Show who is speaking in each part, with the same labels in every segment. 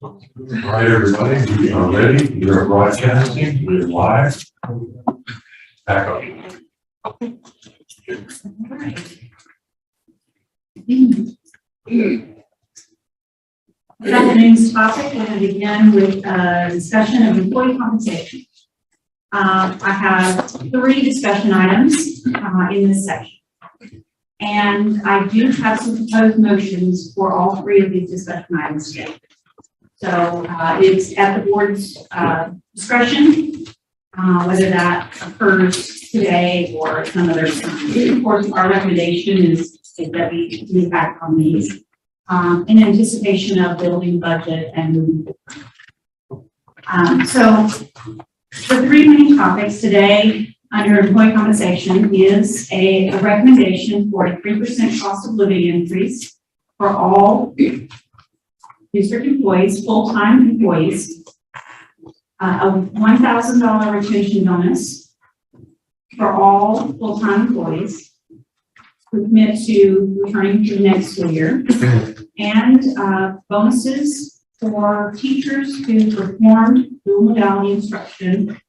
Speaker 1: All right, everybody, we are ready. We are broadcasting. We're live. Back up.
Speaker 2: Good afternoon's topic. We're going to begin with a discussion of employee compensation. I have 3 discussion items in this section. And I do have some proposed motions for all 3 of these discussion items today. So it's at the board's discretion, whether that occurs today or some other time. Of course, our recommendation is that we move back on these in anticipation of building budget and moving forward. So the 3 main topics today under employee compensation is a recommendation for a 3% cost of living increase for all district employees, full-time employees, a $1,000 retention bonus for all full-time employees who commit to returning to the next school year, and bonuses for teachers who performed dual modality instruction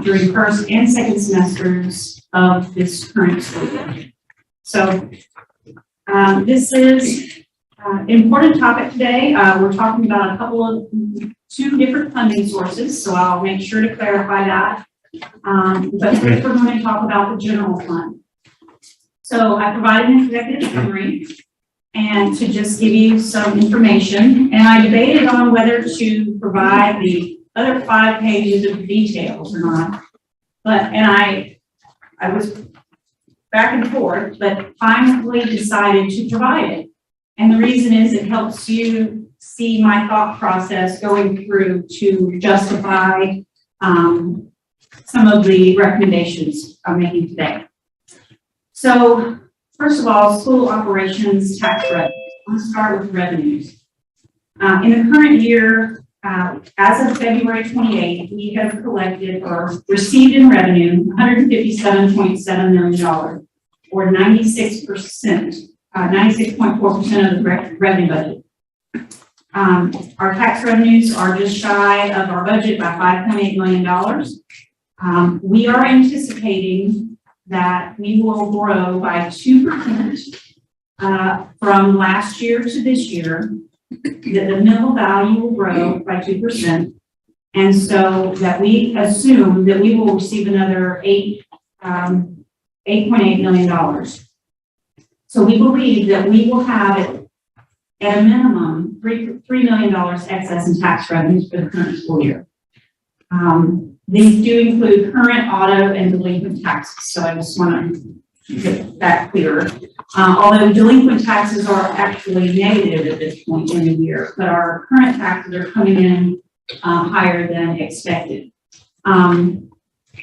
Speaker 2: during first and second semesters of this current school year. So this is an important topic today. We're talking about a couple of 2 different funding sources, so I'll make sure to clarify that. But first we're going to talk about the general fund. So I provided an executive summary and to just give you some information, and I debated on whether to provide the other 5 pages of details or not. And I was back and forth, but finally decided to provide it. And the reason is it helps you see my thought process going through to justify some of the recommendations I'm making today. So first of all, school operations tax revenue. Let's start with revenues. In the current year, as of February 28th, we have collected or received in revenue $157.7 million, or 96%, 96.4% of the revenue budget. Our tax revenues are just shy of our budget by $5.8 million. We are anticipating that we will grow by 2% from last year to this year. The mill value will grow by 2%, and so that we assume that we will receive another $8.8 million. So we believe that we will have at a minimum $3 million excess in tax revenues for the current school year. These do include current, auto, and delinquent taxes. So I just want to get that clear. Although delinquent taxes are actually negative at this point in the year, but our current taxes are coming in higher than expected.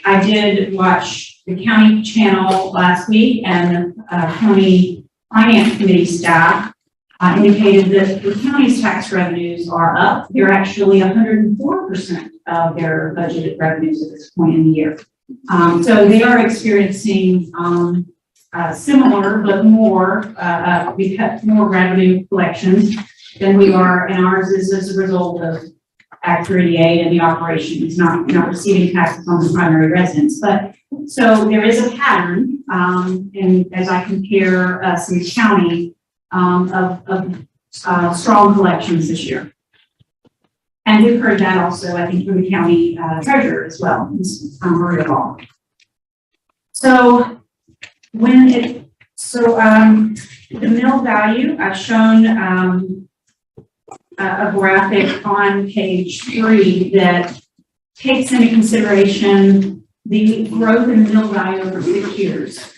Speaker 2: I did watch the county channel last week, and the county finance committee staff indicated that the county's tax revenues are up. They're actually 104% of their budgeted revenues at this point in the year. So they are experiencing similar, but more, we've had more revenue collections than we are, and ours is as a result of Act 38 and the operation is not receiving taxes on the primary residence. But so there is a pattern, and as I compare some county of strong collections this year. And we've heard that also, I think, from the county treasurer as well, Maria Ball. So the mill value, I've shown a graphic on page 3 that takes into consideration the growth in the mill value over 6 years.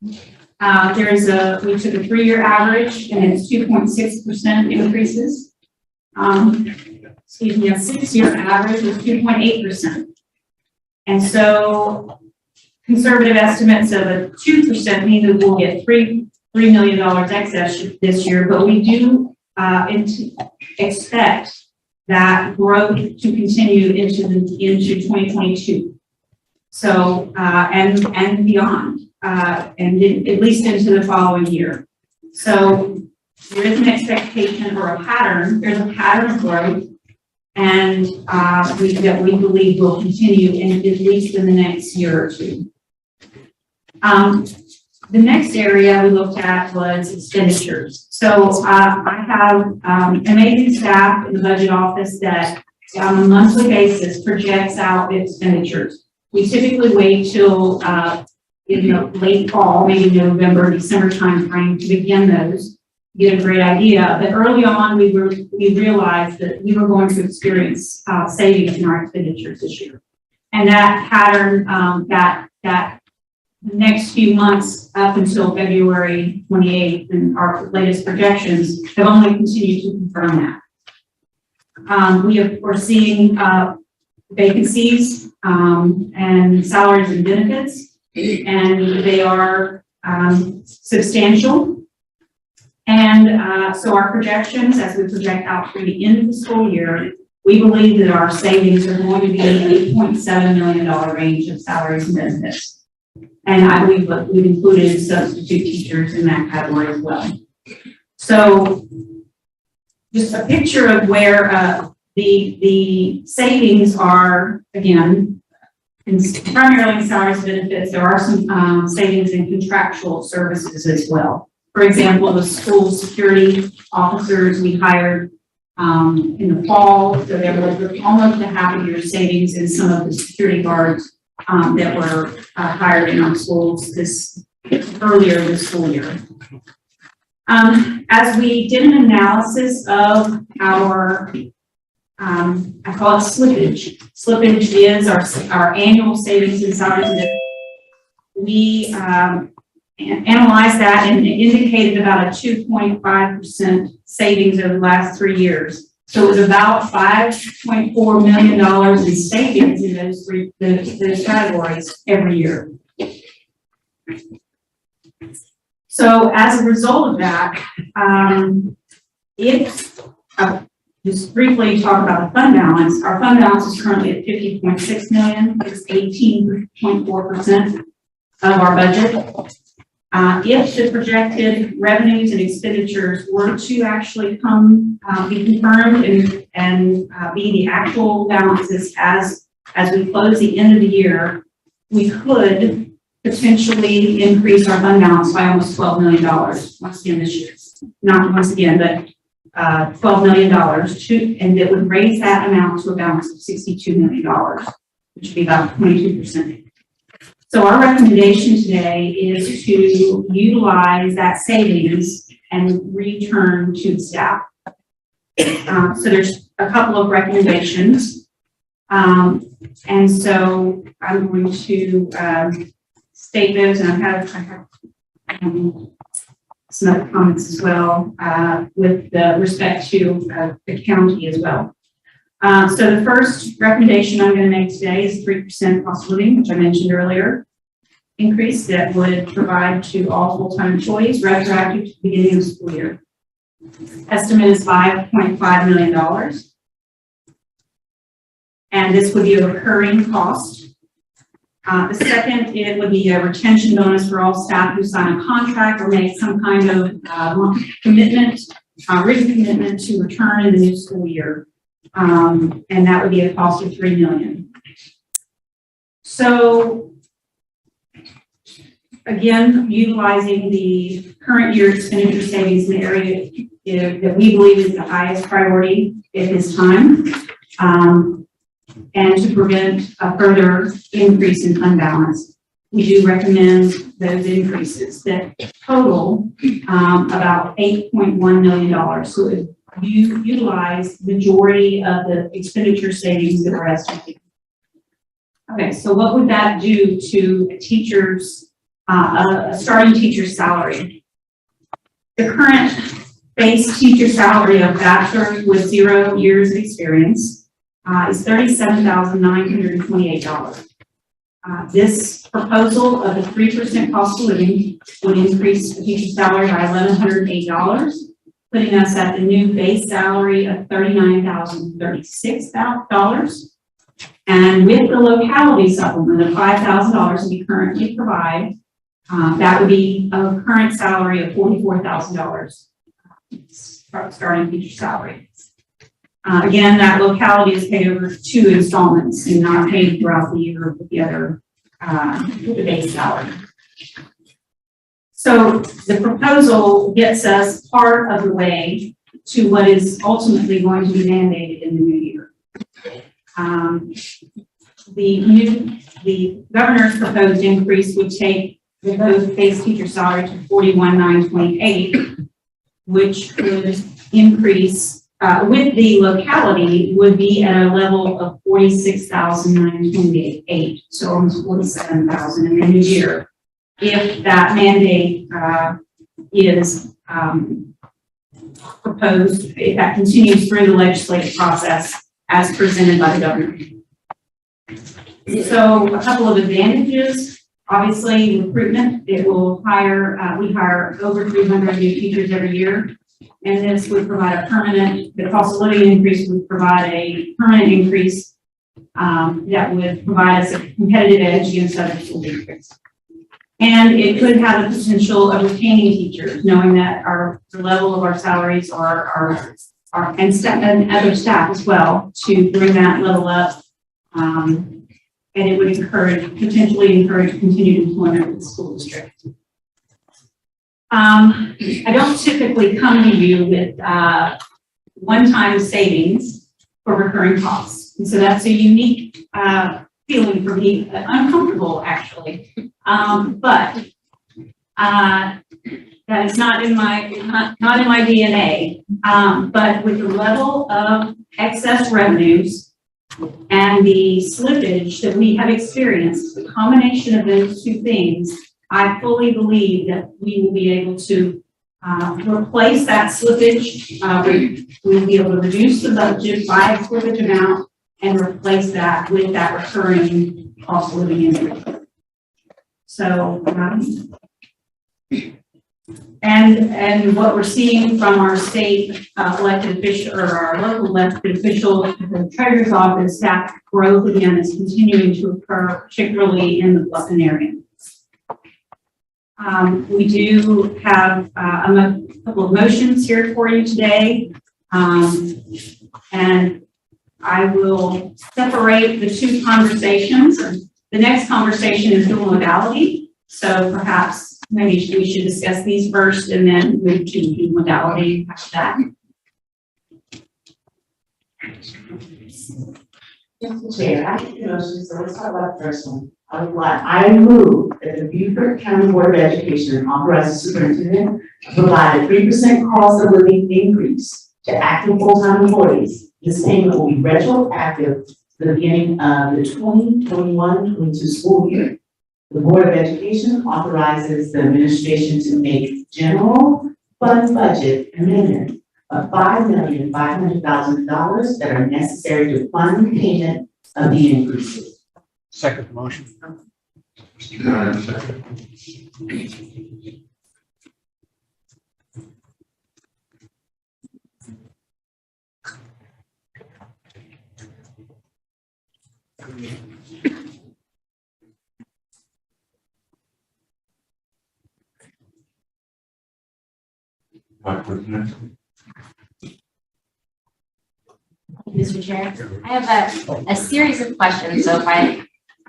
Speaker 2: We took a 3-year average, and it's 2.6% increases. Excuse me, a 6-year average is 2.8%. And so conservative estimates of a 2% mean that we'll get $3 million excess this year, but we do expect that growth to continue into 2022. So, and beyond, and at least into the following year. So there is an expectation or a pattern, there's a pattern of growth, and that we believe will continue in at least in the next year or two. The next area we looked at was expenditures. So I have amazing staff in the budget office that on a monthly basis projects out the expenditures. We typically wait till in the late fall, maybe November, December timeframe to begin those, get a great idea. But early on, we realized that we were going to experience savings in our expenditures this year. And that pattern, that the next few months up until February 28th and our latest projections have only continued to confirm that. We're seeing vacancies and salaries and benefits, and they are substantial. And so our projections, as we project out through the end of the school year, we believe that our savings are going to be in the $8.7 million range of salaries and benefits. And I believe we've included substitute teachers in that category as well. So just a picture of where the savings are, again, primarily in salaries and benefits. There are some savings in contractual services as well. For example, the school security officers we hired in the fall, so there was almost a half a year savings in some of the security guards that were hired in our schools earlier this school year. As we did an analysis of our, I call it slippage. Slippage is our annual savings in salaries and benefits. We analyzed that and it indicated about a 2.5% savings over the last 3 years. So it was about $5.4 million in savings in those categories every year. So as a result of that, just briefly talk about the fund balance. Our fund balance is currently at $50.6 million. It's 18.4% of our budget. If the projected revenues and expenditures were to actually be confirmed and be the actual balances as we close the end of the year, we could potentially increase our fund balance by almost $12 million once again this year. Not once again, but $12 million, and it would raise that amount to a balance of $62 million, which would be about 22%. So our recommendation today is to utilize that savings and return to staff. So there's a couple of recommendations. And so I'm going to state those, and I have some other comments as well with respect to the county as well. So the first recommendation I'm going to make today is 3% cost of living, which I mentioned earlier, increase that would provide to all full-time employees retroactive to the beginning of the school year. Estimate is $5.5 million. And this would be a recurring cost. The second, it would be a retention bonus for all staff who sign a contract or make some kind of commitment, written commitment to return in the new school year. And that would be a cost of $3 million. So again, utilizing the current year expenditure savings in the area that we believe is the highest priority at this time, and to prevent a further increase in fund balance, we do recommend those increases that total about $8.1 million. So if you utilize the majority of the expenditure savings that we're estimating. Okay, so what would that do to a teacher's, a starting teacher's salary? The current base teacher salary of bachelor's with 0 years of experience is $37,928. This proposal of the 3% cost of living would increase the teacher's salary by $1,108, putting us at the new base salary of $39,036. And with the locality supplement of $5,000 we currently provide, that would be a current salary of $44,000 starting teacher salary. Again, that locality is paid over 2 installments and not paid throughout the year with the other, with the base salary. So the proposal gets us part of the way to what is ultimately going to be mandated in the new year. The governor's proposed increase would take the both base teacher salary to $41,928, which would increase with the locality would be at a level of $46,928, so almost $47,000 in the new year, if that mandate is proposed, if that continues through the legislative process as presented by the governor. So a couple of advantages. Obviously, recruitment, it will hire, we hire over 300 new teachers every year. And this would provide a permanent, the cost of living increase would provide a permanent increase that would provide us a competitive edge against other school districts. And it could have the potential of retaining teachers, knowing that the level of our salaries are and other staff as well, to bring that level up. And it would potentially encourage continued employment with the school district. I don't typically come to you with one-time savings for recurring costs. And so that's a unique feeling for me, uncomfortable actually. But that is not in my DNA. But with the level of excess revenues and the slippage that we have experienced, the combination of those two things, I fully believe that we will be able to replace that slippage. We will be able to reduce the budget by a slippage amount and replace that with that recurring cost of living increase. So, and what we're seeing from our state elected official or our local elected officials, the treasurer's office, staff growth again is continuing to occur, particularly in the Bluffton area. We do have a couple of motions here for you today, and I will separate the two conversations. The next conversation is dual modality, so perhaps maybe we should discuss these first and then move to dual modality after that.
Speaker 3: Chair, I think the motion, so let's talk about the first one. I move that the Beaufort County Board of Education authorize the superintendent to provide a 3% cost of living increase to active full-time employees. This payment will be retroactive to the beginning of the 2021-22 school year. The Board of Education authorizes the administration to make general fund budget amendments of $5,500,000 that are necessary to fund payment of the increases.
Speaker 4: Second motion.
Speaker 5: Mr. Chair, I have a series of questions, so if I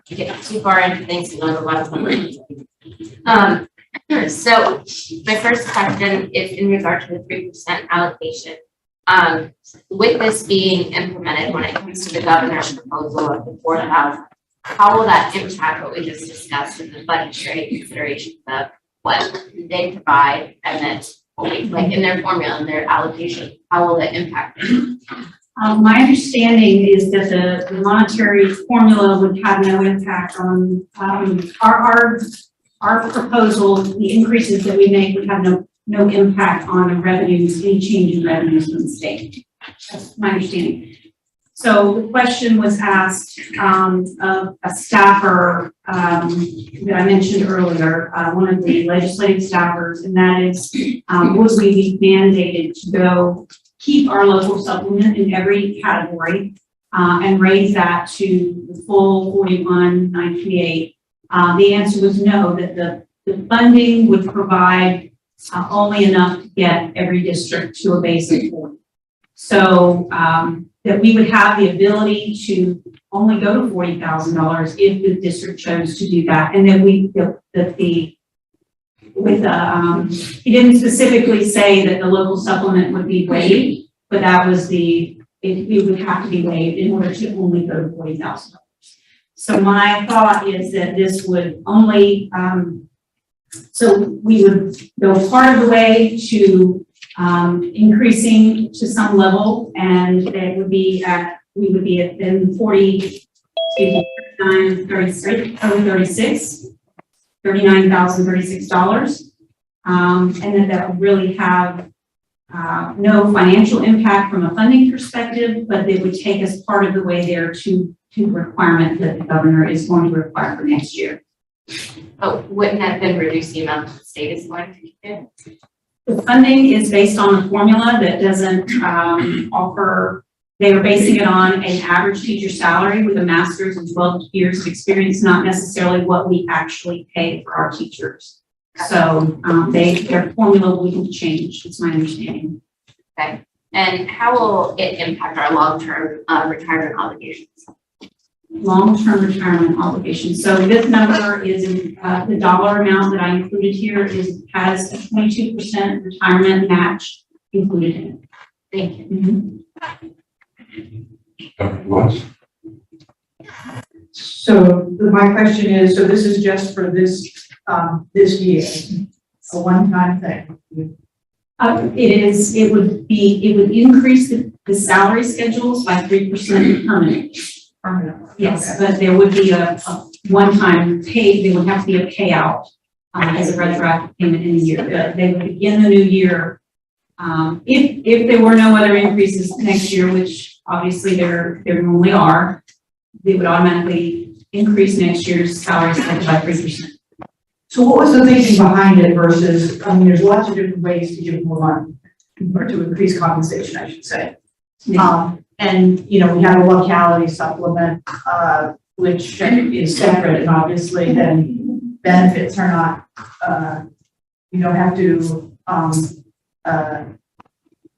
Speaker 5: get too far into things, you know, the last one. So my first question is in regard to the 3% allocation. With this being implemented when it comes to the governor's proposal of the 4,000, how will that impact what we just discussed in the budgetary considerations of what they provide and then like in their formula and their allocation, how will it impact it?
Speaker 2: My understanding is that the monetary formula would have no impact on our proposal. The increases that we make would have no impact on the revenues, any change in revenues from the state. That's my understanding. So the question was asked of a staffer that I mentioned earlier, one of the legislative staffers, and that is, would we be mandated to go keep our local supplement in every category and raise that to the full $41,928? The answer was no, that the funding would provide only enough to get every district to a base of 40. So that we would have the ability to only go to $40,000 if the district chose to do that. And then he didn't specifically say that the local supplement would be waived, but that was it would have to be waived in order to only go to $40,000. So my thought is that this would only, so we would go part of the way to increasing to some level, and it would be we would be at then 39,036, $39,036. And that would really have no financial impact from a funding perspective, but it would take us part of the way there to the requirement that the governor is going to require for next year.
Speaker 5: But wouldn't that then reduce the amount that the state is going to give?
Speaker 2: The funding is based on a formula that doesn't offer, they are basing it on an average teacher salary with a master's and 12 years of experience, not necessarily what we actually pay for our teachers. So their formula will change, it's my understanding.
Speaker 5: Okay. And how will it impact our long-term retirement obligations?
Speaker 2: Long-term retirement obligations. So this number is the dollar amount that I included here has a 22% retirement match included in it.
Speaker 5: Thank you.
Speaker 1: Dr. West?
Speaker 4: So my question is, so this is just for this year, a one-time thing?
Speaker 2: It would increase the salary schedules by 3% permanently. Yes, but there would be a one-time pay, there would have to be a payout as a retroactive payment in the year. They would begin the new year. If there were no other increases next year, which obviously there normally are, they would automatically increase next year's salary schedule by 3%.
Speaker 4: So what was the thinking behind it versus, I mean, there's lots of different ways to give more money, or to increase compensation, I should say. And, you know, we have a locality supplement, which is separate, and obviously then benefits are not, you don't have to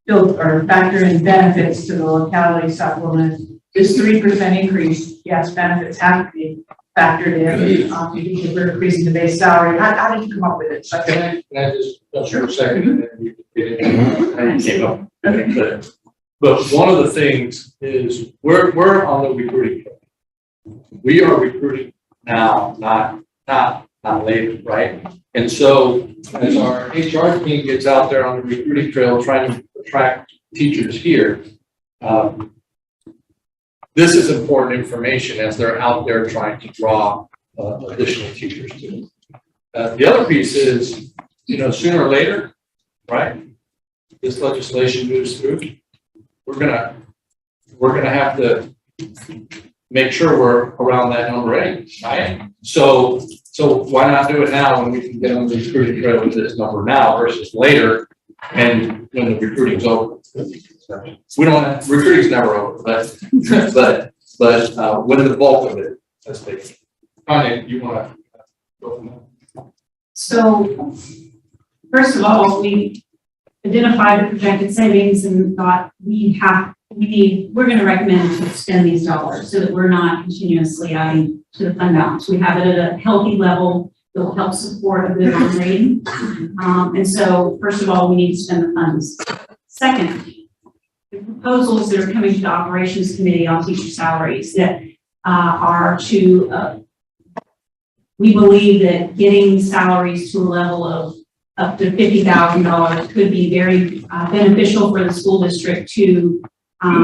Speaker 4: build or factor in benefits to the locality supplement. This 3% increase, yes, benefits have to be factored in, because we're increasing the base salary. How did you come up with it? So
Speaker 6: Can I just touch for a second and then you can get into it? But one of the things is we're on the recruiting trail. We are recruiting now, not later, right? And so as our HR team gets out there on the recruiting trail trying to attract teachers here, this is important information as they're out there trying to draw additional teachers to them. The other piece is, you know, sooner or later, right? This legislation moves through. We're gonna have to make sure we're around that number anyway, right? So why not do it now when we can get on the recruiting trail with this number now versus later, and when the recruiting's over? We don't have, recruiting's never over, but when the bulk of it is taken. Tanya, you want to go from there?
Speaker 2: So first of all, we identified the projected savings and thought we're going to recommend to spend these dollars so that we're not continuously adding to the fund balance. We have it at a healthy level that will help support a good rating. And so first of all, we need to spend the funds. Second, the proposals that are coming to the operations committee on teacher salaries that are to, we believe that getting salaries to a level of up to $50,000 could be very beneficial for the school district to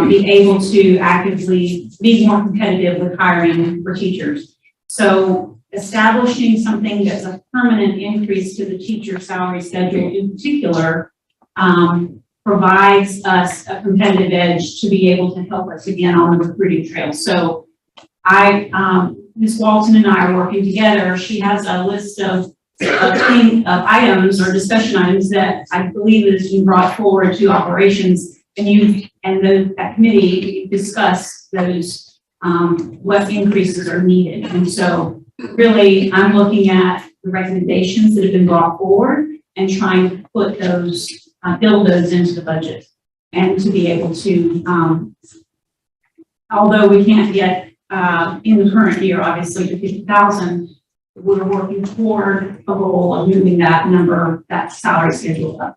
Speaker 2: be able to actively be more competitive with hiring for teachers. So establishing something that's a permanent increase to the teacher salary schedule in particular provides us a competitive edge to be able to help us again on the recruiting trail. So Ms. Walton and I are working together. She has a list of items or discussion items that I believe has been brought forward to operations, and that committee discuss those what increases are needed. And so really I'm looking at the recommendations that have been brought forward and trying to put those build those into the budget and to be able to, although we can't get in the current year, obviously, to 50,000, we're working toward a goal of moving that number, that salary schedule up.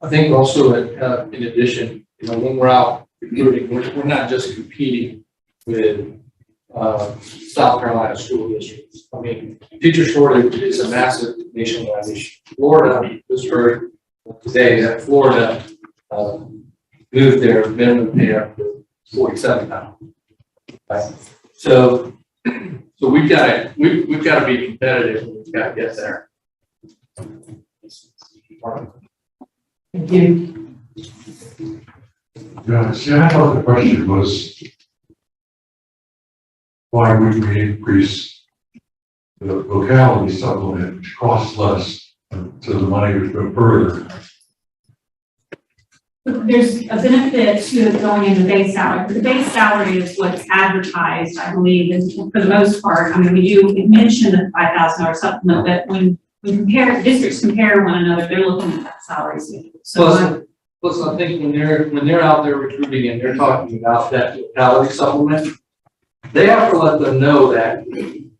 Speaker 6: I think also that, in addition, when we're out recruiting, we're not just competing with South Carolina school districts. I mean, teacher shortage is a massive nationwide issue. Florida, just heard today that Florida moved their minimum pay up to 47 now. Right? So we've got to be competitive. We've got to get there.
Speaker 3: Thank you.
Speaker 1: Yeah, see, I thought the question was, why would we increase the locality supplement, which costs less, so the money would go further?
Speaker 2: There's a benefit to it going in the base salary, but the base salary is what's advertised, I believe, and for the most part. I mean, we do mention the $5,000 supplement, but when districts compare one another, they're looking at that salary schedule. So
Speaker 6: Plus, I think when they're out there recruiting and they're talking about that locality supplement, they have to let them know that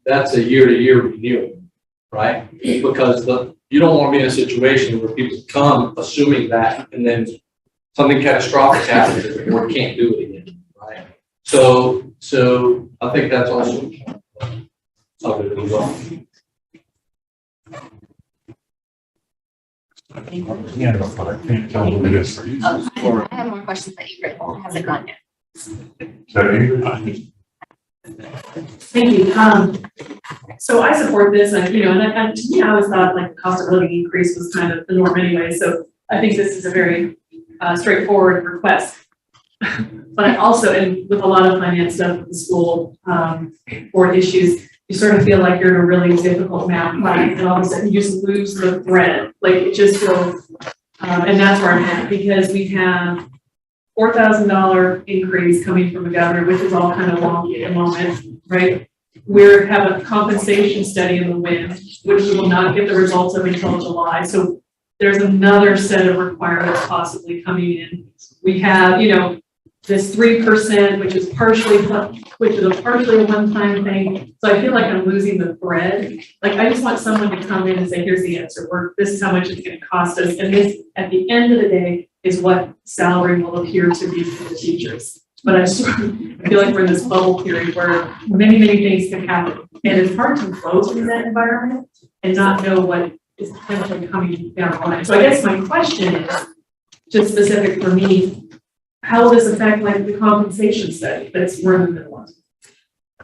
Speaker 6: that's a year-to-year renewal, right? Because you don't want to be in a situation where people come assuming that and then something catastrophic happens and we can't do it again, right? So I think that's also something as well.
Speaker 1: Yeah, but I can't tell what it is.
Speaker 5: I have more questions that you hasn't gone yet.
Speaker 2: thank you.
Speaker 7: So I support this, and and to me, I always thought like the cost of living increase was kind of the norm anyway. So I think this is a very straightforward request. But I also, and with a lot of finance stuff with the school board issues, you sort of feel like you're in a really difficult math class, and all of a sudden you just lose the thread. Like it just feels, and that's where I'm at, because we have $4,000 increase coming from the governor, which is all kind of wonky at the moment, right? We have a compensation study in the wind, which we will not get the results of until July. So there's another set of requirements possibly coming in. We have, this 3%, which is a partially one-time thing. So I feel like I'm losing the thread. Like I just want someone to come in and say, here's the answer. This is how much it's going to cost us. And this, at the end of the day, is what salary will appear to be for the teachers. But I feel like we're in this bubble period where many, many things can happen. And it's hard to close in that environment and not know what is potentially coming down the line. So I guess my question is, just specific for me, how will this affect like the compensation study that's we're in the middle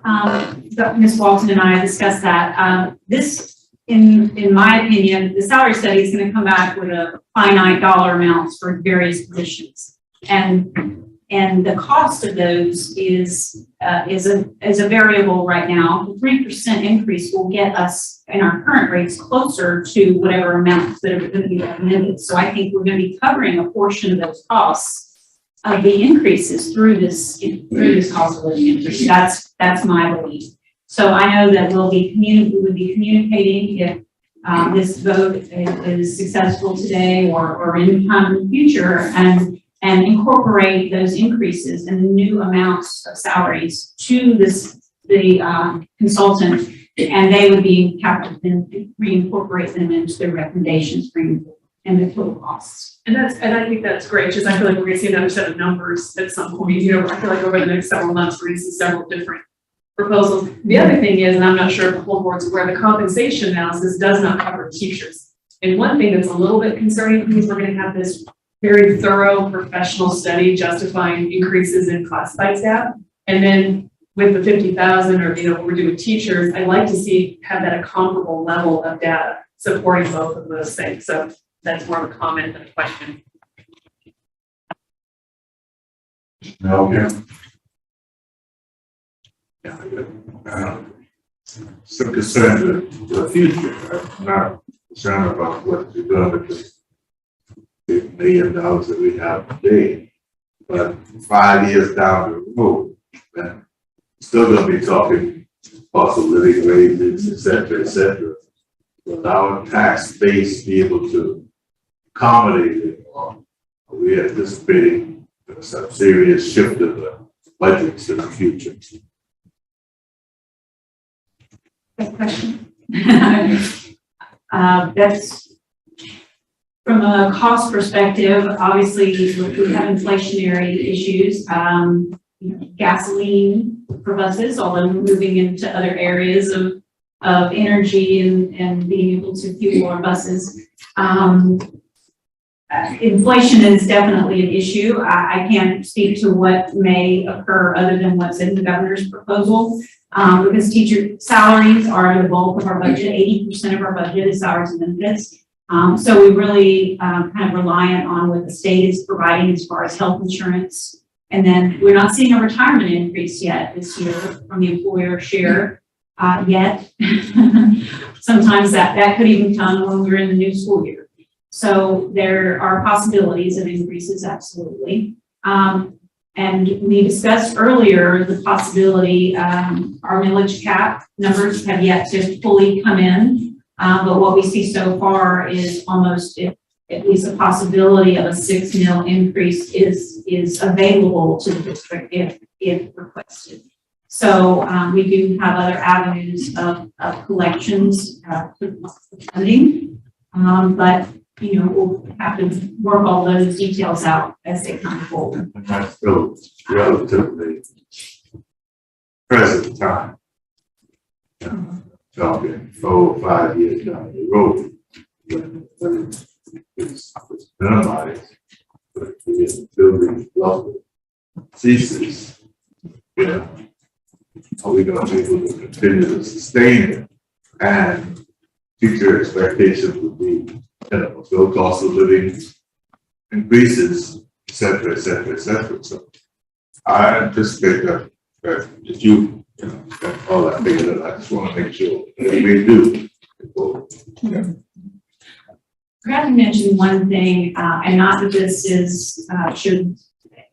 Speaker 7: of?
Speaker 2: Ms. Walton and I discussed that. This, in my opinion, the salary study is going to come back with a finite dollar amounts for various positions, and the cost of those is a variable right now. The 3% increase will get us in our current rates closer to whatever amounts that are going to be recommended. So I think we're going to be covering a portion of those costs of the increases through this cost of living increase. That's my belief. So I know that we would be communicating if this vote is successful today or in time in the future, and incorporate those increases and the new amounts of salaries to the consultant, and they would be captured and reincorporate them into their recommendations and the total costs.
Speaker 7: And I think that's great, because I feel like we're gonna see another set of numbers at some point. I feel like over the next several months, we're gonna see several different proposals. The other thing is, and I'm not sure if the whole board's aware, the compensation analysis does not cover teachers. And one thing that's a little bit concerning to me is we're gonna have this very thorough professional study justifying increases in classified staff. And then with the 50,000 or, what we're doing with teachers, I'd like to have that a comparable level of data supporting both of those things. So that's more of a comment than a question.
Speaker 1: Okay.
Speaker 8: Some concern for the future. I'm not concerned about what we're doing with the $8 million that we have today. But 5 years down the road, man, still gonna be talking cost of living, wages, et cetera, et cetera. Will our tax base be able to accommodate it we anticipating some serious shift in the budgets in the future.
Speaker 2: Good question. That's from a cost perspective, obviously, we have inflationary issues. Gasoline for buses, although we're moving into other areas of energy and being able to fuel our buses. Inflation is definitely an issue. I can't speak to what may occur other than what's in the governor's proposal, because teacher salaries are the bulk of our budget. 80% of our budget is salaries and benefits. So we really kind of reliant on what the state is providing as far as health insurance. And then we're not seeing a retirement increase yet this year from the employer share yet. Sometimes that could even come when we're in the new school year. So there are possibilities of increases, absolutely. And we discussed earlier the possibility, our millage cap numbers have yet to fully come in. But what we see so far is almost at least a possibility of a 6 mil increase is available to the district if requested. So we do have other avenues of collections for funding, but we'll have to work all those details out as they come forward.
Speaker 8: And that's still relatively present time. Talking 4 or 5 years down the road, when it's minimized, but the building level ceases, are we going to be able to continue to sustain it? And future expectations would be, bill cost of living increases, et cetera, et cetera, et cetera. So I anticipate that if you got all that figured out, I just want to make sure that we do.
Speaker 2: I forgot to mention one thing, and not that this should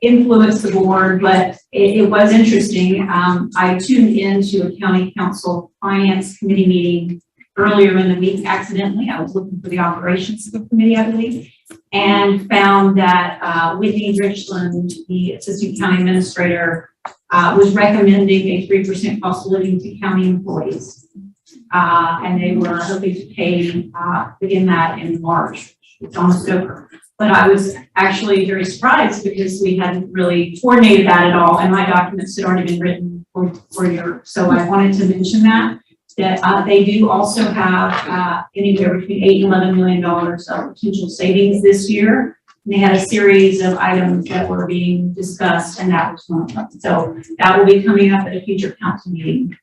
Speaker 2: influence the board, but it was interesting. I tuned into a county council finance committee meeting earlier in the week accidentally. I was looking for the operations of the committee, I believe, and found that Whitney Richland, the assistant county administrator, was recommending a 3% cost of living to county employees. And they were hoping to pay begin that in March. It's almost over. But I was actually very surprised because we hadn't really coordinated that at all, and my documents had already been written for your. So I wanted to mention that they do also have anywhere between $8 and $11 million of potential savings this year. And they had a series of items that were being discussed, and that was one of them. So that will be coming up at a future council meeting.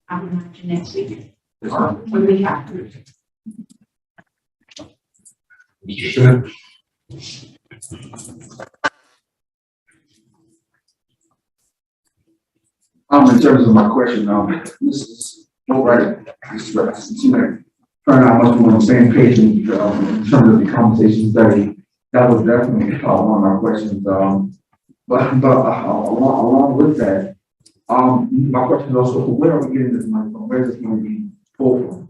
Speaker 2: I would imagine next week or the week after.
Speaker 1: Sure.
Speaker 9: In terms of my question, this is right. Seem like trying out much more on the same page in terms of the conversation study. That was definitely one of my questions. But along with that, my question is also, where are we getting this money from? Where is this going to be pulled from?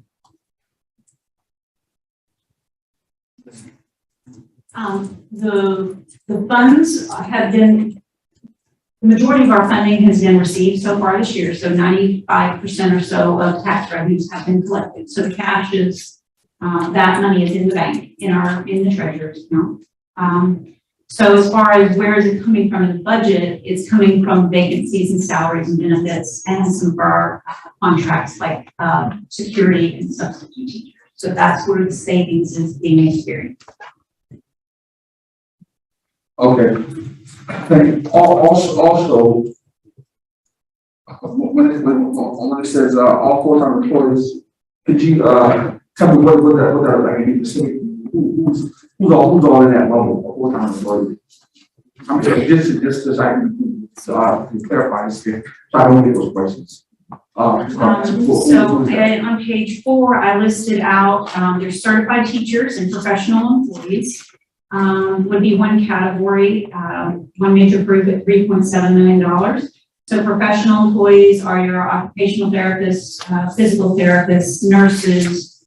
Speaker 2: The funds have been, the majority of our funding has been received so far this year. So 95% or so of tax revenues have been collected. So the cash is, that money is in the bank, in the treasurer's account. So as far as where is it coming from in the budget, it's coming from vacancies and salaries and benefits and some of our contracts like security and substitute teachers. So that's where the savings is being experienced.
Speaker 9: Okay. Thank you. Also, when it says all full-time employees, could you tell me what that like any specific who's all in that level of full-time employees? I'm saying just as I can clarify this here, so I don't get those questions.
Speaker 2: So on page 4, I listed out there's certified teachers and professional employees. Would be one category, one major group at $3.7 million. So professional employees are your occupational therapists, physical therapists, nurses,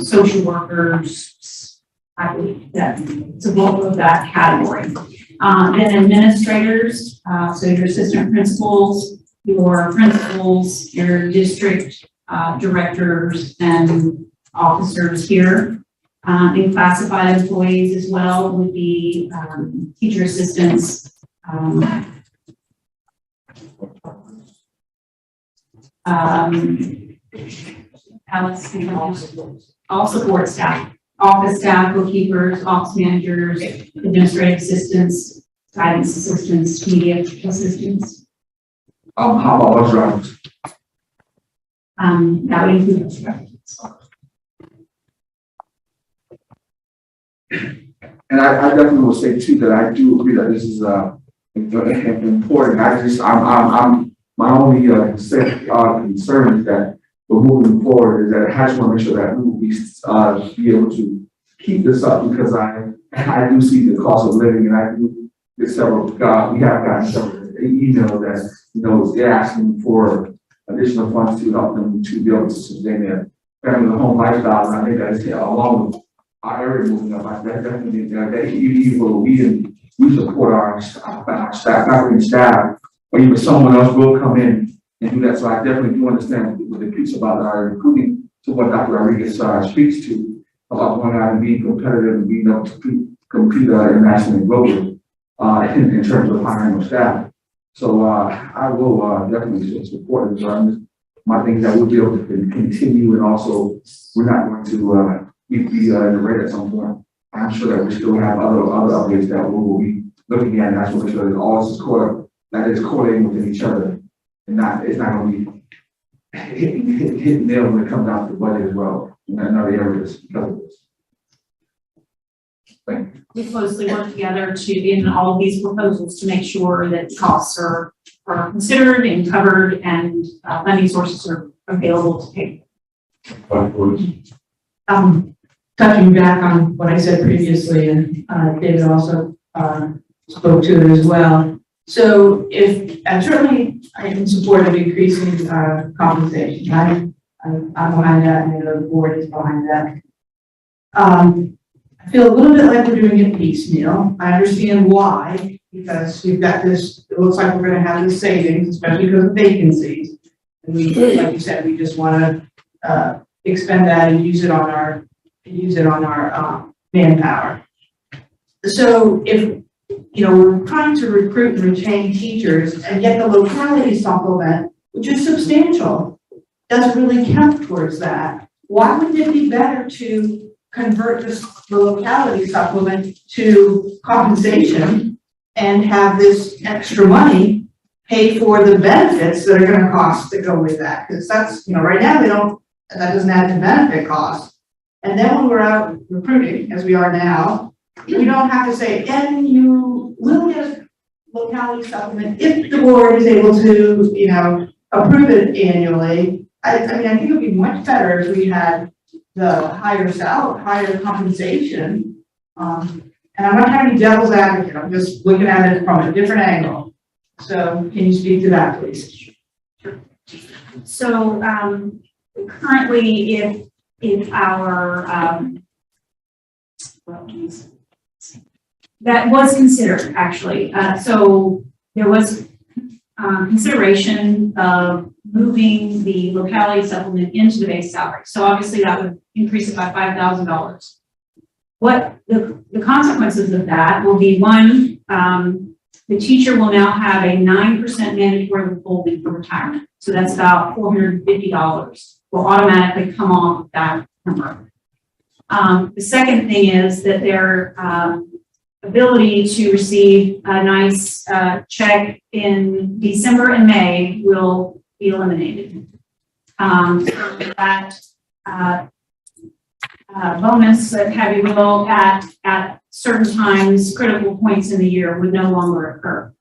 Speaker 2: social workers, I believe that it's a bulk of that category. Then administrators, so your assistant principals, your principals, your district directors and officers here. And classified employees as well would be teacher assistants, Alice, all support staff, office staff, bookkeepers, office managers, administrative assistants, guidance assistants, media assistants.
Speaker 9: How about bus drivers?
Speaker 2: That would include bus drivers.
Speaker 9: And I definitely will say too, that I do agree that this is, important. My only, concern is that we're moving forward, is that I just want to make sure that we will be able to keep this up, because I do see the cost of living, and I do get we have gotten several emails that, they're asking for additional funds to help them to be able to sustain their family home lifestyle, and I think that's along with our area moving up. I definitely, we support our staff, not only staff, or even someone else will come in and do that. So I definitely do understand what the piece about our recruiting, to what Dr. Rodriguez speaks to, about going out and being competitive and being able to compete internationally and globally in terms of hiring of staff. So I will definitely support it. My thing is that we'll be able to continue, and also we're not going to be in the red at some point. I'm sure that we still have other updates that we will be looking at, and I just want to make sure that all this is that is correlating within each other, and it's not going to be hitting nail when it comes down to the budget as well in other areas because of this. Thank you.
Speaker 2: We closely work together in all of these proposals to make sure that costs are considered and covered, and funding sources are available to pay.
Speaker 4: Touching back on what I said previously, and David also spoke to it as well. So certainly I am in support of increasing compensation. I'm behind that, and I know the board is behind that. I feel a little bit like we're doing it piecemeal. I understand why, because we've got this, it looks like we're going to have this savings, especially because of vacancies. And we, like you said, we just want to expend that and use it on our manpower. So if, we're trying to recruit and retain teachers and get the locality supplement, which is substantial, doesn't really count towards that. Why wouldn't it be better to convert the locality supplement to compensation and have this extra money pay for the benefits that are going to cost to go with that? Because that's, right now that doesn't add to benefit costs. And then when we're out recruiting, as we are now, we don't have to say, and you will get a locality supplement if the board is able to, approve it annually. I think it would be much better if we had the higher compensation. And I'm not trying to be devil's advocate. I'm just looking at it from a different angle. So can you speak to that, please?
Speaker 2: Sure. So currently, if our that was considered actually. So there was consideration of moving the locality supplement into the base salary. So obviously that would increase it by $5,000. What the consequences of that will be, one, the teacher will now have a 9% mandatory withholding for retirement. So that's about $450 will automatically come off that number. The second thing is that their ability to receive a nice check in December and May will be eliminated. So that bonus, have you will, at certain times, critical points in the year would no longer occur.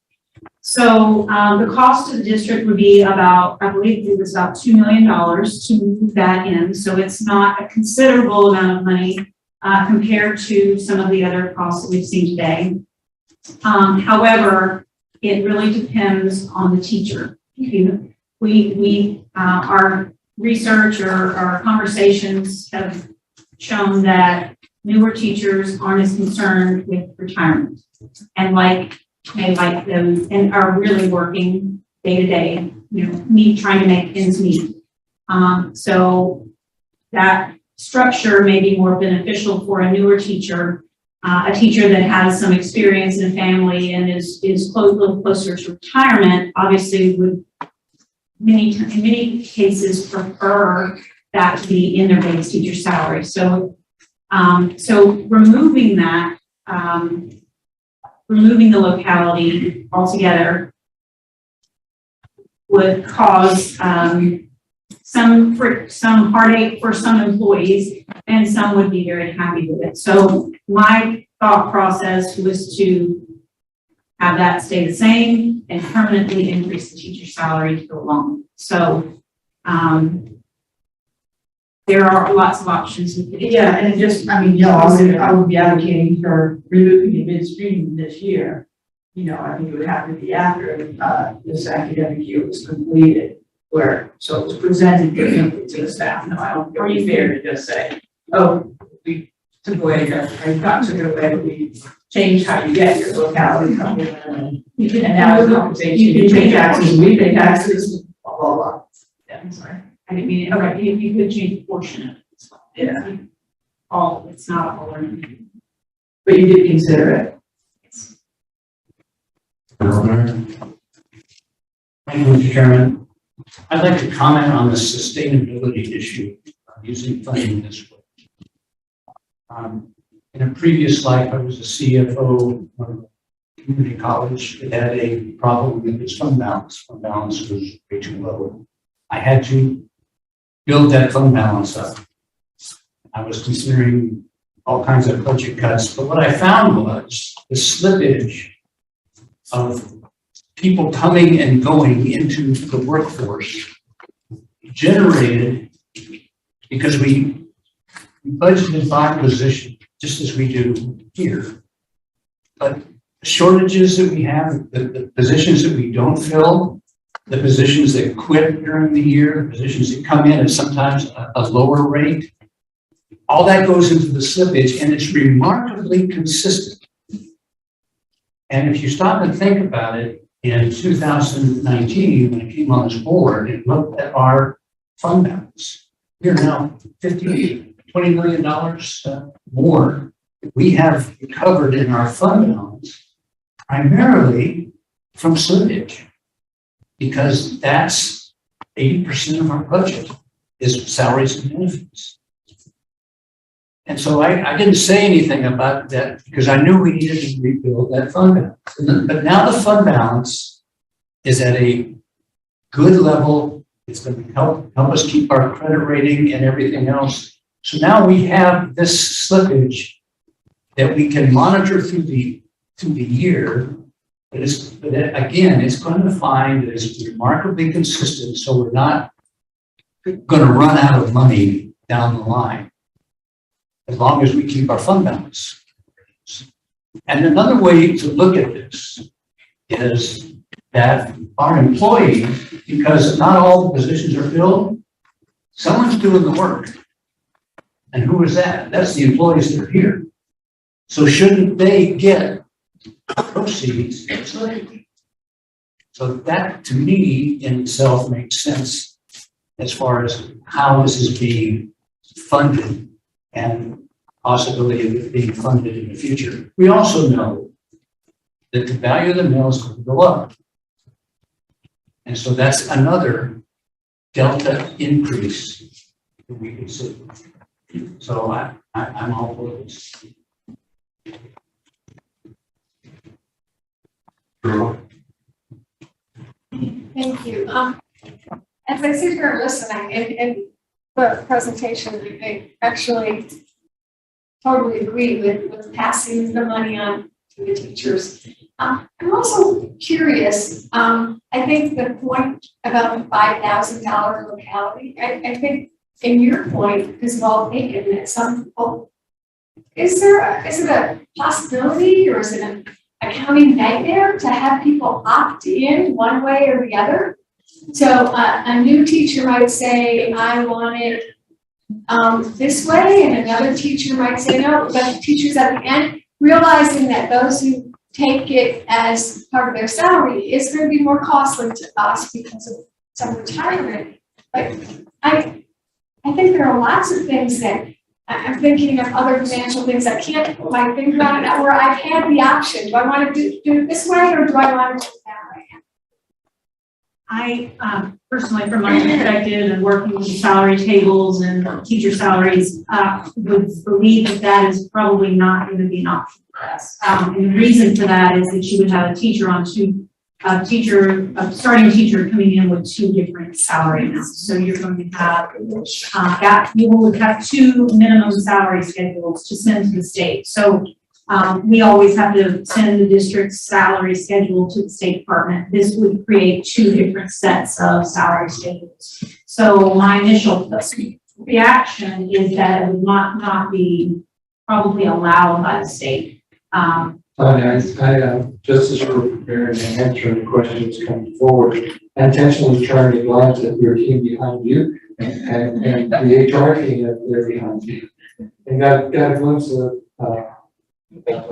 Speaker 2: So the cost to the district would be about, I believe it was about $2 million to move that in. So it's not a considerable amount of money compared to some of the other costs that we've seen today. However, it really depends on the teacher. Our research or our conversations have shown that newer teachers aren't as concerned with retirement and they like them and are really working day to day, trying to make ends meet. So that structure may be more beneficial for a newer teacher, a teacher that has some experience in a family and is a little closer to retirement, obviously would in many cases prefer that to be in their base teacher salary. So, removing that, removing the locality altogether would cause some heartache for some employees, and some would be very happy with it. So my thought process was to have that stay the same and permanently increase the teacher salary to go along. So there are lots of options.
Speaker 4: Yeah, and just, I would be advocating for removing it midstream this year. I think it would have to be after, this academic year was completed, so it was presented differently to the staff. No, I don't think it would be fair to just say, oh, we took away, or not took it away, but we changed how you get your locality from here. And now it's compensation, you pay taxes, we pay taxes, blah, blah, blah. Yeah, I'm sorry.
Speaker 2: I didn't mean, okay, you could change a portion of it.
Speaker 4: Yeah.
Speaker 2: It's not all or nothing.
Speaker 4: But you did consider it.
Speaker 10: Thank you, Mr. Chairman. I'd like to comment on the sustainability issue of using funding this way. In a previous life, I was a CFO of a community college that had a problem with its fund balance. Fund balance was way too low. I had to build that fund balance up. I was considering all kinds of budget cuts, but what I found was the slippage of people coming and going into the workforce generated because we budgeted by position, just as we do here. But the shortages that we have, the positions that we don't fill, the positions that quit during the year, the positions that come in at sometimes a lower rate, all that goes into the slippage, and it's remarkably consistent. And if you stop and think about it, in 2019, when I came on this board and looked at our fund balance, we are now $20 million more. We have recovered in our fund balance primarily from slippage, because that's 80% of our budget is salaries and benefits. And so I didn't say anything about that because I knew we needed to rebuild that fund balance. But now the fund balance is at a good level. It's going to help us keep our credit rating and everything else. So now we have this slippage that we can monitor through the year. But again, it's going to find that it's remarkably consistent. So we're not going to run out of money down the line, as long as we keep our fund balance. And another way to look at this is that our employees, because not all the positions are filled, someone's doing the work. And who is that? That's the employees that are here. So shouldn't they get proceeds? So that, to me, in itself makes sense as far as how this is being funded and possibility of it being funded in the future. We also know that the value of the mill is going to go up. And so that's another delta increase that we can see. So I'm all for this.
Speaker 11: Thank you. As I sit here listening and the presentation, I actually totally agree with passing the money on to the teachers. I'm also curious. I think the point about the $5,000 locality, I think in your point is well taken that some people, is it a possibility or is it an accounting nightmare to have people opt in one way or the other? So a new teacher might say, I wanted this way, and another teacher might say no, but the teachers at the end, realizing that those who take it as part of their salary is going to be more costly to us because of some retirement. But I think there are lots of things that I'm thinking of other financial things. I can't put my finger on it where I've had the option. Do I want to do it this way or do I want to do it that way?
Speaker 2: I personally, from my perspective and working with the salary tables and teacher salaries, would believe that that is probably not going to be an option for us. And the reason for that is that you would have a teacher on a starting teacher coming in with two different salary amounts. So you're going to have you will have two minimum salary schedules to send to the state. So we always have to send the district's salary schedule to the State Department. This would create two different sets of salary schedules. So my initial reaction is that it would not be probably allowed by the state.
Speaker 12: I just as you were preparing and answering the questions coming forward, I intentionally turned to glance at your team behind you and the HR team that they're behind you. And got a glimpse of,
Speaker 11: Thank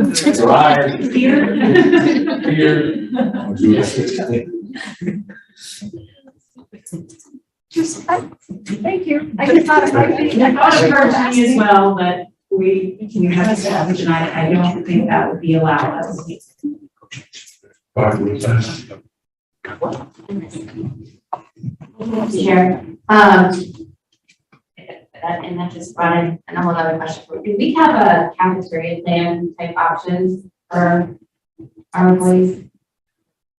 Speaker 11: you. I just thought it might be.
Speaker 2: I thought it occurred to me as well, but we have to establish, and I don't think that would be allowed as a case.
Speaker 5: Chair, and that just brought in another question. Do we have a cafeteria plan type options for our employees?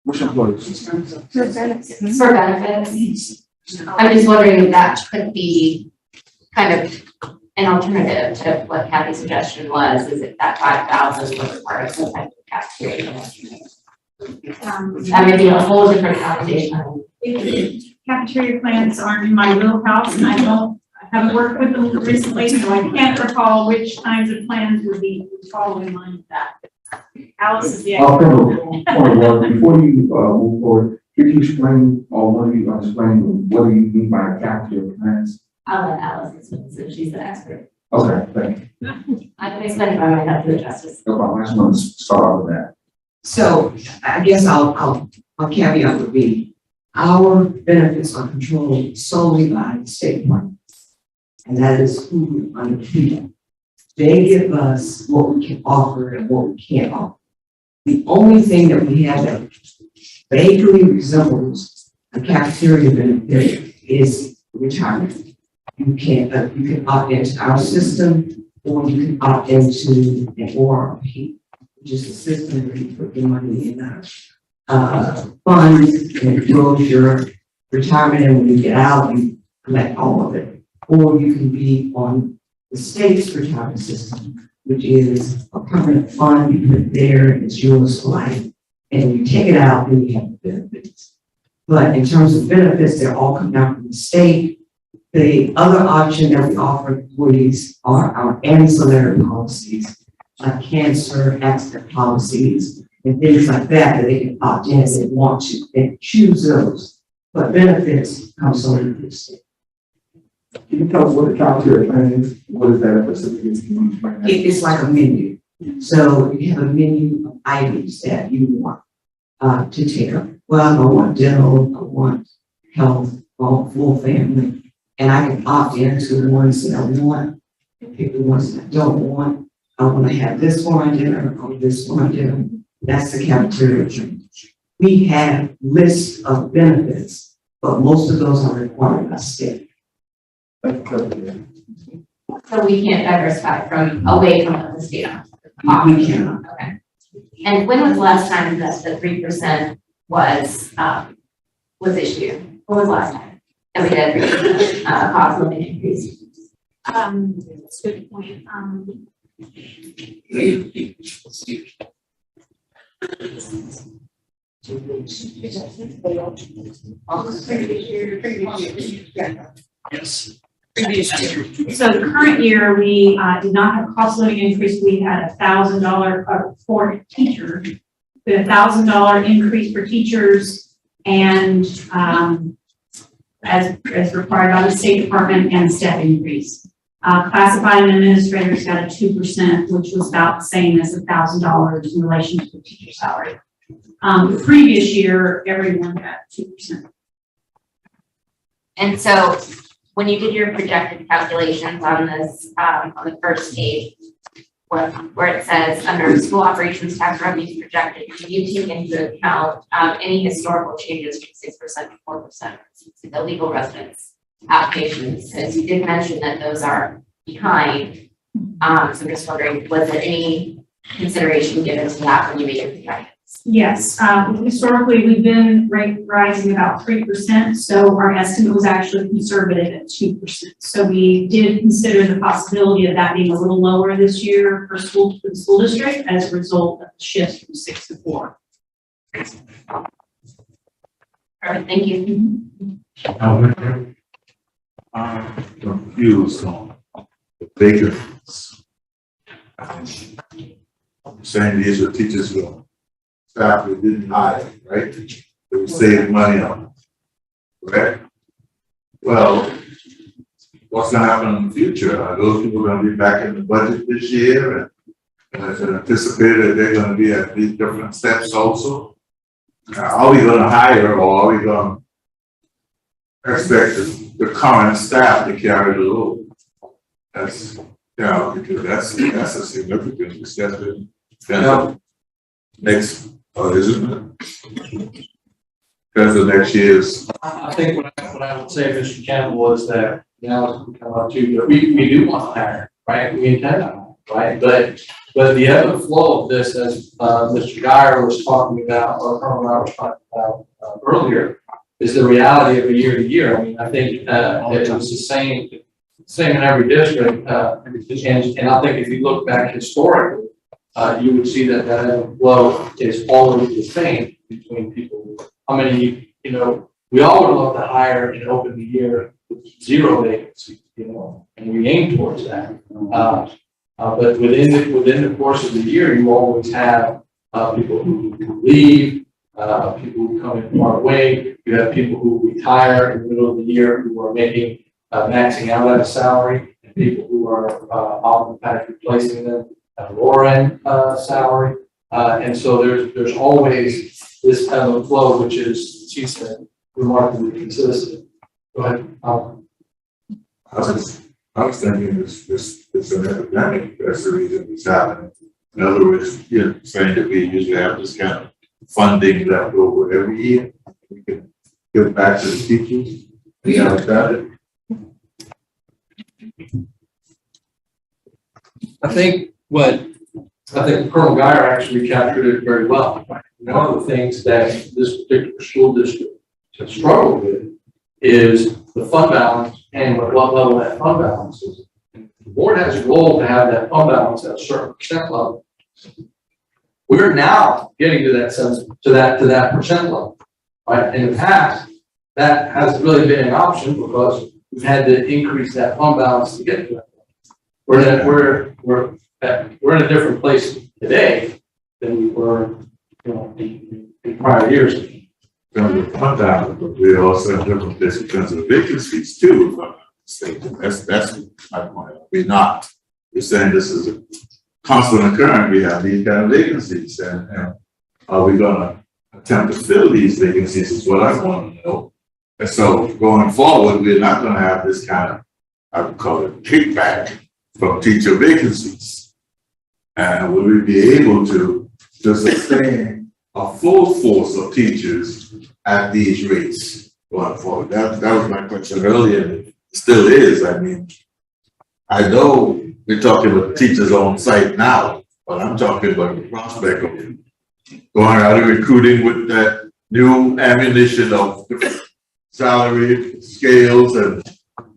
Speaker 9: Which employees?
Speaker 11: For benefits.
Speaker 5: For benefits? I'm just wondering if that could be kind of an alternative to what Kathy's suggestion was, is if that 5,000 was part of some type of cafeteria. That may be a whole different conversation.
Speaker 2: Cafeteria plans aren't in my wheelhouse, and I haven't worked with them recently, so I can't recall which kinds of plans would fall in line with that. Alice is the expert.
Speaker 9: Before you move forward, could you explain, or one of you explain what do you mean by cafeteria plans?
Speaker 5: I'll let Alice explain since she's the expert.
Speaker 9: Okay, thank you.
Speaker 5: I can explain if I might have to justice.
Speaker 9: No problem. I just want to start with that.
Speaker 13: So I guess I'll caveat would be, our benefits are controlled solely by the State Department. And that is who we underfeed. They give us what we can offer and what we can't offer. The only thing that we have that vaguely resembles a cafeteria benefit is retirement. You can opt into our system, or you can opt into an ORP, which is a system where you put your money in funds and it grows your retirement, and when you get out, you collect all of it. Or you can be on the state's retirement system, which is a permanent fund. You put it there, it's yours for life, and you take it out and you have the benefits. But in terms of benefits, they're all coming out from the state. The other option that we offer employees are our ancillary policies, like cancer, accident policies, and things like that, that they can opt in if they want to. They choose those, but benefits come solely from the state.
Speaker 9: Can you tell us what the cafeteria plan is? What is that specifically?
Speaker 13: It's like a menu. So you have a menu of items that you want to take up. Well, I want dental, I want health, I want full family. And I can opt into the ones that I want, pick the ones that I don't want. I want to have this one on dinner or this one on dinner. That's the cafeteria plan. We have lists of benefits, but most of those are required by state.
Speaker 5: So we can't diversify away from what the state offers.
Speaker 13: We cannot.
Speaker 5: Okay. And when was the last time that the 3% was issued? When was the last time that we had a cost of living increase?
Speaker 2: That's a good point.
Speaker 10: Yes.
Speaker 2: So the current year, we did not have a cost of living increase. We had $1,000 for teachers. We had $1,000 increase for teachers, and as required by the State Department and step increase. Classified and administrators got a 2%, which was about the same as $1,000 in relation to the teacher salary. The previous year, everyone got 2%.
Speaker 5: And so when you did your projected calculations on this, on the first page, where it says under school operations tax revenues projected, do you take into account any historical changes from 6% to 4% the legal residence applications? Because you did mention that those are behind. So I'm just wondering, was there any consideration given to that when you made your projections?
Speaker 2: Yes, historically, we've been rising about 3%, so our estimate was actually conservative at 2%. So we did consider the possibility of that being a little lower this year for the school district as a result of the shift from 6 to 4.
Speaker 5: All right, thank you.
Speaker 8: I'm confused on the vacancies. Saying these are teachers who staff we didn't hire, right? That we saved money on, correct? Well, what's gonna happen in the future? Are those people gonna be back in the budget this year? And is it anticipated that they're gonna be at these different steps also? Are we gonna hire or are we gonna expect the current staff to carry the load? That's, because that's a significant discussion. Next, isn't it? Because the next year's.
Speaker 6: I think what I would say, Mr. Campbell, is that now it's come up too, but we do want to hire, right? We intend on, right? But the ebb and flow of this, as Mr. Geyer was talking about, or Colonel I was talking about earlier, is the reality of a year to year. I mean, I think it was the same in every district, and I think if you look back historically, you would see that ebb and flow is always the same between people. How many, we all would love to hire and open the year with 0 vacancies, and we aim towards that. But within the course of the year, you always have people who leave, people who come in far away. You have people who retire in the middle of the year who are making maxing out at a salary, and people who are oftentimes replacing them at a lower end salary. And so there's always this ebb and flow, which is, she said, remarkably consistent. Go ahead.
Speaker 8: I was thinking it's an epidemic. That's the reason it's happening. In other words, you're saying that we usually have this kind of funding left over every year. We can give back to the teachers. We haven't done it.
Speaker 6: I think Colonel Geyer actually captured it very well. One of the things that this particular school district has struggled with is the fund balance and what level that fund balance is. The board has a goal to have that fund balance at a certain percent level. We're now getting to that percent level, right? In the past, that hasn't really been an option because we've had to increase that fund balance to get to that. We're in a different place today than we were, in prior years.
Speaker 8: Because of fund balance, but we also have different places because of the vacancies too. If I'm not mistaken. That's my point. We're not. You're saying this is a constant occurrence. We have these kind of vacancies, and are we going to attempt to fill these vacancies? Is what I want to know. And so going forward, we're not going to have this kind of, I would call it kickback from teacher vacancies. And will we be able to sustain a full force of teachers at these rates going forward? That was my question earlier, and it still is. I mean, I know we're talking about teachers on site now, but I'm talking about the prospect of going out and recruiting with that new ammunition of different salary scales and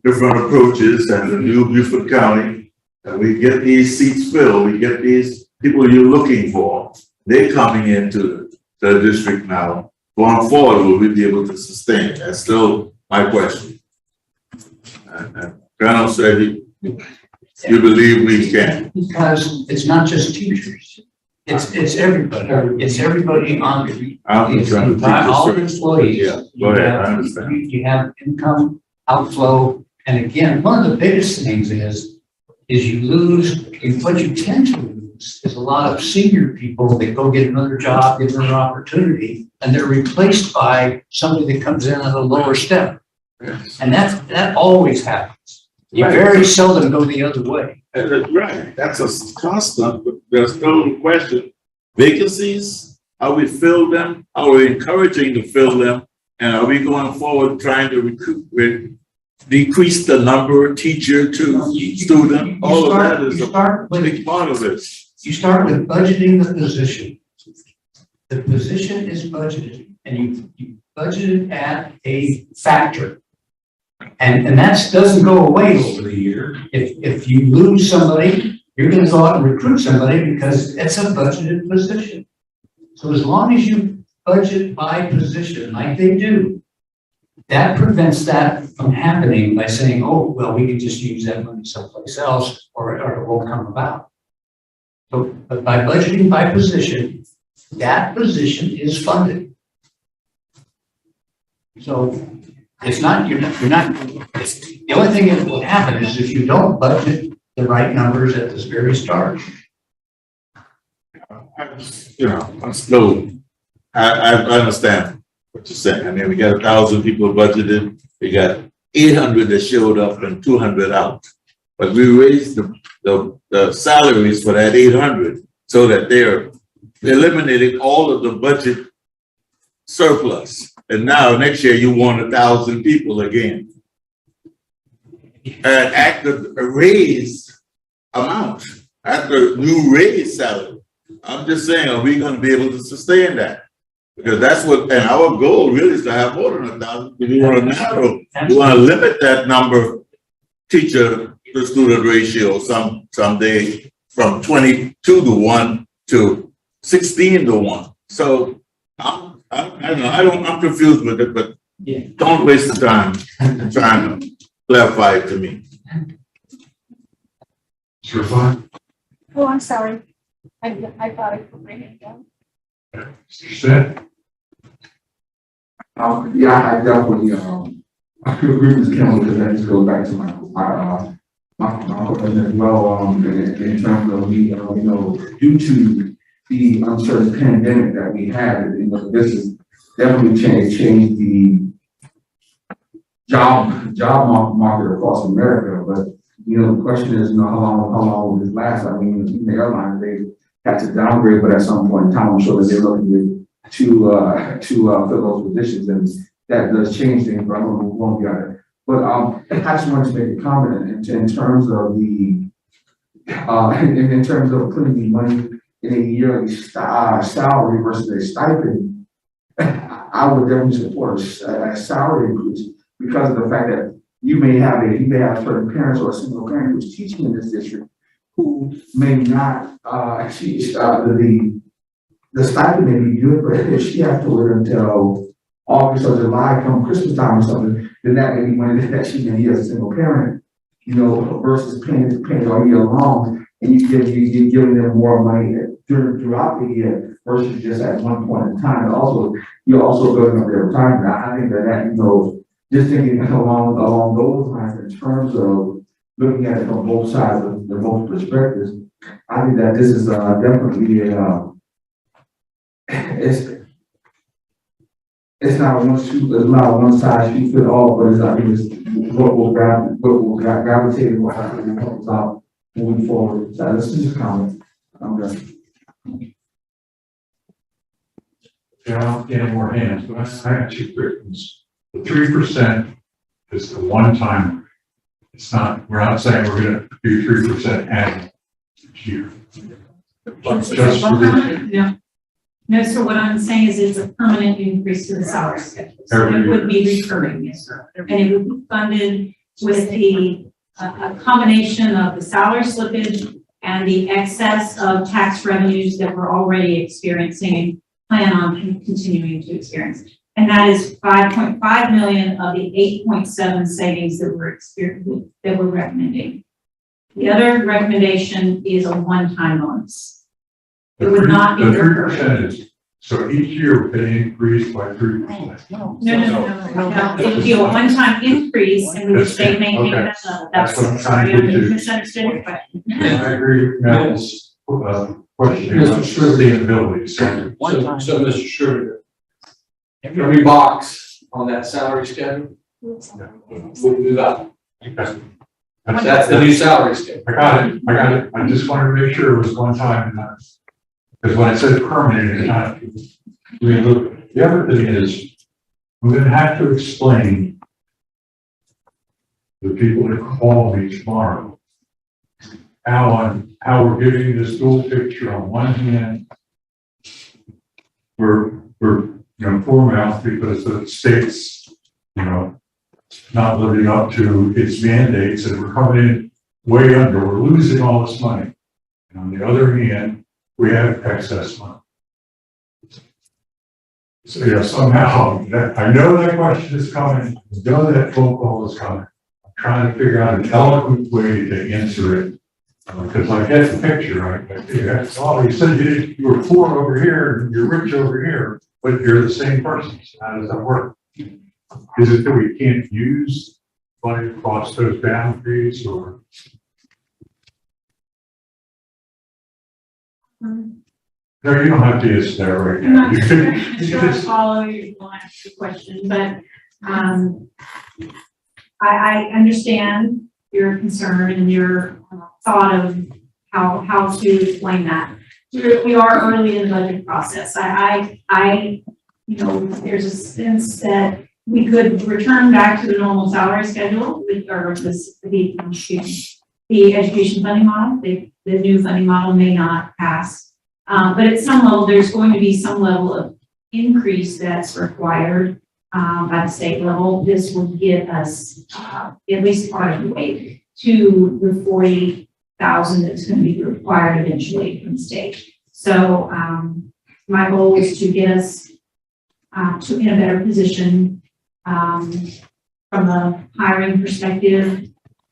Speaker 8: different approaches, and the new Beaufort County. And we get these seats filled, we get these people you're looking for. They're coming into the district now. Going forward, will we be able to sustain? That's still my question. And Colonel said you believe we can.
Speaker 10: Because it's not just teachers. It's everybody. It's everybody on the,
Speaker 8: I'm
Speaker 10: it's
Speaker 8: trying to think this
Speaker 10: all
Speaker 8: through.
Speaker 10: employees.
Speaker 8: Yeah, go ahead, I understand.
Speaker 10: You have income outflow, and again, one of the biggest things is you lose, what you tend to lose is a lot of senior people that go get another job, get another opportunity, and they're replaced by somebody that comes in at a lower step.
Speaker 8: Yes.
Speaker 10: And that always happens. You very seldom go the other way.
Speaker 8: Right, that's a constant, but there's no question. Vacancies, how we fill them, how we're encouraging to fill them, and are we going forward trying to decrease the number of teacher to student? All of that is a big part of it.
Speaker 10: You start with budgeting the position. The position is budgeted, and you budget it at a factor. And that doesn't go away over the year. If you lose somebody, you're gonna go out and recruit somebody because it's a budgeted position. So as long as you budget by position like they do, that prevents that from happening by saying, oh, well, we can just use that money someplace else or it won't come about. So, but by budgeting by position, that position is funded. So it's not, the only thing that will happen is if you don't budget the right numbers at this very start.
Speaker 8: I'm still, I understand what you're saying. I mean, we got 1,000 people budgeted, we got 800 that showed up and 200 out. But we raised the salaries for that 800 so that they're eliminating all of the budget surplus. And now next year you want 1,000 people again. And at the raise amount, at the new raise salary, I'm just saying, are we going to be able to sustain that? Because that's what, and our goal really is to have more than 1,000. We want to narrow, we want to limit that number teacher to student ratio someday from 22 to 1 to 16 to 1. So I'm confused with it, but don't waste the time trying to clarify it to me.
Speaker 1: Sure, fine.
Speaker 11: Oh, I'm sorry. I thought I could bring it down.
Speaker 1: Mr. Smith?
Speaker 9: Yeah, I definitely, I could agree with Kim because that just goes back to my question as well, in terms of due to the uncertain pandemic that we had, this is definitely changed the job market across America. But the question is, how long will this last? I mean, the airlines, they had to downgrade, but at some point in time, I'm sure that they're looking to fill those positions, and that does change things. But I'm going to move on beyond it. But I just wanted to make a comment in terms of the in terms of putting the money in a yearly salary versus a stipend. I would definitely support a salary increase because of the fact that you may have certain parents or a single parent who's teaching in this district who may not teach the stipend may be good, but if she has to wait until August or July, come Christmas time or something, then that may be money that she may get as a single parent, versus paying all year long, and you're giving them more money throughout the year versus just at one point in time. And also, you're also building up their retirement. I think that just thinking along those lines in terms of looking at it from both sides of the both perspectives, I think that this is definitely it's not one size fits all, but I think it's what will gravitate and what comes out moving forward. So this is just a comment. I'm done.
Speaker 1: Yeah, I don't get any more hands, but I have two quick ones. The 3% is the one-time. It's not, we're not saying we're going to do 3% annual each year. Just for this.
Speaker 2: No, so what I'm saying is it's a permanent increase to the salary schedule. So it would be recurring, yes, sir. And it would be funded with a combination of the salary slippage and the excess of tax revenues that we're already experiencing and plan on continuing to experience. And that is 5.5 million of the 8.7 savings that we're recommending. The other recommendation is a one-time bonus. It would not be
Speaker 1: The
Speaker 2: recurring.
Speaker 1: 3% is, so each year they increase by 3%.
Speaker 2: No. It'll be a one-time increase in which they maintain that level.
Speaker 1: That's what I'm trying to
Speaker 2: Sorry, I
Speaker 1: get to.
Speaker 2: misunderstood your question.
Speaker 1: I agree with Mel's, question about sustainability, so.
Speaker 6: So Mr. Schroeder, every box on that salary schedule would move up. That's the new salary schedule.
Speaker 1: I got it. I just wanted to make sure it was one time and not, because when it said permanent, it's not. I mean, look, the other thing is, I'm gonna have to explain to the people that call me tomorrow how we're giving this dual picture. On one hand, we're poor mouth because the state's, not living up to its mandates, and we're coming in way under, we're losing all this money. And on the other hand, we have excess money. So yeah, somehow, I know that question is coming, I know that phone call is coming. I'm trying to figure out an eloquent way to answer it. Because I get the picture, right? You said you were poor over here, and you're rich over here, but you're the same person. So how does that work? Is it that we can't use money across those boundaries, or? No, you don't have to answer that right
Speaker 2: I'm
Speaker 1: now.
Speaker 2: not
Speaker 1: You
Speaker 2: sure
Speaker 1: can- you
Speaker 2: sure
Speaker 1: can
Speaker 2: I
Speaker 1: just-
Speaker 2: follow your line of question, but, I understand your concern and your thought of how to explain that. We are early in the budget process. There's a sense that we could return back to the normal salary schedule the education funding model. The new funding model may not pass. But at some level, there's going to be some level of increase that's required by the state level. This will get us at least part of the way to the 40,000 that's going to be required eventually from the state. So my goal is to get us in a better position from a hiring perspective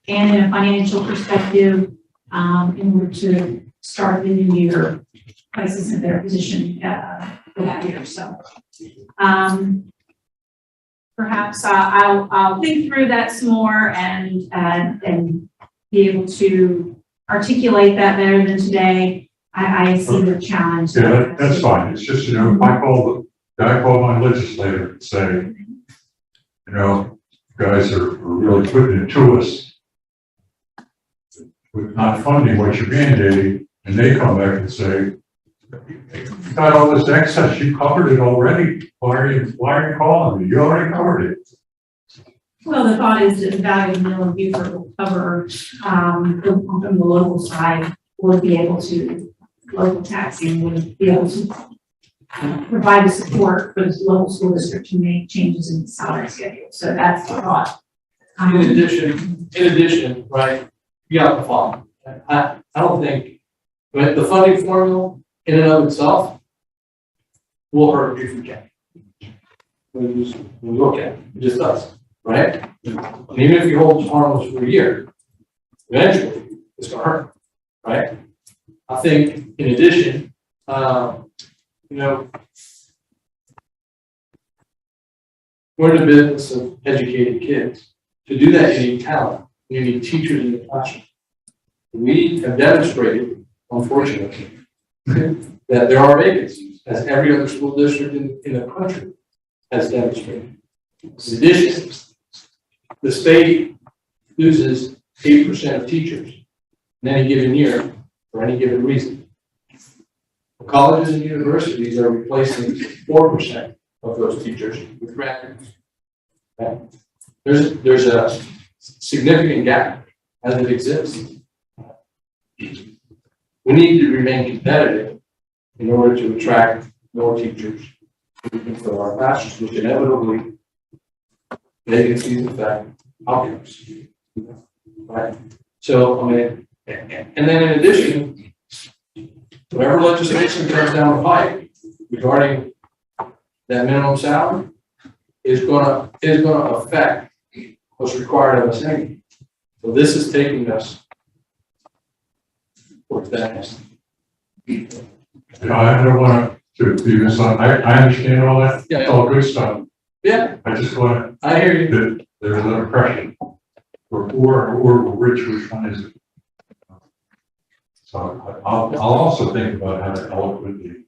Speaker 2: and in a financial perspective in order to start the new year places in a better position for that year. So perhaps I'll think through that some more and be able to articulate that better than today. I see the challenge.
Speaker 1: Yeah, that's fine. It's just, if I call my legislator and say, you guys are really putting it to us with not funding what you're mandating, and they come back and say, you got all this excess, you covered it already. Why are you calling me? You already covered it.
Speaker 2: Well, the thought is that the value of mill and Beaufort will cover from the local side, we'll be able to, local taxing would be able to provide the support for the local school district to make changes in the salary schedule. So that's the thought.
Speaker 6: In addition, right, you got the following. I don't think, the funding formula in and of itself will hurt if we can. When we look at it, it just does, right? And even if you hold it harmless for a year, eventually it's gonna hurt, right? I think in addition, we're in the business of educating kids. To do that, you need talent. You need teachers in the classroom. We have demonstrated, unfortunately, that there are vacancies, as every other school district in the country has demonstrated. In addition, the state loses 8% of teachers in any given year for any given reason. Colleges and universities are replacing 4% of those teachers with graduates. Okay? There's a significant gap as it exists. We need to remain competitive in order to attract more teachers for our classrooms, which inevitably vacancies affect outcomes. Right? So, and then in addition, whatever legislation comes down the pipe regarding that minimum salary is gonna affect what's required of us anyway. So this is taking us towards that.
Speaker 1: I don't want to be misunderstood. I understand all that.
Speaker 6: Yeah,
Speaker 1: It's all good stuff.
Speaker 6: Yeah,
Speaker 1: I just want
Speaker 6: I hear you.
Speaker 1: that there's an impression. We're poor or we're rich, which one is it? So I'll also think about how to eloquently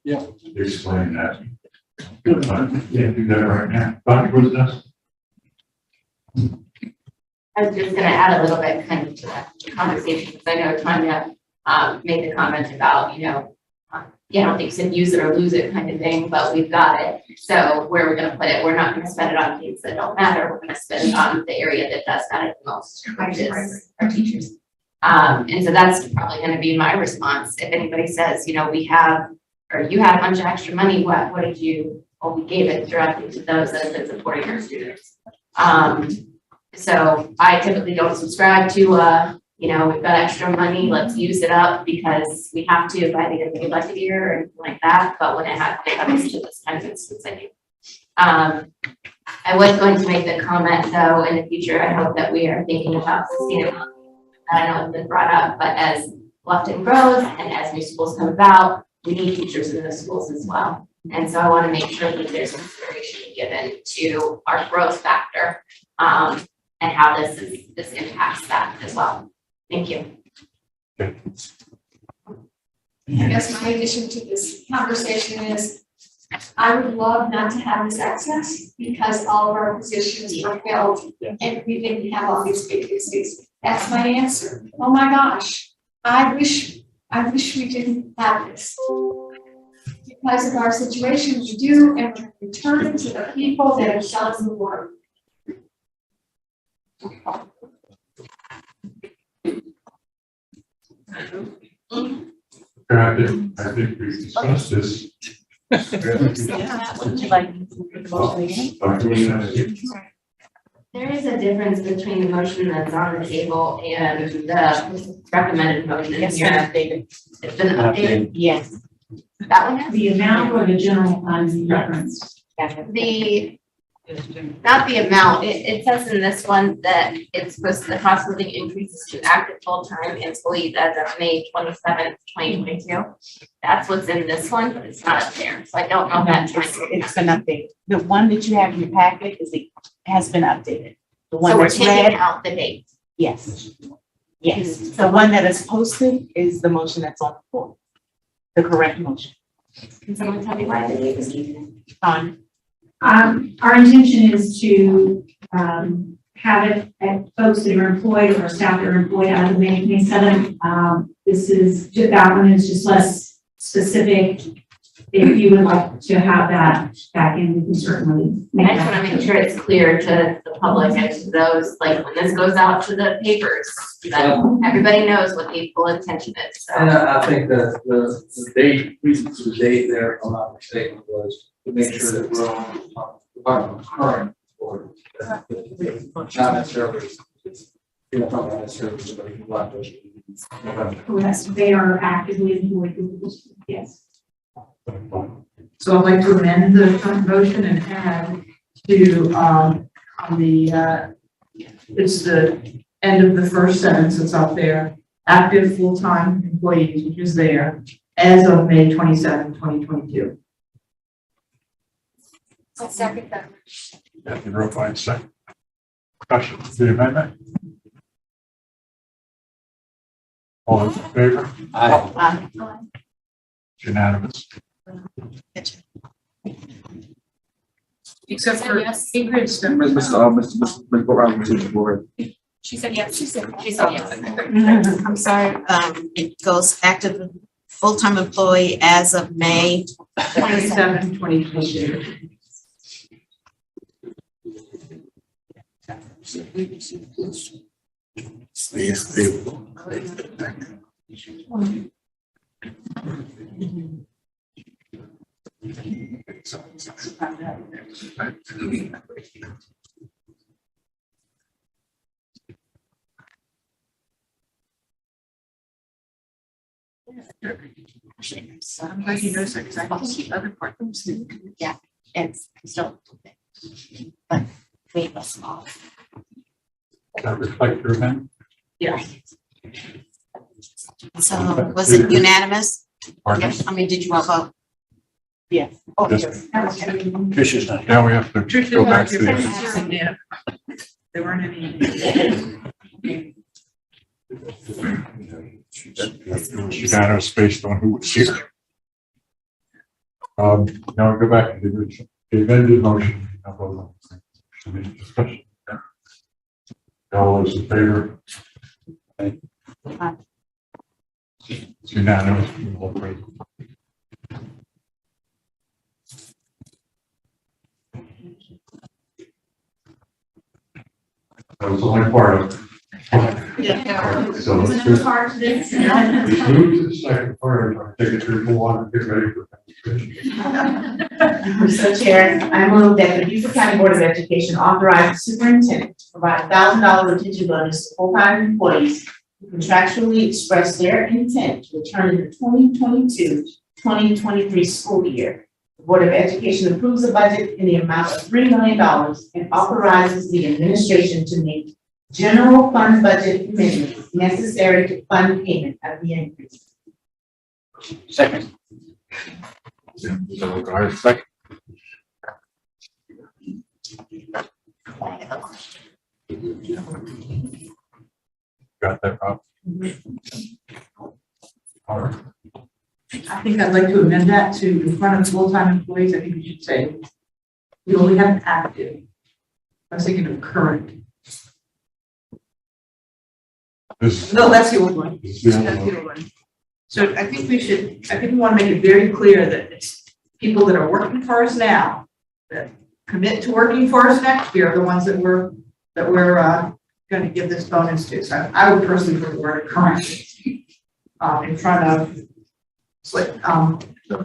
Speaker 1: explain that. But I can't do that right now. Dr. Woodhouse?
Speaker 5: I was just gonna add a little bit kind of to that conversation, because I know Tanya made the comment about, I don't think you said use it or lose it kind of thing, but we've got it. So where we're gonna put it, we're not gonna spend it on things that don't matter. We're gonna spend it on the area that does matter the most, which is our teachers. And so that's probably gonna be my response. If anybody says, we have, or you had a bunch of extra money, what did you, well, we gave it directly to those that have been supporting our students. So I typically don't subscribe to, we've got extra money, let's use it up because we have to by the end of the budget year or anything like that. But when it comes to this kind of instance, I do. I was going to make the comment though, in the future, I hope that we are thinking about sustainability. I know it's been brought up, but as Bluffton grows and as new schools come about, we need teachers in the schools as well. And so I want to make sure that there's consideration given to our growth factor and how this impacts that as well. Thank you.
Speaker 11: I guess my addition to this conversation is I would love not to have this excess because all of our positions were filled and we didn't have all these vacancies. That's my answer. Oh my gosh. I wish we didn't have this. Because of our situation, we do, and we return it to the people that have done the work.
Speaker 1: I think we discussed this.
Speaker 3: Would you like me to make the motion again?
Speaker 5: There is a difference between the motion that's on the table and the recommended motion here.
Speaker 3: It's been updated.
Speaker 5: It's been updated.
Speaker 3: Yes.
Speaker 5: That one has
Speaker 2: The amount or the general fund reference?
Speaker 5: not the amount. It says in this one that it's supposed to, the cost of living increases to active full-time employees as of May 27th, 2022. That's what's in this one, but it's not up there. So I don't know that.
Speaker 3: It's been updated. The one that you have in your packet has been updated. The one
Speaker 5: So we're
Speaker 3: that's
Speaker 5: taking
Speaker 3: red,
Speaker 5: out the date.
Speaker 3: yes. Yes, the one that is posted is the motion that's on the floor. The correct motion.
Speaker 5: Can someone tell me why the date was taken?
Speaker 2: Our intention is to have it at folks that are employed or staff that are employed as of May 27th. This is, that one is just less specific. If you would like to have that back in, we can certainly.
Speaker 5: I just want to make sure it's clear to the public and to those, like when this goes out to the papers, that everybody knows what the full intention is. So.
Speaker 6: And I think that the date, reason for the date there, if I'm not mistaken, was to make sure that we're on current or not necessarily, not necessarily somebody who left us.
Speaker 2: Correct. They are actively employed. Yes.
Speaker 4: So I'd like to amend the current motion and add to, on the, it's the end of the first sentence that's up there, active full-time employees, which is there, as of May 27, 2022.
Speaker 11: I'll second that.
Speaker 1: That can real fine second. Discussion, the amendment? All those in favor?
Speaker 6: Aye.
Speaker 1: It's unanimous.
Speaker 4: Except for
Speaker 11: Yes.
Speaker 4: Ingrid's.
Speaker 9: Mr. Brown,
Speaker 11: She said yes. She said yes.
Speaker 14: I'm sorry, it goes active full-time employee as of May
Speaker 4: 27, 2022.
Speaker 8: Stay stable.
Speaker 4: So I'm glad you noticed that because I can see other parts.
Speaker 14: Yeah, it's still, but wait, a small.
Speaker 1: Does that reflect your amendment?
Speaker 4: Yeah.
Speaker 14: So was it unanimous?
Speaker 1: Pardon?
Speaker 14: Yes, I mean, did you all vote?
Speaker 4: Yes.
Speaker 14: Oh,
Speaker 1: Yes.
Speaker 14: yes.
Speaker 10: Tricia's not.
Speaker 1: Now we have to go back to the.
Speaker 4: Yeah. There weren't any.
Speaker 1: Unanimous based on who was here. Now we go back to the original, the amended motion. Now vote on it. Any discussion? All those in favor? It's unanimous. We will agree. That was only part of it. So let's
Speaker 2: Wasn't
Speaker 1: do
Speaker 2: a part to this.
Speaker 1: let's move to the second part. I'll take it through one and get ready for that.
Speaker 3: So Chair, I move that the Beaufort County Board of Education authorize the superintendent to provide $1,000 retention bonus to full-time employees who contractually express their intent to return in the 2022-2023 school year. The Board of Education approves the budget in the amount of $3 million and authorizes the administration to make general fund budget amendments necessary to fund payment of the increase.
Speaker 10: Second.
Speaker 1: So I second. Got that, Rob? All right.
Speaker 4: I think I'd like to amend that to in front of full-time employees, I think we should say, we only have active. I was thinking of current.
Speaker 1: This.
Speaker 4: No, that's the old one.
Speaker 1: This is the
Speaker 4: That's
Speaker 1: other
Speaker 4: the
Speaker 1: one.
Speaker 4: old one. So I think we want to make it very clear that it's people that are working for us now, that commit to working for us next year, are the ones that we're going to give this bonus to. So I would personally put the word current in front of what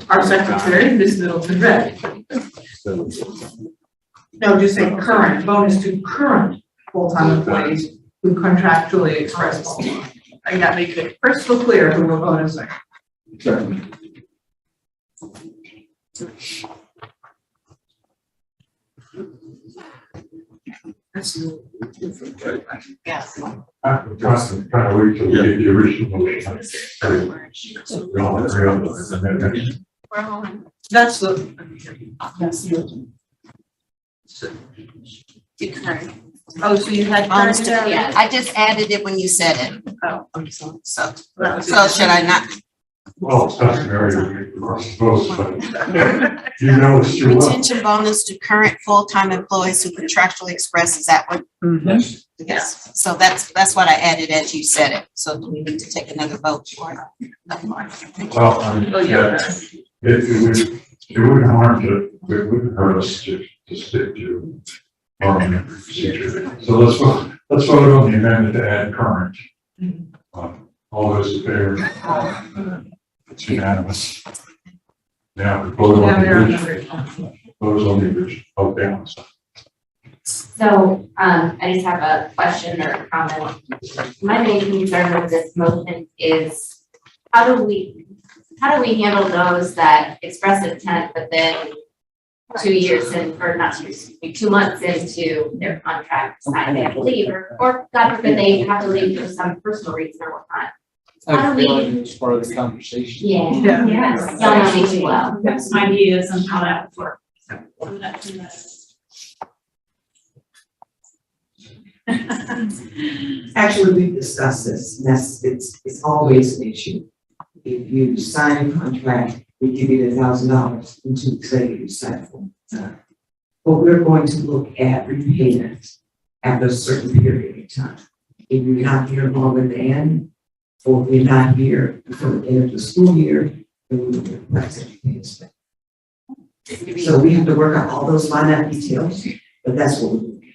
Speaker 4: our secretary, Ms. Middleton, read. No, just say current, bonus to current full-time employees who contractually express. I got to make it crystal clear who we're bonusing.
Speaker 14: Yes.
Speaker 1: I'm trying to wait till we get the original motion. We all agree on this, and then-
Speaker 4: That's the. Oh, so you had.
Speaker 14: Bonus to, yeah, I just added it when you said it.
Speaker 4: Oh, I'm sorry.
Speaker 14: So should I not?
Speaker 1: Well, it's customary, we're supposed, but you know it's too well.
Speaker 14: Retention bonus to current full-time employees who contractually express, is that what? Yes, so that's what I added as you said it. So do we need to take another vote for it?
Speaker 1: Well, yeah, it wouldn't harm to, it wouldn't hurt us to stick to our procedure. So let's vote on the amendment to add current. All those in favor? It's unanimous. Now, vote on the original. Vote on the original. Vote down.
Speaker 5: So, I just have a question or a comment. My main concern with this motion is how do we handle those that express intent, but then 2 years in, or not 2 years, 2 months into their contract, decide they have to leave, or God forbid they have to leave for some personal reason or whatnot. How do we?
Speaker 12: It's part of the conversation.
Speaker 5: Yeah.
Speaker 2: Yes.
Speaker 5: Y'all know me too well.
Speaker 2: Have some ideas on how that would work.
Speaker 13: Actually, we've discussed this, and it's always an issue. If you sign a contract, we give you $1,000 in 2 weeks later you sign for it. But we're going to look at repayment after a certain period of time. If you're not here longer than, or if you're not here until the end of the school year, then we will request that you pay us back. So we have to work out all those finite details, but that's what we're doing.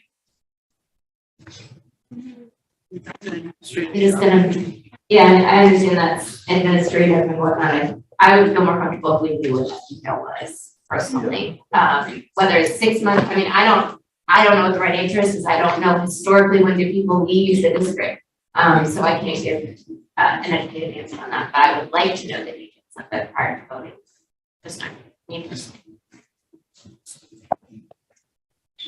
Speaker 5: It is gonna be, yeah, I understand that's administrative and whatnot. I would feel more comfortable if we knew what that detail was personally. Whether it's 6 months, I mean, I don't know what the right answer is, because I don't know historically when do people leave the district. So I can't give an educated answer on that, but I would like to know the details of it prior to voting. Just not me personally.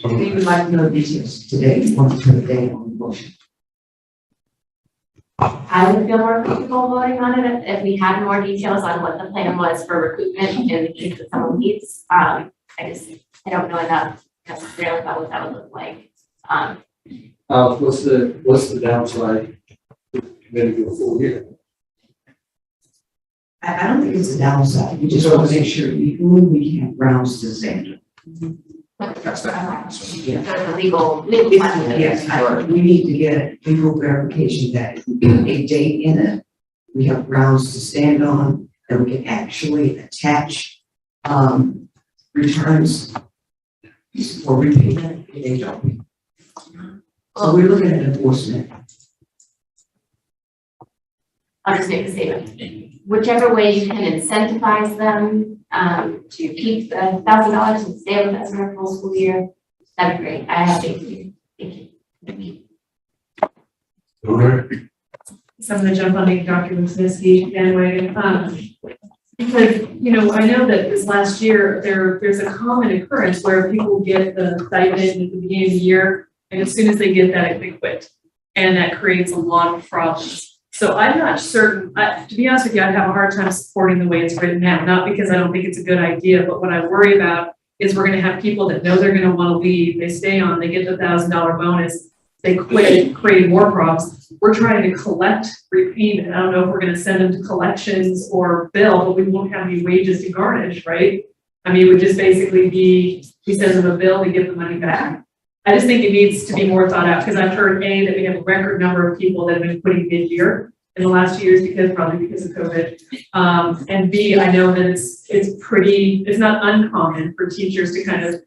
Speaker 13: We would like to know the details today, we want to put a date on the motion.
Speaker 5: I would feel more comfortable voting on it if we had more details on what the plan was for recruitment in the case that someone leaves. I don't know enough necessarily about what that would look like.
Speaker 12: What's the downside to committing to a full year?
Speaker 13: I don't think it's a downside. We just want to make sure we can have grounds to stand.
Speaker 5: That's
Speaker 13: Yeah.
Speaker 5: the legal question.
Speaker 13: Yes, we need to get legal verification that a date in it, we have grounds to stand on, that we can actually attach, returns for repayment if they don't. So we're looking at enforcement.
Speaker 5: I'll just make a statement. Whichever way you can incentivize them to keep the $1,000 and stay with us for a full school year, that'd be great. I have faith in you. Thank you.
Speaker 1: Okay.
Speaker 7: So I'm gonna jump on the Dr. Lucinski bandwagon. Because, you know, I know that this last year, there's a common occurrence where people get the stipend at the beginning of the year, and as soon as they get that, they quit. And that creates a lot of problems. So I'm not certain, to be honest with you, I'd have a hard time supporting the way it's written now, not because I don't think it's a good idea, but what I worry about is we're gonna have people that know they're gonna wanna leave, they stay on, they get the $1,000 bonus, they quit, creating more problems. We're trying to collect repayment. I don't know if we're gonna send them to collections or bill, but we won't have any wages to garnish, right? I mean, it would just basically be, we send them a bill, we get the money back. I just think it needs to be more thought out, because I've heard A, that we have a record number of people that have been quitting mid-year in the last 2 years probably because of COVID. And B, I know that it's not uncommon for teachers to kind of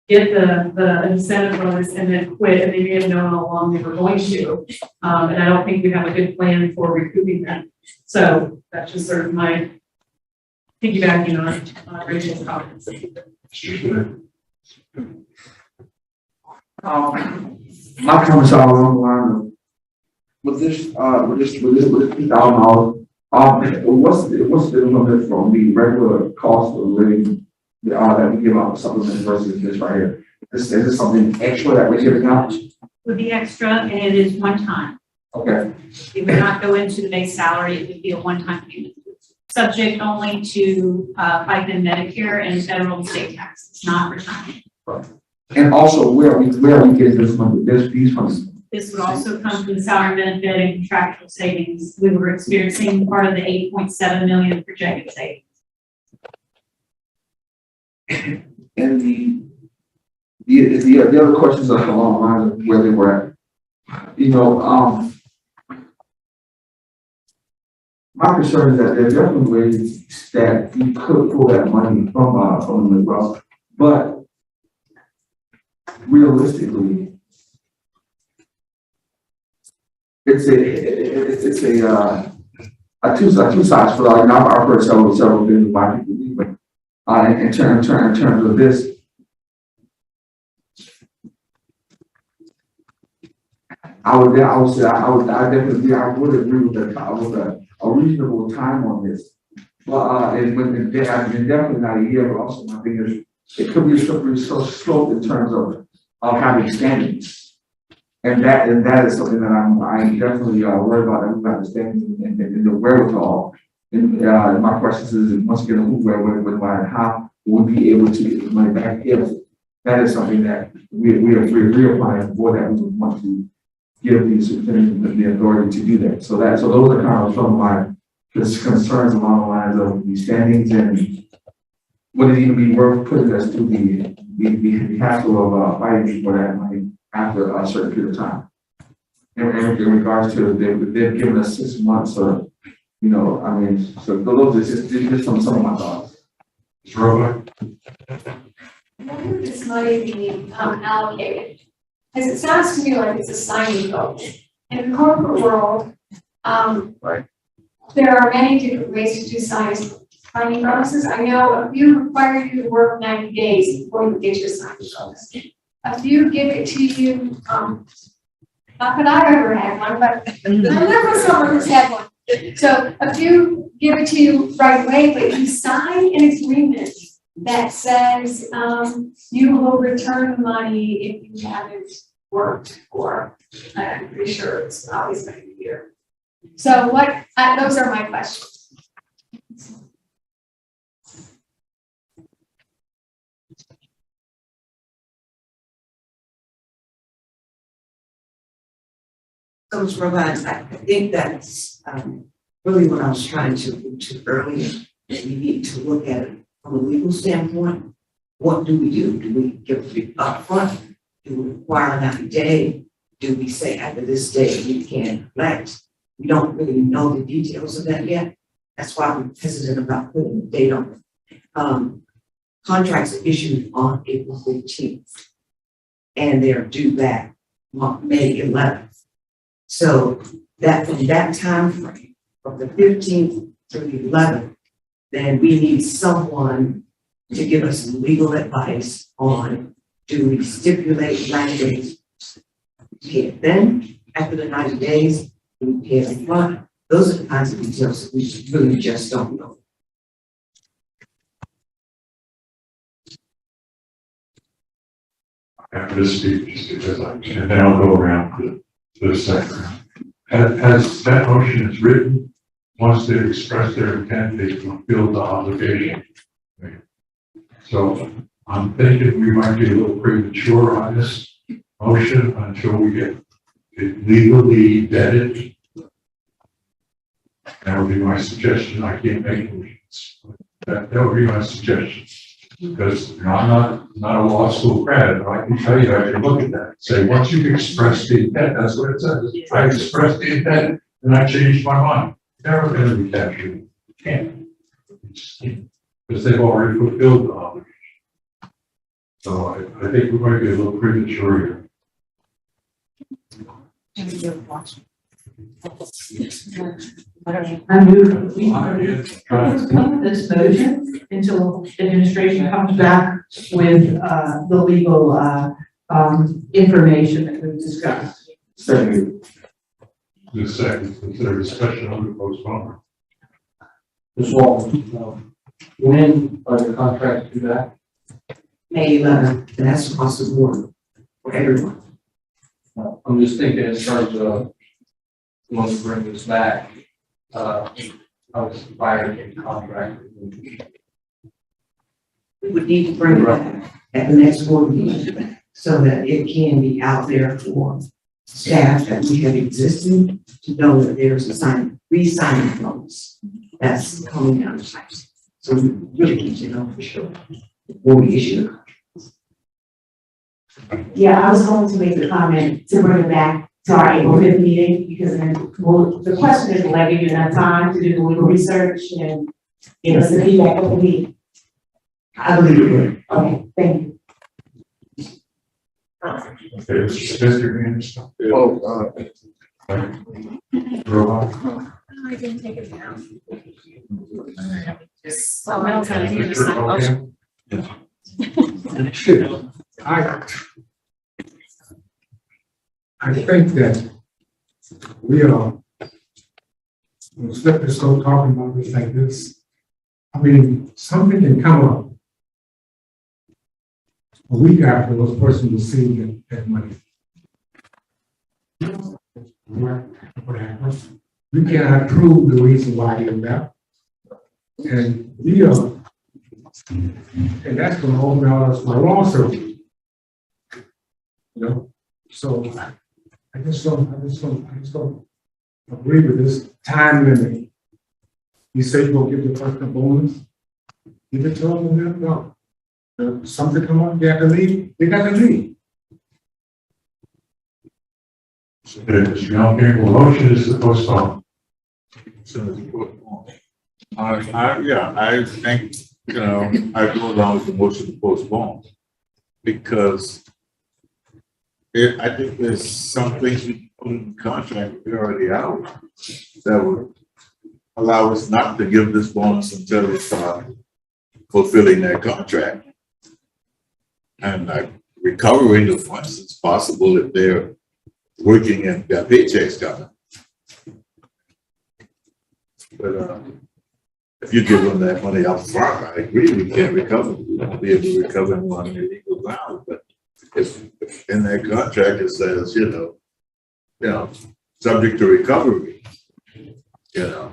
Speaker 7: get the incentive bonus and then quit, and they may have known all along they were going to. And I don't think we have a good plan for recouping that. So that's just sort of my piggybacking on Rachel's comments.
Speaker 9: My comments are along the line of, with this $3,000, what's the limit from the regular cost of living, that we give out the supplement versus this right here? Is this something extra that we're giving out?
Speaker 2: Would be extra, and it is one time.
Speaker 9: Okay,
Speaker 2: It would not go into the base salary, it would be a one-time payment. Subject only to FICA and Medicare and federal and state taxes, not retirement.
Speaker 9: and also where we get this money, these funds.
Speaker 2: This would also come from the salary benefit and contractual savings. We were experiencing part of the 8.7 million projected savings.
Speaker 9: And the other questions are along the lines of where they were at. You know, my concern is that there are definitely ways that you could pull that money from the wealth, but realistically, it's a two sides for like now I've heard several things why people leave, but in terms of this, I would agree with a reasonable time on this. But when definitely not a year, but also my thing is it could be a slippery slope in terms of having standings. And that is something that I'm definitely worried about, that we understand and the wherewithal. And my question is once again when how we'll be able to get the money back if that is something that we agree upon for that we would want to give the superintendent the authority to do that. So those are kind of some of my concerns along the lines of the standings and would it even be worth putting us through the hassle of fighting for that money after a certain period of time. In regards to they've given us 6 months or you know, I mean, so those are just some of my thoughts.
Speaker 1: Mr. Roebuck?
Speaker 11: When would this money be allocated? Because it sounds to me like it's a signing bonus. In the corporate world,
Speaker 9: Right.
Speaker 11: there are many different ways to do signing bonuses. I know a few require you to work 90 days before you get your signing bonus. A few give it to you, not that I've ever had one, but I remember someone who's had one. So a few give it to you right away, but you sign an agreement that says you will return the money if you haven't worked for, I'm pretty sure it's always been a year. So those are my questions.
Speaker 13: So, Ms. Rowan, I think that's, really what I was trying to allude to earlier. That you need to look at it from a legal standpoint. What do we do? Do we give it upfront? Do we require 90 day? Do we say after this day we can collect? We don't really know the details of that yet. That's why I'm hesitant about putting a date on it. Contracts are issued on April 15th, and they're due back May 11th. So that from that time frame, from the 15th to the 11th, then we need someone to give us legal advice on, do we stipulate 90 days? Pay it then, after the 90 days, do we pay it upfront? Those are the kinds of details that we really just don't know.
Speaker 1: After this speech, just because and then I'll go around to the second round. As that motion is written, once they express their intent, they fulfill the obligation. So I'm thinking we might be a little premature on this motion until we get it legally vetted. That would be my suggestion. I can't make motions. That would be my suggestion. Because I'm not a law school grad, but I can tell you, I can look at that. Say, once you've expressed the intent, that's what it says. I expressed the intent, and I changed my mind. Never going to be captured. Can't. Because they've already fulfilled the obligation. So I think we might be a little premature here.
Speaker 4: I move we postpone this motion until administration comes back with, the legal, information that we've discussed.
Speaker 8: Second.
Speaker 1: The second, is there discussion on the postponement?
Speaker 12: Ms. Walton, when are the contracts due back?
Speaker 13: May 11th, and that's across the board for everyone.
Speaker 12: I'm just thinking in terms of, once we bring this back, I was fired in contract.
Speaker 13: We would need to bring it back at the next board meeting so that it can be out there for staff that we have existing to know that there's a re-signing bonus that's coming down the pipes. So we really need to know for sure before we issue the contract.
Speaker 3: Yeah, I was going to make the comment to bring it back to our April 5th meeting, because then, well, the question is, will that give you enough time to do the legal research and give us the feedback of the week?
Speaker 13: I believe it would.
Speaker 3: Okay, thank you.
Speaker 1: Okay, Mr. Anderson. Robot.
Speaker 11: I didn't take it down.
Speaker 12: I think that we are, when Steph is so talking about this like this, I mean, something can come up a week after those person received that money. What happens? We cannot prove the reason why you're there. And we are, and that's gonna open out us for a lawsuit. You know, so I just don't agree with this time limit. You say you're gonna give the person a bonus, give it to them, and no. Something come up, they have to leave, they got to leave.
Speaker 1: Mr. Young, well, motion is to postpone.
Speaker 8: I think, I go along with the motion to postpone because I think there's some things we put in the contract we're already out that would allow us not to give this bonus until it's fulfilling that contract. And recovering the funds is possible if they're working and their paychecks coming. But if you give them that money up front, I agree, we can't recover. We won't be able to recover on illegal grounds. But if in that contract it says, subject to recovery, you know.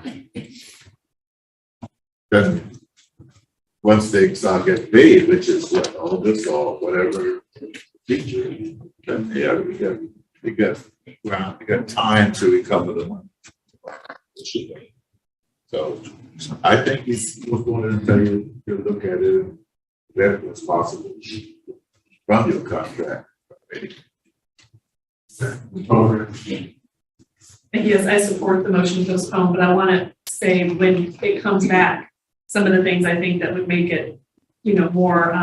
Speaker 8: Then, once they start getting paid, which is what, August or whatever, teacher, then, yeah, we got time to recover the money. So, I think he's going to tell you, to look at it, that was possible from your contract.
Speaker 7: Yes, I support the motion to postpone, but I want to say when it comes back, some of the things I think that would make it, more,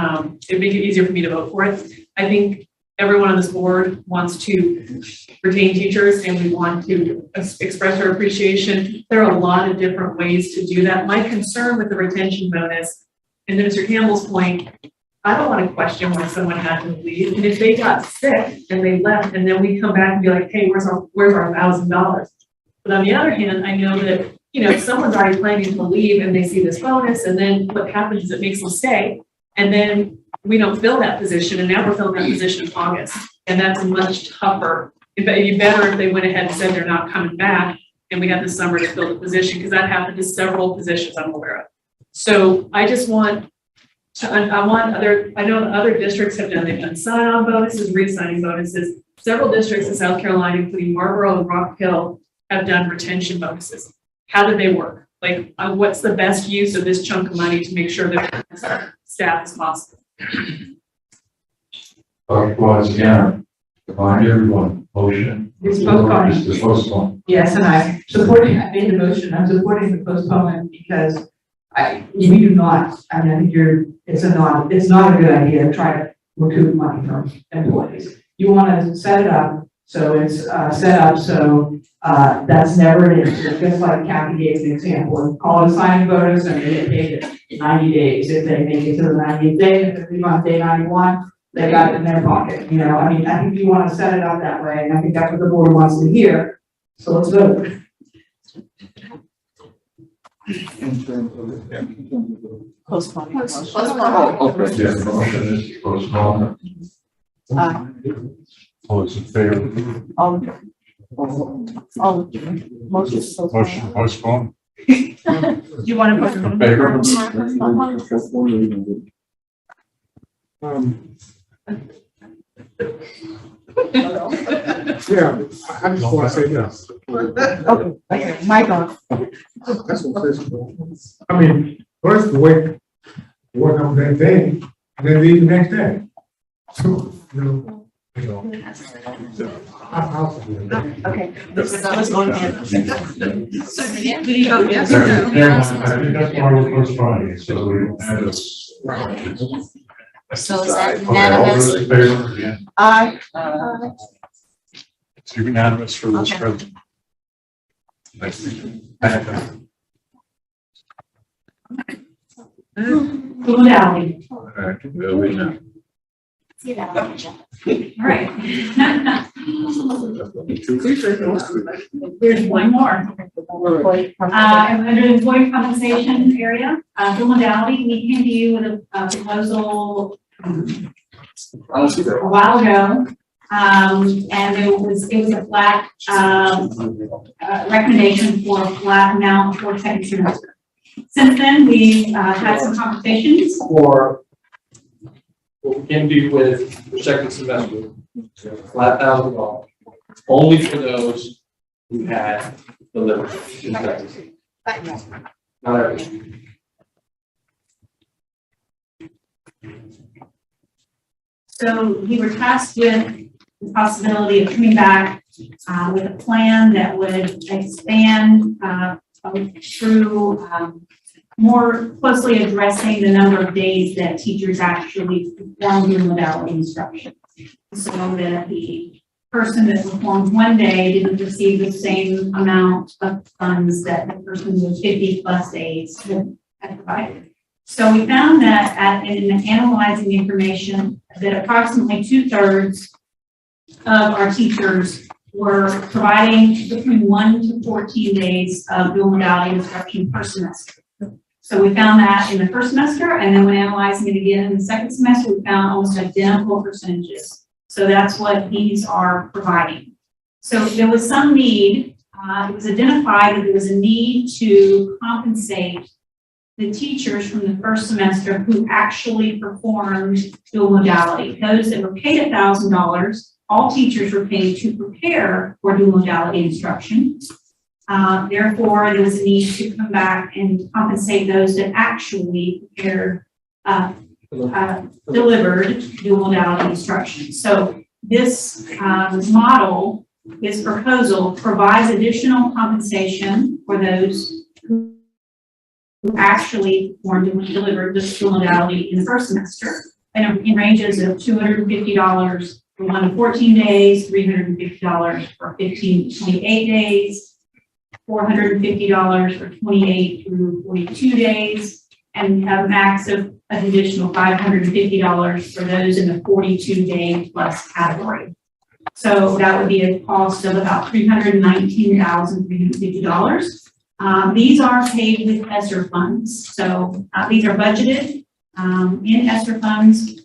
Speaker 7: it'd make it easier for me to vote for it. I think everyone on this board wants to retain teachers and we want to express our appreciation. There are a lot of different ways to do that. My concern with the retention bonus, and to Mr. Campbell's point, I don't want to question why someone had to leave. And if they got sick and they left, and then we come back and be like, hey, where's our $1,000? But on the other hand, I know that, if someone's already planning to leave and they see this bonus, and then what happens is it makes them stay. And then we don't fill that position, and now we're filling that position in August. And that's much tougher. It'd be better if they went ahead and said they're not coming back, and we had the summer to fill the position, because that happened to several positions I'm aware of. So I just want to, I know other districts have they've done sign-on bonuses, re-signing bonuses. Several districts in South Carolina, including Marlboro and Rock Hill, have done retention bonuses. How do they work? Like, what's the best use of this chunk of money to make sure that staff is possible?
Speaker 1: Well, again, remind everyone, motion.
Speaker 4: It's postponed.
Speaker 1: Is to postpone.
Speaker 4: Yes, and I made the motion, I'm supporting the postponement because we do not, I think it's not a good idea to try to recoup money from employees. You want to set it up, so it's set up so that's never an issue. Just like Kathy gave an example, call it a signing bonus and they get paid it 90 days. If they make it to the 90th day, if they leave on day 91, they got it in their pocket. I think you want to set it up that way, and I think that's what the board wants to hear. So let's vote.
Speaker 9: In terms of the.
Speaker 14: Postpone.
Speaker 9: Okay.
Speaker 1: Yes, the motion is to postpone. All those in favor? Motion to postpone.
Speaker 4: You want to postpone?
Speaker 1: In favor?
Speaker 8: Yeah, I just want to say this.
Speaker 4: Okay, mic on.
Speaker 8: That's what this. I mean, first work on that day, and then leave the next day. So,
Speaker 4: Okay.
Speaker 14: Let's go ahead.
Speaker 4: Did you vote yes?
Speaker 1: I think that's why we're postponing, so we don't have this.
Speaker 5: So is that
Speaker 1: Okay, all those
Speaker 5: unanimous?
Speaker 1: in favor again?
Speaker 4: Aye.
Speaker 1: It's unanimous for this
Speaker 5: Okay.
Speaker 1: president. Thank you.
Speaker 2: Locality.
Speaker 1: All right, well, we know.
Speaker 5: See that on the agenda.
Speaker 2: All right. There's one more. Under the employee compensation area, the modality, we came to you with a proposal a while ago. And it was a flat, recommendation for a flat amount for second semester. Since then, we've, had some conversations.
Speaker 6: For what we can do with the second semester, flat $1,000, only for those who had delivered. Not everyone.
Speaker 2: So we were tasked with the possibility of coming back with a plan that would expand through more closely addressing the number of days that teachers actually perform the modality instruction. So that the person that performed one day didn't receive the same amount of funds that the person with 50 plus days had provided. So we found that in analyzing the information that approximately 2/3 of our teachers were providing between 1 to 14 days of dual modality instruction per semester. So we found that in the first semester, and then when analyzing it again in the second semester, we found almost identical percentages. So that's what these are providing. So there was some need it was identified that there was a need to compensate the teachers from the first semester who actually performed dual modality. Those that were paid $1,000, all teachers were paid to prepare for dual modality instruction. Therefore, there was a need to come back and compensate those that actually prepared, delivered dual modality instruction. So this model, this proposal provides additional compensation for those who actually performed and delivered this dual modality in the first semester, and in ranges of $250 for 1 to 14 days, $350 for 15 to 28 days, $450 for 28 through 42 days, and a max of an additional $550 for those in the 42-day plus category. So that would be a cost of about $319,350. These are paid with ESSER funds. So these are budgeted in ESSER funds.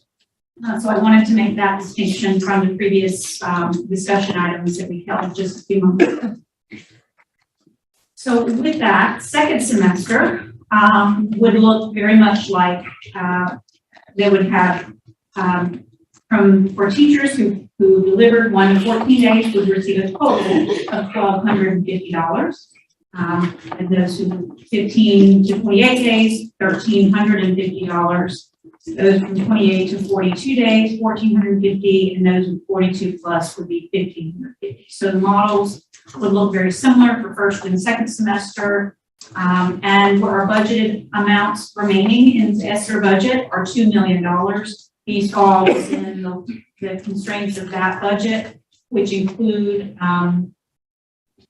Speaker 2: So I wanted to make that distinction from the previous discussion items that we held just a few moments ago. So with that, second semester would look very much like they would have for teachers who delivered 1 to 14 days would receive a total of $1,250. And those who 15 to 28 days, $1,350. Those from 28 to 42 days, $1,450, and those with 42 plus would be $1,550. So the models would look very similar for first and second semester. And for our budgeted amounts remaining in the ESSER budget are $2 million. These fall within the constraints of that budget, which include FICA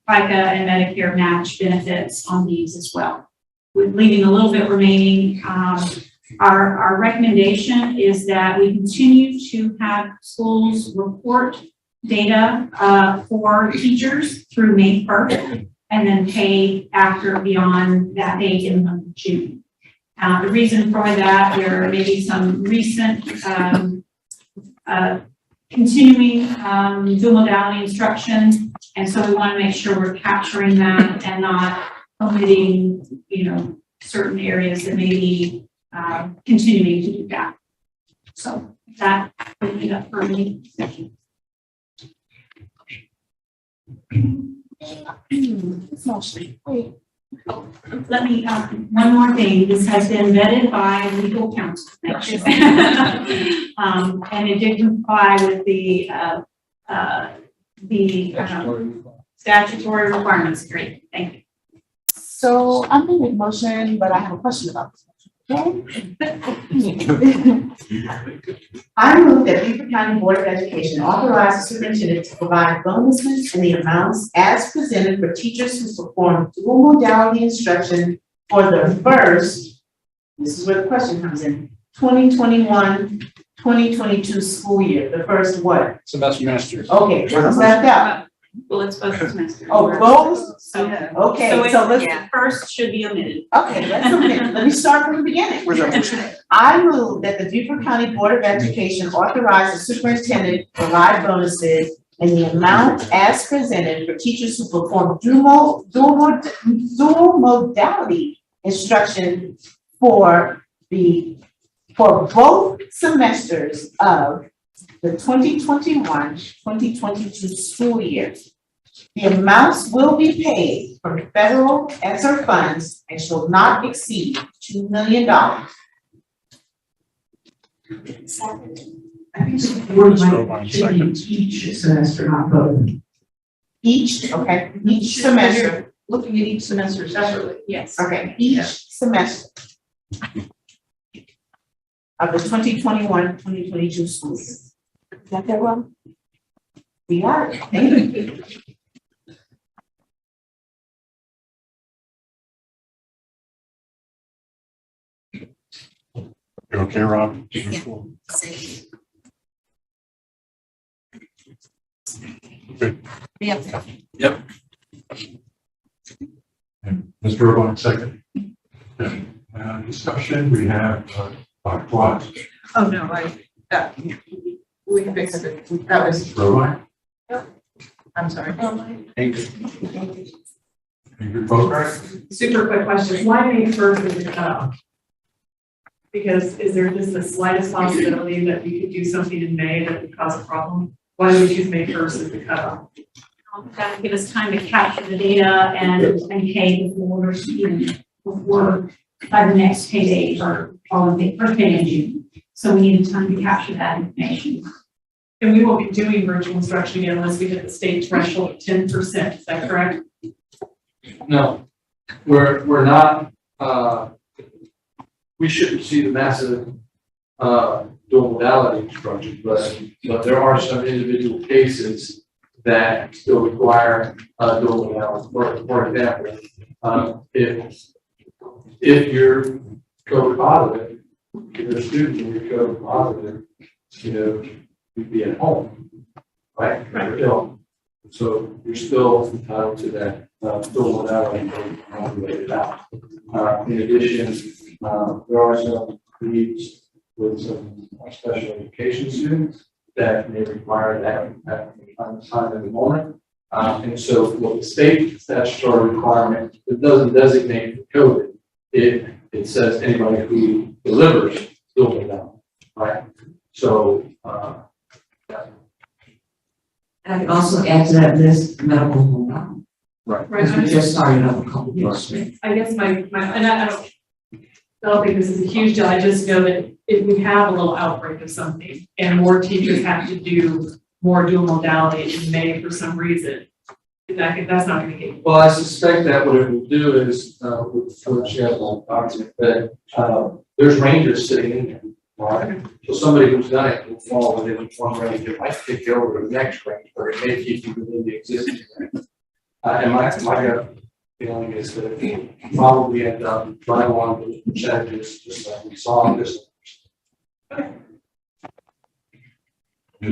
Speaker 2: and Medicare match benefits on these as well. With leaving a little bit remaining, our recommendation is that we continue to have schools report data for teachers through May 1st and then pay after beyond that date in the month of June. The reason for that, there may be some recent continuing dual modality instruction, and so we want to make sure we're capturing that and not omitting, certain areas that may be continuing to do that. So that would be up for me. Let me, one more thing. This has been vetted by legal counsel. And it did comply with the statutory requirements. Great, thank you.
Speaker 3: So I'm going to make a motion, but I have a question about this. Okay. I move that Beaufort County Board of Education authorize the superintendent to provide bonuses in the amounts as presented for teachers who perform dual modality instruction for the first, this is where the question comes in, 2021-2022 school year, the first what?
Speaker 6: Semester.
Speaker 3: Okay, what's left out?
Speaker 2: Well, it's both semesters.
Speaker 3: Oh, both?
Speaker 2: So,
Speaker 3: Okay,
Speaker 2: so
Speaker 3: let's,
Speaker 2: the first should be omitted.
Speaker 3: okay, let me start from the beginning. I move that the Beaufort County Board of Education authorize the superintendent to provide bonuses in the amount as presented for teachers who perform dual modality instruction for both semesters of the 2021-2022 school year. The amounts will be paid from federal ESSER funds and shall not exceed $2 million.
Speaker 4: I think the board might change each semester, not both.
Speaker 3: Each, okay, each semester,
Speaker 4: Looking at each semester separately.
Speaker 2: Yes.
Speaker 3: okay, each semester of the 2021-2022 school year. Got that one? We got it. Thank you.
Speaker 1: You okay, Rob?
Speaker 14: Yeah.
Speaker 1: Good.
Speaker 14: Yep.
Speaker 1: And Mr. Irvine, second. Discussion, we have Dr. Watts.
Speaker 4: Oh, no, we fixed it. That was,
Speaker 1: Mr. Irvine?
Speaker 4: I'm sorry.
Speaker 1: You both right?
Speaker 7: Super quick question, why May first is the cutoff? Because is there just the slightest possibility that we could do something in May that would cause a problem? Why do we choose May first as the cutoff?
Speaker 2: That would give us time to capture the data and pay before by the next payday or all the first payday in June. So we needed time to capture that information.
Speaker 7: And we won't be doing virtual instruction again unless we hit the state threshold of 10%, is that correct?
Speaker 6: No, we're not, we shouldn't see the massive, dual modality instruction, but there are some individual cases that still require, dual modality. For example, if you're COVID positive, you're a student and you're COVID positive, you'd be at home, right? You're ill. So you're still entitled to that, dual modality related out. In addition, there are some needs with some special education students that may require that time at the moment. And so what the state statutory requirement, it doesn't designate COVID. It says anybody who delivers dual modality, right? So,
Speaker 13: I can also add to that list medical home health.
Speaker 6: right.
Speaker 13: Because we just started up a couple of years ago.
Speaker 7: I guess my, and I don't think this is a huge deal, I just know that if we have a little outbreak of something and more teachers have to do more dual modality in May for some reason, that's not gonna get.
Speaker 6: Well, I suspect that what it will do is, with share that, there's rangers sitting in there. Right. So somebody who's done it will fall within one range. It might take you over to the next range, or it may keep you within the existing range. And my gut feeling is that it will probably end up right along those percentages, just like we saw in this.
Speaker 9: For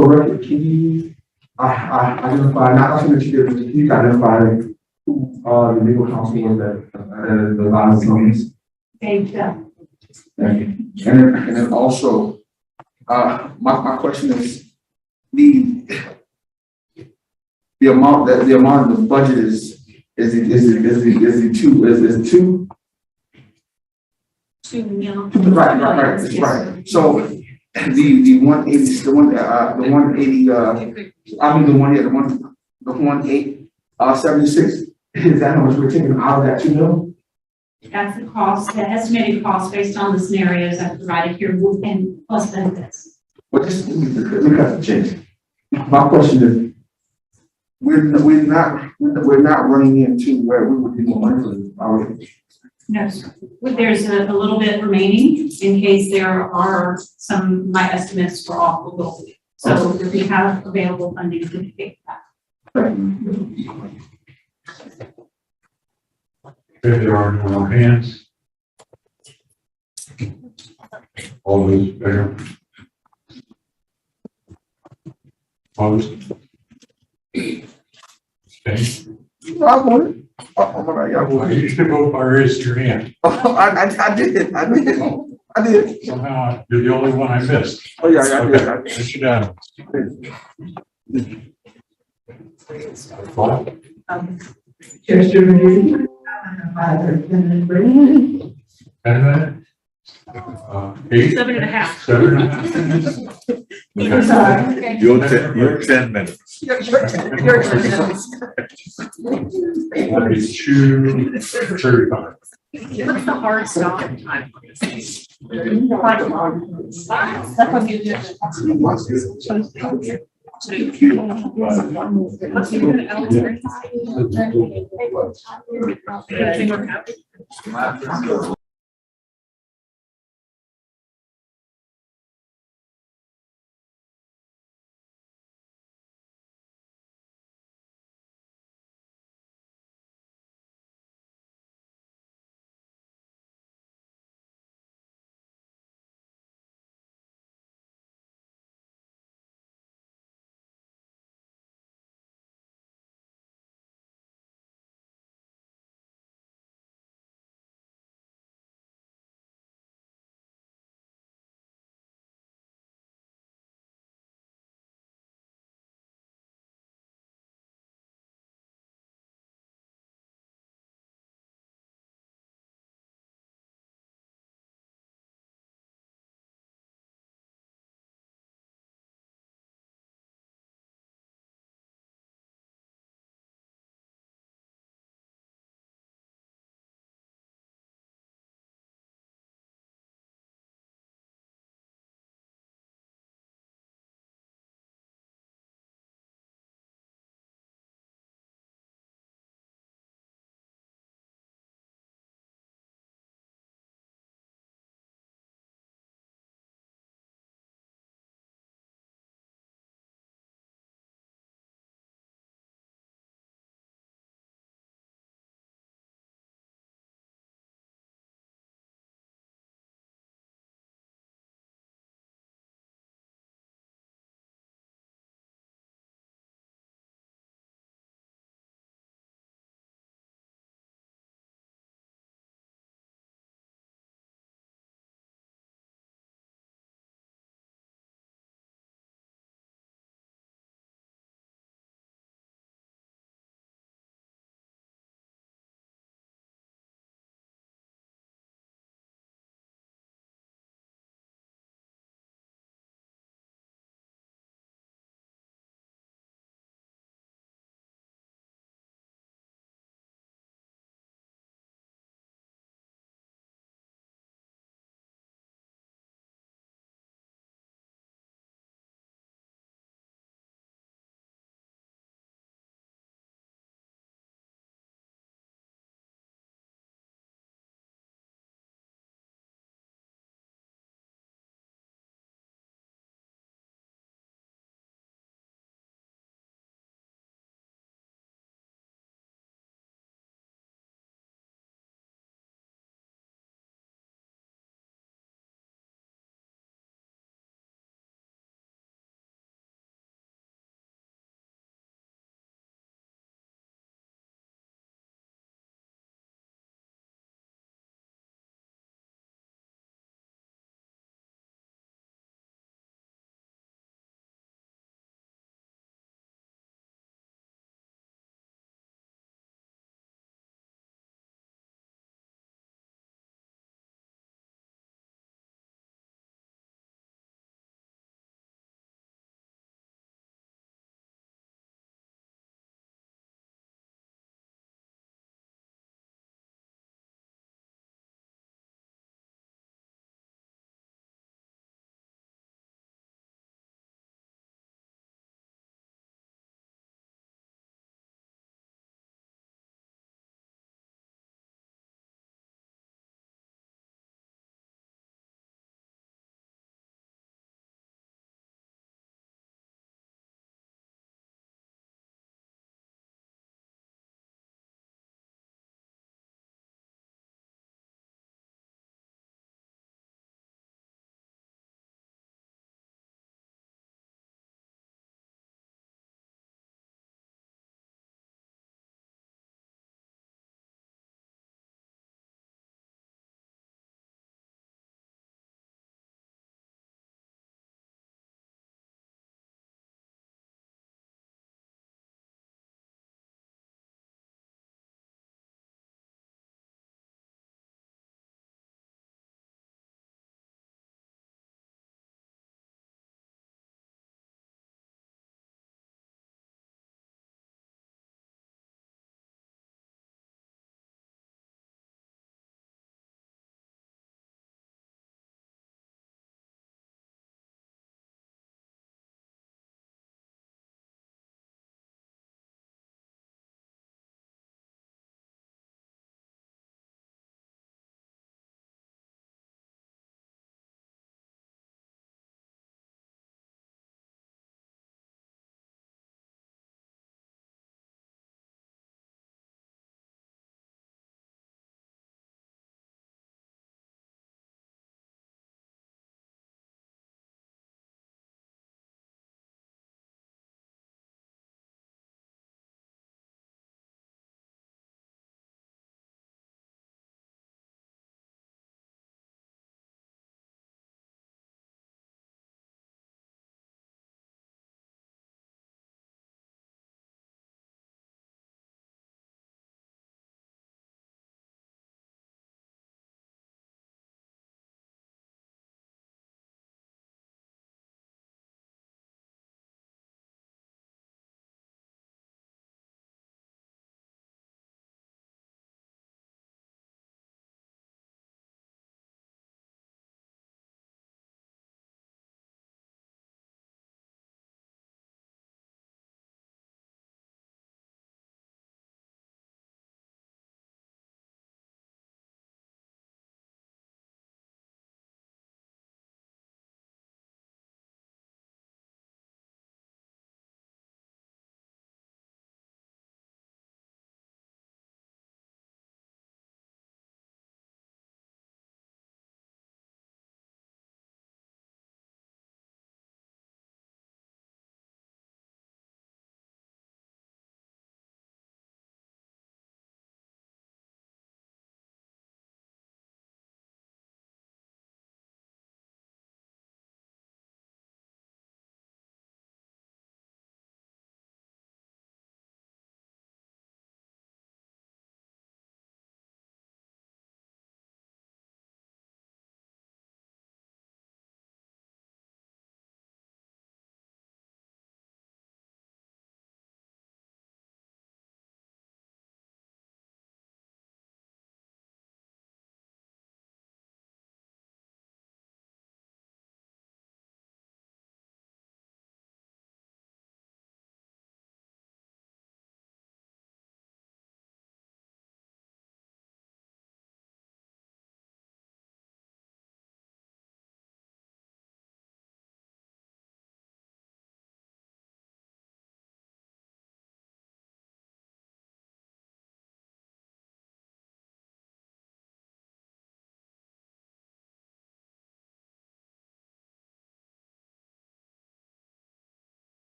Speaker 9: the record, can you, identify, not asking that you did, but can you identify who, the legal counsel was that, the violence notice?
Speaker 2: Thank you.
Speaker 9: Thank you. And then also, my question is, the amount of the budget is it two?
Speaker 2: 2 million.
Speaker 9: Right. So the 180, the 180, the 176, is that how much we're taking out of that 2 million?
Speaker 2: That's the cost, the estimated cost based on the scenarios I've provided here and plus benefits.
Speaker 9: Well, just, let me cut the chase. My question is, we're not running into where we would be more money for our.
Speaker 2: No, sir. There's a little bit remaining in case there are some, my estimates were off a little bit. So if we have available funding, we can take that.
Speaker 1: If there are no more hands. All those in favor? Opposed? Okay.
Speaker 9: I voted. I'm all right, I
Speaker 1: Well,
Speaker 9: voted.
Speaker 1: you should vote by raising your hand.
Speaker 9: I did.
Speaker 1: Somehow, you're the only one I missed.
Speaker 9: Oh, yeah, I did.
Speaker 1: Okay, it's unanimous. Paul?
Speaker 13: Chair Stewart, 10 minutes.
Speaker 1: 10 minutes? 8?
Speaker 7: 7.5.
Speaker 1: 7.5 minutes?
Speaker 13: Sorry.
Speaker 8: You're 10 minutes.
Speaker 13: Your turn.
Speaker 1: That'd be 2:35.
Speaker 7: What's the hard stop time?
Speaker 13: That's what you
Speaker 7: What's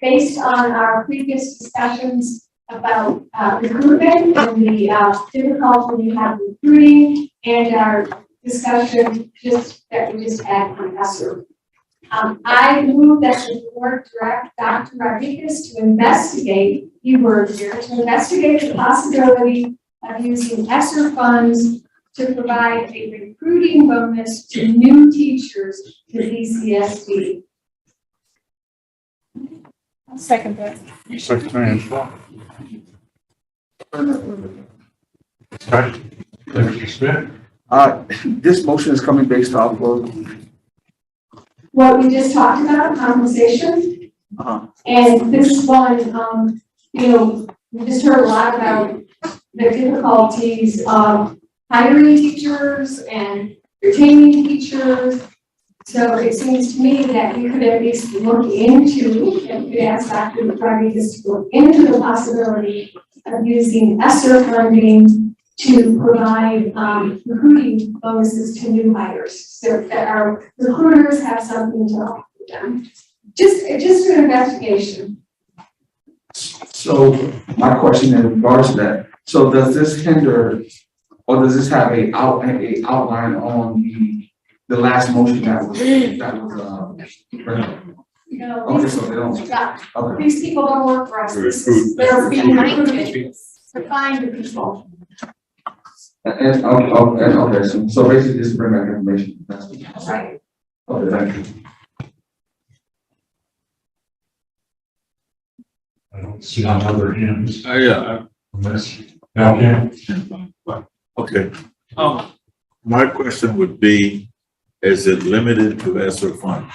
Speaker 11: based on our previous discussions about recruitment and the difficulty we have recruiting and our discussion that we just had on ESSER. I move that the board direct Dr. Rodriguez to investigate, keywords here, to investigate the possibility of using ESSER funds to provide a recruiting bonus to new teachers to BCSD.
Speaker 7: I'll second that.
Speaker 1: Secretary Angela. Discussion. Mr. Smith.
Speaker 9: This motion is coming based off of,
Speaker 11: What we just talked about, compensation. And this one, we just heard a lot about the difficulties of hiring teachers and retaining teachers. So it seems to me that we could at least look into, and we could ask Dr. Rodriguez to look into the possibility of using ESSER funding to provide recruiting bonuses to new hires, so that our recruiters have something to offer them. Just an investigation.
Speaker 9: so my question in regards to that, so does this hinder, or does this have a outline on the last motion that was okay, so they don't, okay.
Speaker 11: These people don't work for us. They're being recruited. They're fine with people.
Speaker 9: And, okay, so basically this is bring back information.
Speaker 11: That's right.
Speaker 9: Okay, thank you.
Speaker 1: I don't see on other hands.
Speaker 8: Yeah,
Speaker 1: Unless, okay.
Speaker 8: okay. My question would be, is it limited to ESSER funds?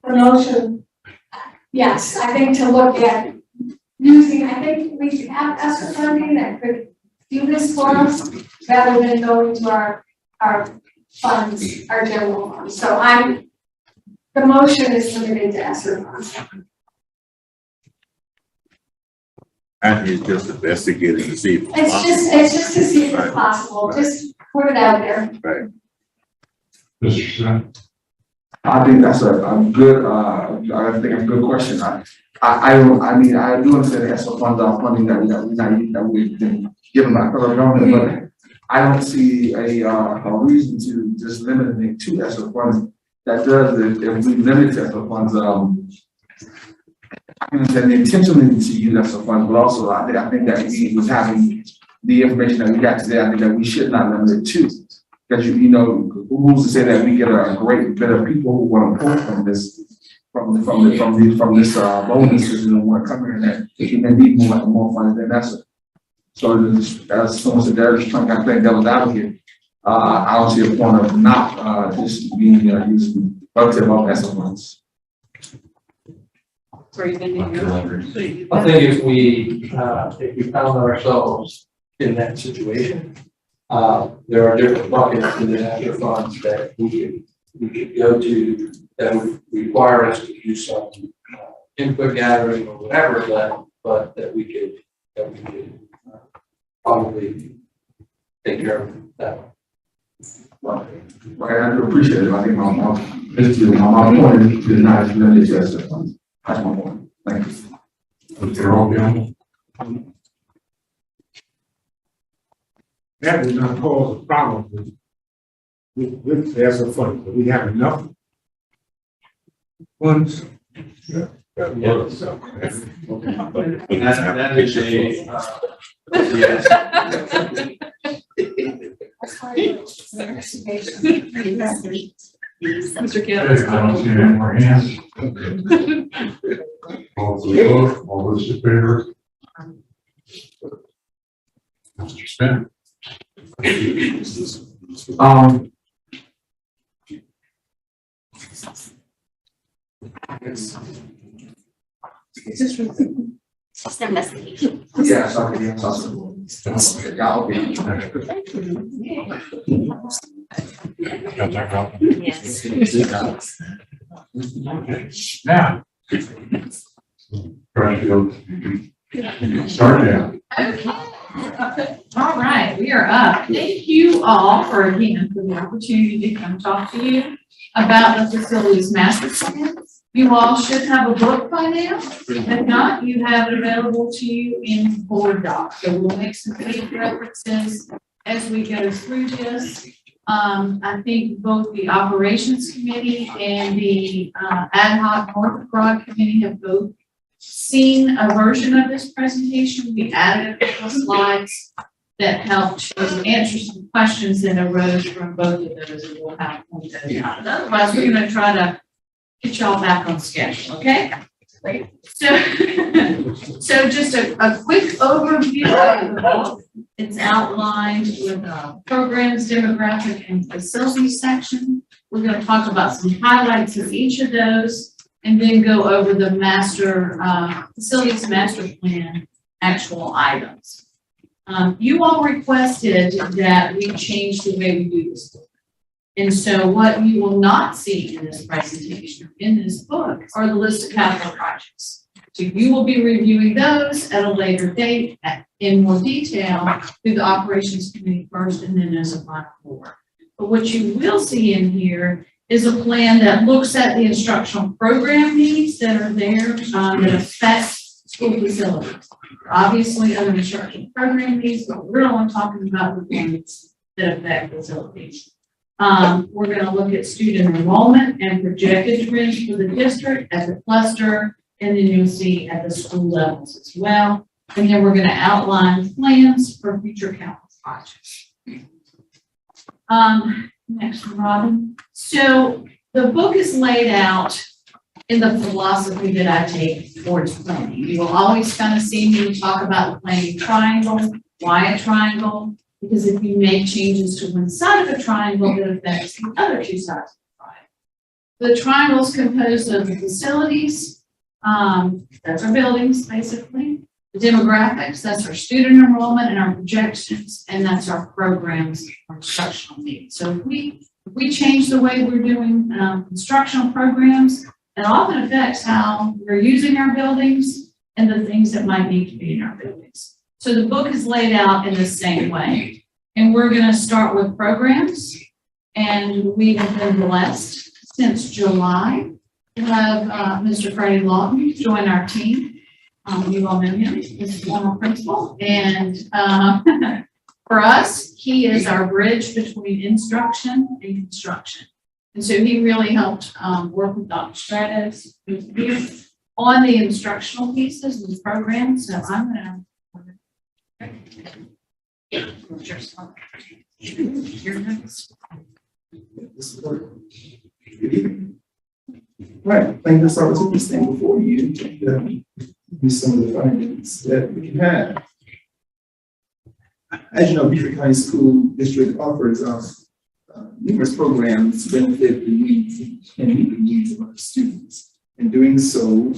Speaker 11: Promotion. Yes, I think to look at using, I think we should have ESSER funding that could do this for us rather than going to our funds, our general funds. So the motion is limited to ESSER funds.
Speaker 8: And he's just investigating to see.
Speaker 11: It's just to see if it's possible. Just put it out there.
Speaker 8: Right.
Speaker 1: Mr. Smith.
Speaker 9: I think that's a good, I think it's a good question. I mean, I do understand that some funds are funding that we've been given by federal government, but I don't see a reason to just limit it to ESSER funds. That does, if we limit ESSER funds, I understand the intention is to use ESSER funds, but also I think that we was having the information that we got today, I think that we should not limit it to. Because who's to say that we get a great bit of people who want to pull from this, from this bonus system and want to come here and that they can need more funds than ESSER. So as someone said, they're just trying to play devil's advocate here. I don't see a point of not just being used relative of ESSER funds.
Speaker 7: Where you been in your-
Speaker 10: I think if we found ourselves in that situation, there are different buckets in the ESSER funds that we could go to that would require us to do some input gathering or whatever, but that we could probably take care of that.
Speaker 9: Well, I do appreciate it. I think my point is not as limited to ESSER funds. That's my point. Thank you.
Speaker 1: They're all down.
Speaker 15: That does not cause a problem with the ESSER funds. We have enough funds.
Speaker 10: That is a, yes.
Speaker 7: Mr. Kim.
Speaker 1: Okay, I don't see any more hands. All those in favor? Mr. Smith.
Speaker 5: It's just an investigation.
Speaker 9: Yeah, sorry, yeah, sorry. Yeah, okay.
Speaker 1: Got that, Ralph?
Speaker 5: Yes.
Speaker 1: Okay. Now. Garfield. Start now.
Speaker 4: Okay. All right, we are up. Thank you all for again for the opportunity to come talk to you about the facilities master plans.
Speaker 2: You all should have a book by now. If not, you have it available to you in board docs. So we'll make some page references as we go through this. I think both the operations committee and the ad hoc North Broad committee have both seen a version of this presentation. We added a couple slides that helped to answer some questions that arose from both of those, and we'll have point those out. But otherwise, we're going to try to get y'all back on schedule, okay? So just a quick overview of the book. It's outlined with programs, demographic, and facilities section. We're going to talk about some highlights of each of those, and then go over the master facilities master plan actual items. You all requested that we change the way we do this book. And so what you will not see in this presentation, in this book, are the list of capital projects. So you will be reviewing those at a later date in more detail through the operations committee first, and then as a final board. But what you will see in here is a plan that looks at the instructional program needs that are there that affect school facilities. Obviously, other instructional program needs, but we're only talking about the things that affect facilities. We're going to look at student enrollment and projected trends for the district at the cluster, and then you'll see at the school levels as well. And then we're going to outline plans for future capital projects. Next, Robin. So the book is laid out in the philosophy that I take towards planning. You will always kind of see me talk about the planning triangle. Why a triangle? Because if you make changes to one side of a triangle, that affects the other two sides of the triangle. The triangle is composed of the facilities, that's our buildings, basically. The demographics, that's our student enrollment and our projections, and that's our programs, our instructional needs. So if we change the way we're doing instructional programs, it often affects how we're using our buildings and the things that might need to be in our buildings. So the book is laid out in the same way. And we're going to start with programs. And we have been blessed since July to have Mr. Freddie Lawton join our team. You all know him as a former principal. And for us, he is our bridge between instruction and construction. And so he really helped work with Dr. Stratos, who's here, on the instructional pieces of the program. So I'm going to You're next.
Speaker 9: Right, I think this opportunity to stand before you and give some of the findings that we can have. As you know, Beaufort County School District offers numerous programs to benefit the needs and meet the needs of our students. In doing so,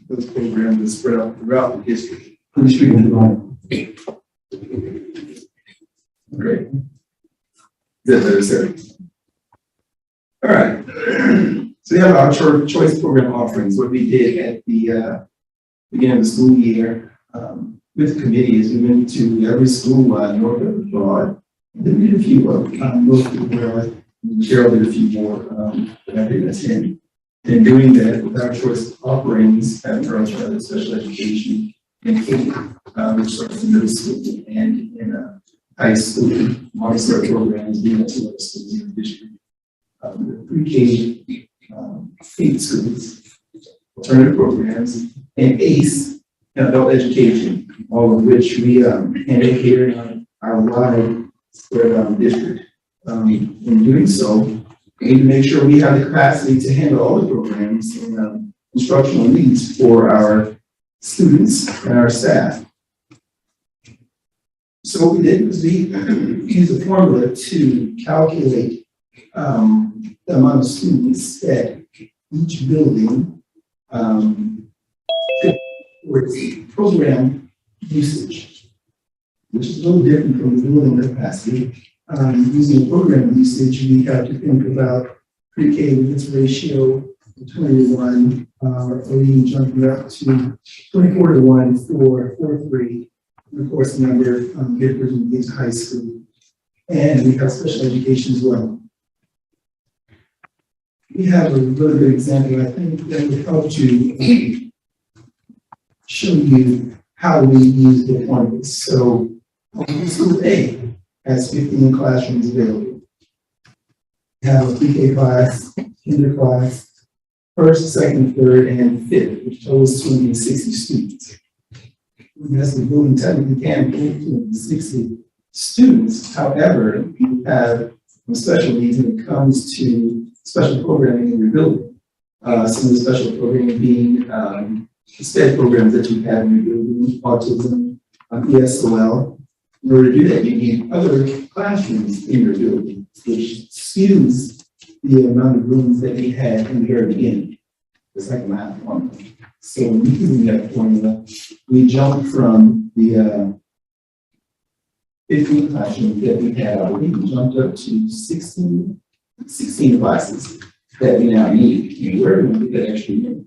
Speaker 9: those programs are spread out throughout the district. Please speak into the mic. Great. Good, sir. All right. So we have our choice program offerings. What we did at the beginning of the school year with the committee is we went to every school north of the broad. And then we did a few north of the broad. Cheryl did a few more that I didn't attend. In doing that, with our choice offerings at early childhood special education in which starts in middle school and in high school, Montessori programs, being at two other schools in the district. Pre-K, 8 schools, alternative programs, and ACE, adult education, all of which we handle here in our wide spread district. In doing so, we need to make sure we have the capacity to handle all the programs and instructional needs for our students and our staff. So what we did was we used a formula to calculate the amount of students that each building could for program usage, which is a little different from the building capacity. Using program usage, we have to think about pre-K with its ratio of 20:1, or even jumping up to 24:1 for 4-3. And of course, the number differs when we get to high school. And we have special education as well. we have a really good example, I think, that would help to show you how we use the pointers. So, School A has 15 classrooms available. We have a pre-K class, kinder class, first, second, third, and fifth, which totals 260 students. Yes, the building technically can hold 260 students. However, you have special needs when it comes to special programming in your building. Some of the special programming being the SPED programs that you have in your building, autism, ESOL. In order to do that, you need other classrooms in your building, which skews the amount of rooms that they had in the very beginning. It's like a math formula. So using that formula, we jumped from the 15 classrooms that we had already, we jumped up to 16 classes that we now need. And where do we get that extra unit?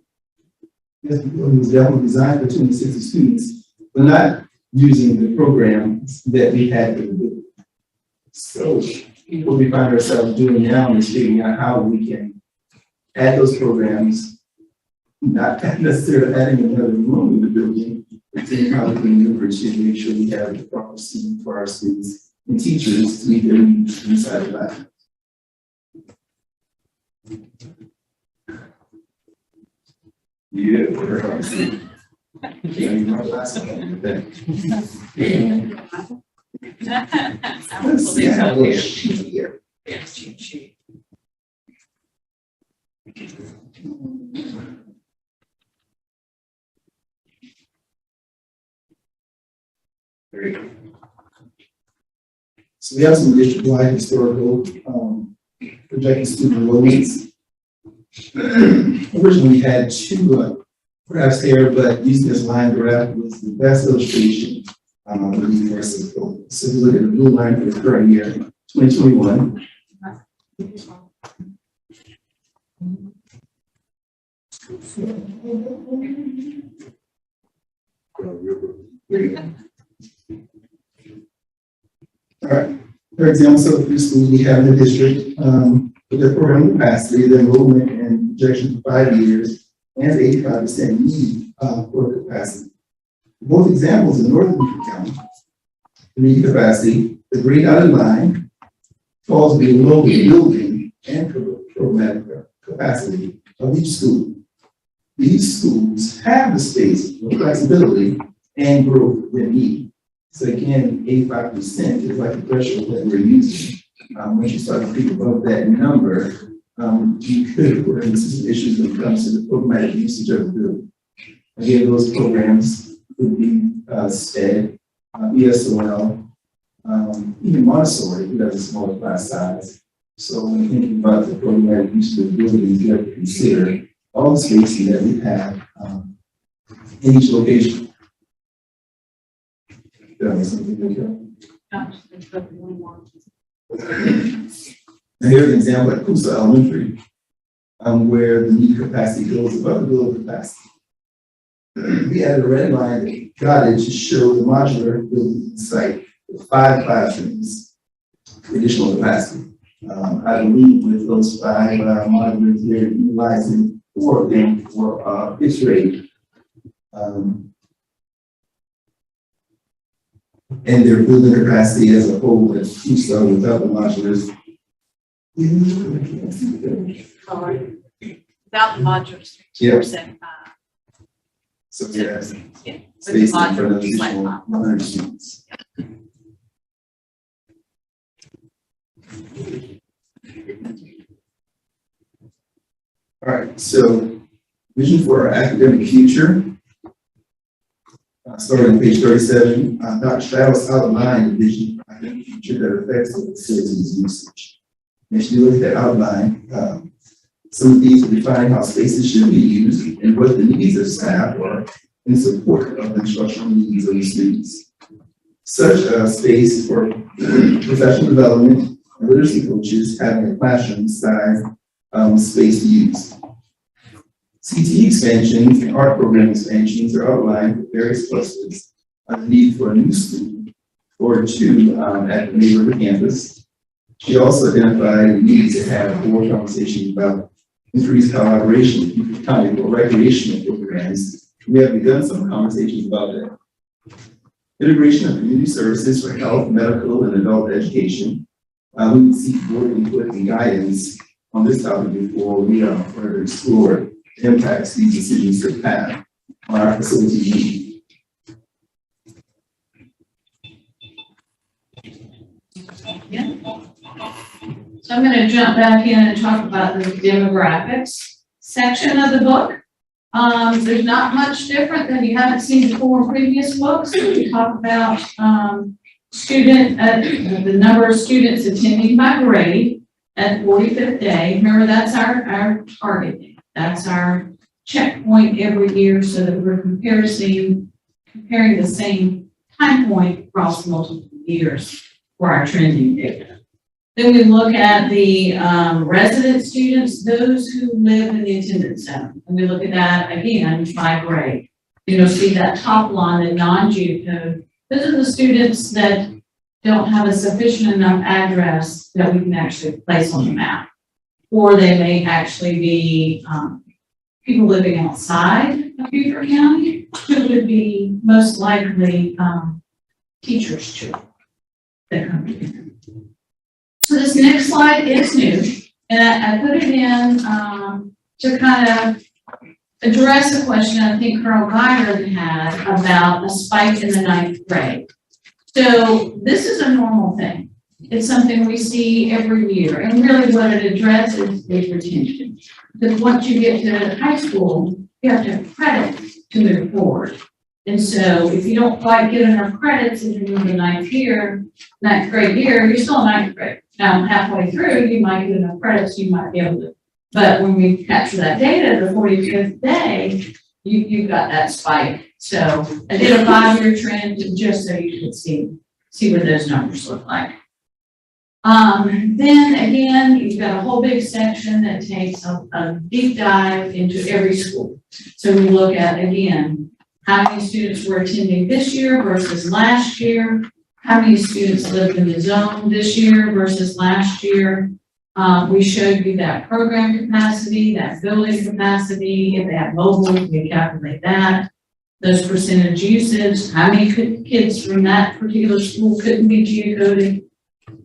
Speaker 9: Yes, it was definitely designed for 260 students, but not using the programs that we had in the building. So what we find ourselves doing now is figuring out how we can add those programs, not necessarily adding another room in the building, but seeing how we can maneuver to make sure we have the proper seating for our students and teachers to meet their needs inside of that. Yeah, we're going to see. Let's see how it is here. There you go. So we have some district-wide historical projected student enrollments. Originally, we had two graphs here, but using this line graph was the best illustration of the universal goal. So if you look at the blue line for the current year, 2021. All right. For example, so for schools we have in the district, with the program capacity, the enrollment and projection for 5 years, and 85% need for capacity. Both examples in Northern County, the need capacity, the green dotted line falls below the building and programmatic capacity of each school. These schools have the space for flexibility and growth they need. So again, 85% is like the threshold that we're using. Once you start to think above that number, you could run into some issues when it comes to the programmatic usage of the building. Again, those programs would be SPED, ESOL, even Montessori, who has a smaller class size. So when thinking about the programmatic use of the buildings, you have to consider all the spacing that we have in each location. Here's an example at Coosa Elementary, where the need capacity goes above the building capacity. We added a red line that dotted to show the modular building site with 5 classrooms, additional capacity. I believe with those 5 modulars, they're utilizing 4 of them for fixed rate. And their building capacity as a whole at Coosa without the modulars.
Speaker 7: Without the modules.
Speaker 9: Yeah.
Speaker 7: 2%,
Speaker 9: So yeah,
Speaker 7: yeah.
Speaker 9: space in front of additional 100 students. All right, so vision for our academic future. Starting on page 37, Dr. Strauss outlined the vision for academic future that affects the facilities usage. And if you look at that outline, some of these will define how spaces should be used and what the needs of staff are in support of the instructional needs of the students. Such a space for professional development and literacy coaches having a classroom size space to use. CTE expansions and art program expansions are outlined for various clusters. A need for a new school or 2 at the neighborhood campus. She also identified the need to have more conversations about increased collaboration, keep time for recreational programs. We have begun some conversations about that. Integration of community services for health, medical, and adult education. We would seek board input and guidance on this topic before we further explore the impacts these decisions could have on our facility needs.
Speaker 2: So I'm going to jump back in and talk about the demographics section of the book. There's not much different than you haven't seen before in previous books. We talk about the number of students attending by grade at 45th day. Remember, that's our target date. That's our checkpoint every year so that we're comparing the same time point across multiple years for our trending data. Then we look at the resident students, those who live in the attendance center. And we look at that again by grade. You'll see that top line, the non-geocode. Those are the students that don't have a sufficient enough address that we can actually place on the map. Or they may actually be people living outside of Beaufort County, who would be most likely teachers' children that come together. So this next slide is new, and I put it in to kind of address a question I think Colonel Geyer had about a spike in the 9th grade. So this is a normal thing. It's something we see every year, and really what it addresses is retention. Because once you get to high school, you have to have credit to move forward. And so if you don't quite get enough credits in the 9th grade year, you're still in 9th grade. Now, halfway through, you might get enough credits, you might be able to. But when we capture that data, the 45th day, you've got that spike. So I did a 5-year trend just so you could see what those numbers look like. Then again, you've got a whole big section that takes a deep dive into every school. So we look at, again, how many students were attending this year versus last year. How many students lived in the zone this year versus last year? We showed you that program capacity, that building capacity. If they have mobile, we calculate that. Those percentage usage, how many kids from that particular school couldn't be geocoded.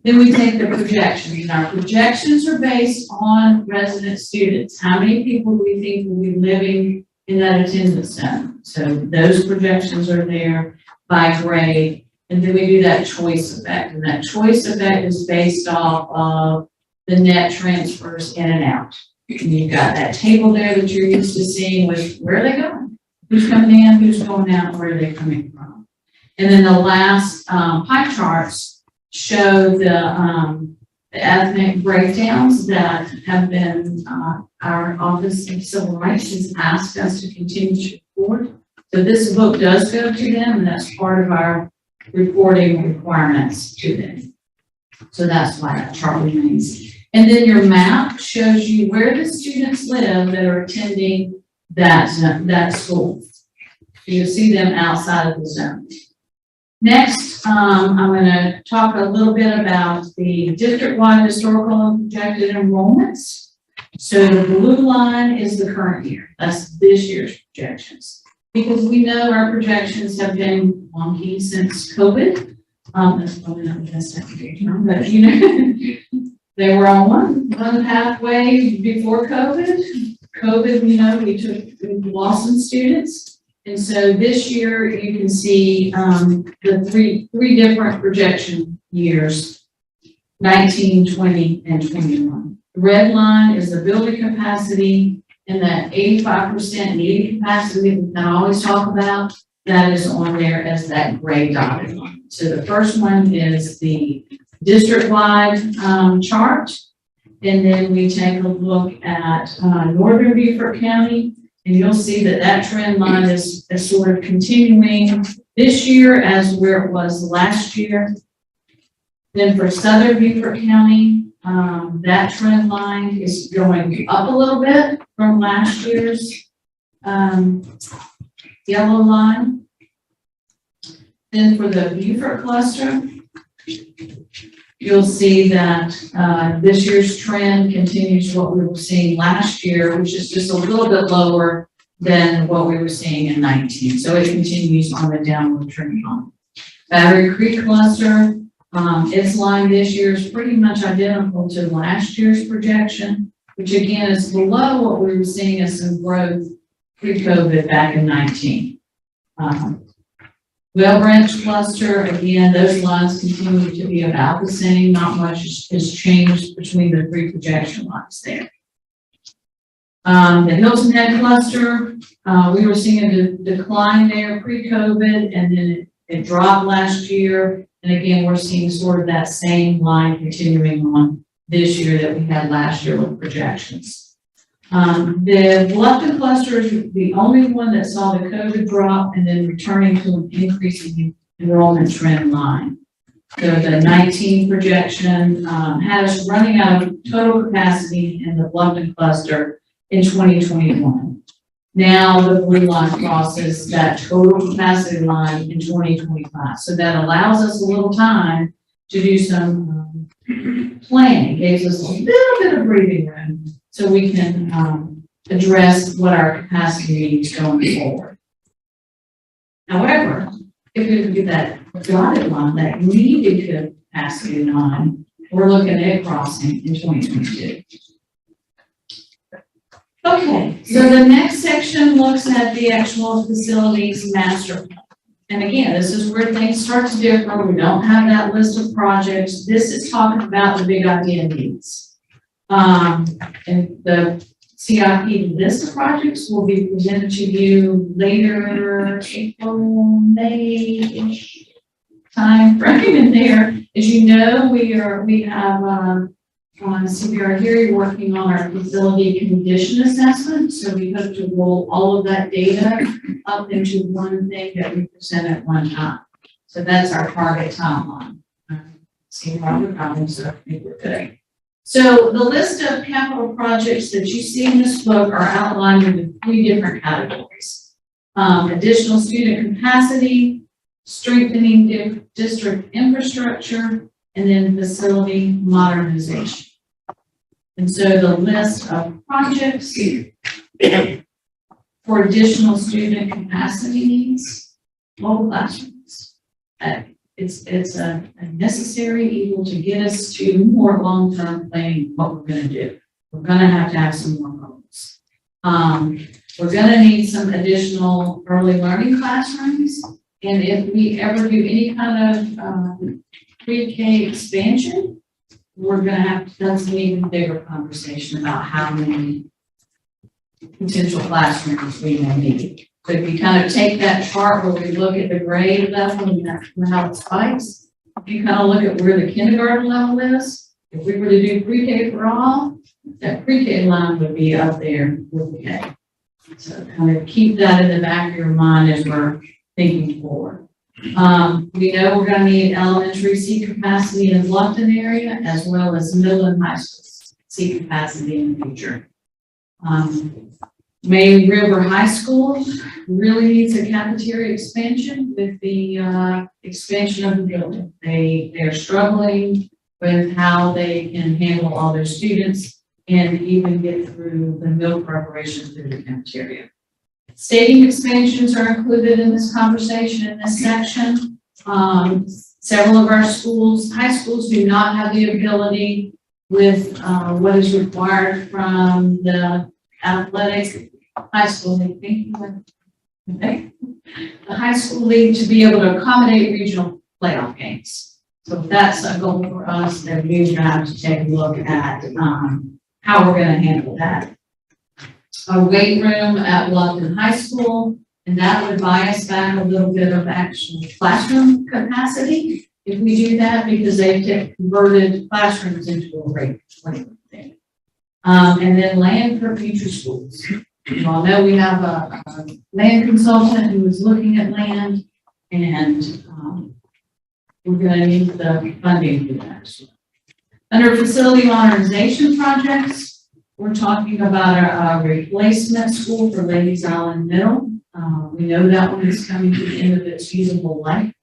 Speaker 2: Then we take the projections, and our projections are based on resident students. How many people do we think will be living in that attendance center? So those projections are there by grade. And then we do that choice effect. And that choice effect is based off of the net transfers in and out. And you've got that table there that you're used to seeing with where are they going? Who's coming in, who's going out, where are they coming from? And then the last pie charts show the ethnic breakdowns that have been, our Office of Civil Rights has asked us to continue to report. So this book does go to them, and that's part of our reporting requirements to them. So that's why that chart remains. And then your map shows you where the students live that are attending that school. You'll see them outside of the zone. Next, I'm going to talk a little bit about the district-wide historical and projected enrollments. So the blue line is the current year. That's this year's projections. Because we know our projections have been wonky since COVID. That's probably not the best term, but you know, they were on one pathway before COVID. COVID, we lost some students. And so this year you can see the three different projection years, 19, 20, and 21. The red line is the building capacity. And that 85% needed capacity that we can always talk about, that is on there as that gray dotted line. So the first one is the district-wide chart. And then we take a look at northern Beaufort County, and you'll see that trend line is sort of continuing this year as where it was last year. Then for southern Beaufort County, that trend line is going up a little bit from last year's yellow line. Then for the Beaufort cluster,
Speaker 16: you'll see that this year's trend continues what we were seeing last year, which is just a little bit lower than what we were seeing in 19. So it continues on the downward trend line. Battery Creek cluster, its line this year is pretty much identical to last year's projection, which again is below what we were seeing as some growth pre-COVID back in 19. Well Branch cluster, again, those lines continue to be about the same. Not much has changed between the three projection lines there. The Hilton Head cluster, we were seeing a decline there pre-COVID, and then it dropped last year. And again, we're seeing sort of that same line continuing on this year that we had last year with projections. The Bluffton cluster is the only one that saw the COVID drop and then returning to an increasing enrollment trend line. So the 19 projection has running out of total capacity in the Bluffton cluster in 2021. Now the blue line crosses that total capacity line in 2025. So that allows us a little time to do some planning, gives us a little bit of breathing room so we can address what our capacity needs going forward. However, if we get that dotted line, that needed capacity line, we're looking at crossing in 2022. Okay, so the next section looks at the actual facilities master plan. And again, this is where things start to differ. We don't have that list of projects. This is talking about the big idea needs. And the CIP list of projects will be presented to you later, April, May-ish time frame in there. As you know, we have CBR here working on our facility condition assessment. So we hope to roll all of that data up into one thing that we present at one time. So that's our target timeline. See how we're going, so I think we're good. So the list of capital projects that you see in this book are outlined into 3 different categories. Additional student capacity, strengthening district infrastructure, and then facility modernization. And so the list of projects for additional student capacity needs, mobile classrooms. It's a necessary evil to get us to more long-term planning what we're going to do. We're going to have some more goals. We're going to need some additional early learning classrooms. And if we ever do any kind of pre-K expansion, we're going to have to, that's an even bigger conversation about how many potential classrooms we may need. So if you kind of take that chart where we look at the grade level and how it spikes, if you kind of look at where the kindergarten level is, if we were to do pre-K for all, that pre-K line would be up there with the K. So kind of keep that in the back of your mind as we're thinking forward. We know we're going to need elementary seat capacity in the Bluffton area as well as middle and high school seat capacity in the future. May River High School really needs a cafeteria expansion with the expansion of the building. They're struggling with how they can handle all their students and even get through the meal preparation through the cafeteria. Stadium expansions are included in this conversation in this section. Several of our schools, high schools, do not have the ability with what is required from the athletic high school league. Okay. The high school league to be able to accommodate regional playoff games. So that's a goal for us that we have to take a look at how we're going to handle that. A weight room at Bluffton High School, and that would buy us back a little bit of actual classroom capacity if we do that, because they've converted classrooms into a weight room thing. And then land for future schools. You all know we have a land consultant who is looking at land, and we're going to need the funding for that. Under facility modernization projects, we're talking about a replacement school for Ladies Island Middle. We know that one is coming to the end of its usable life.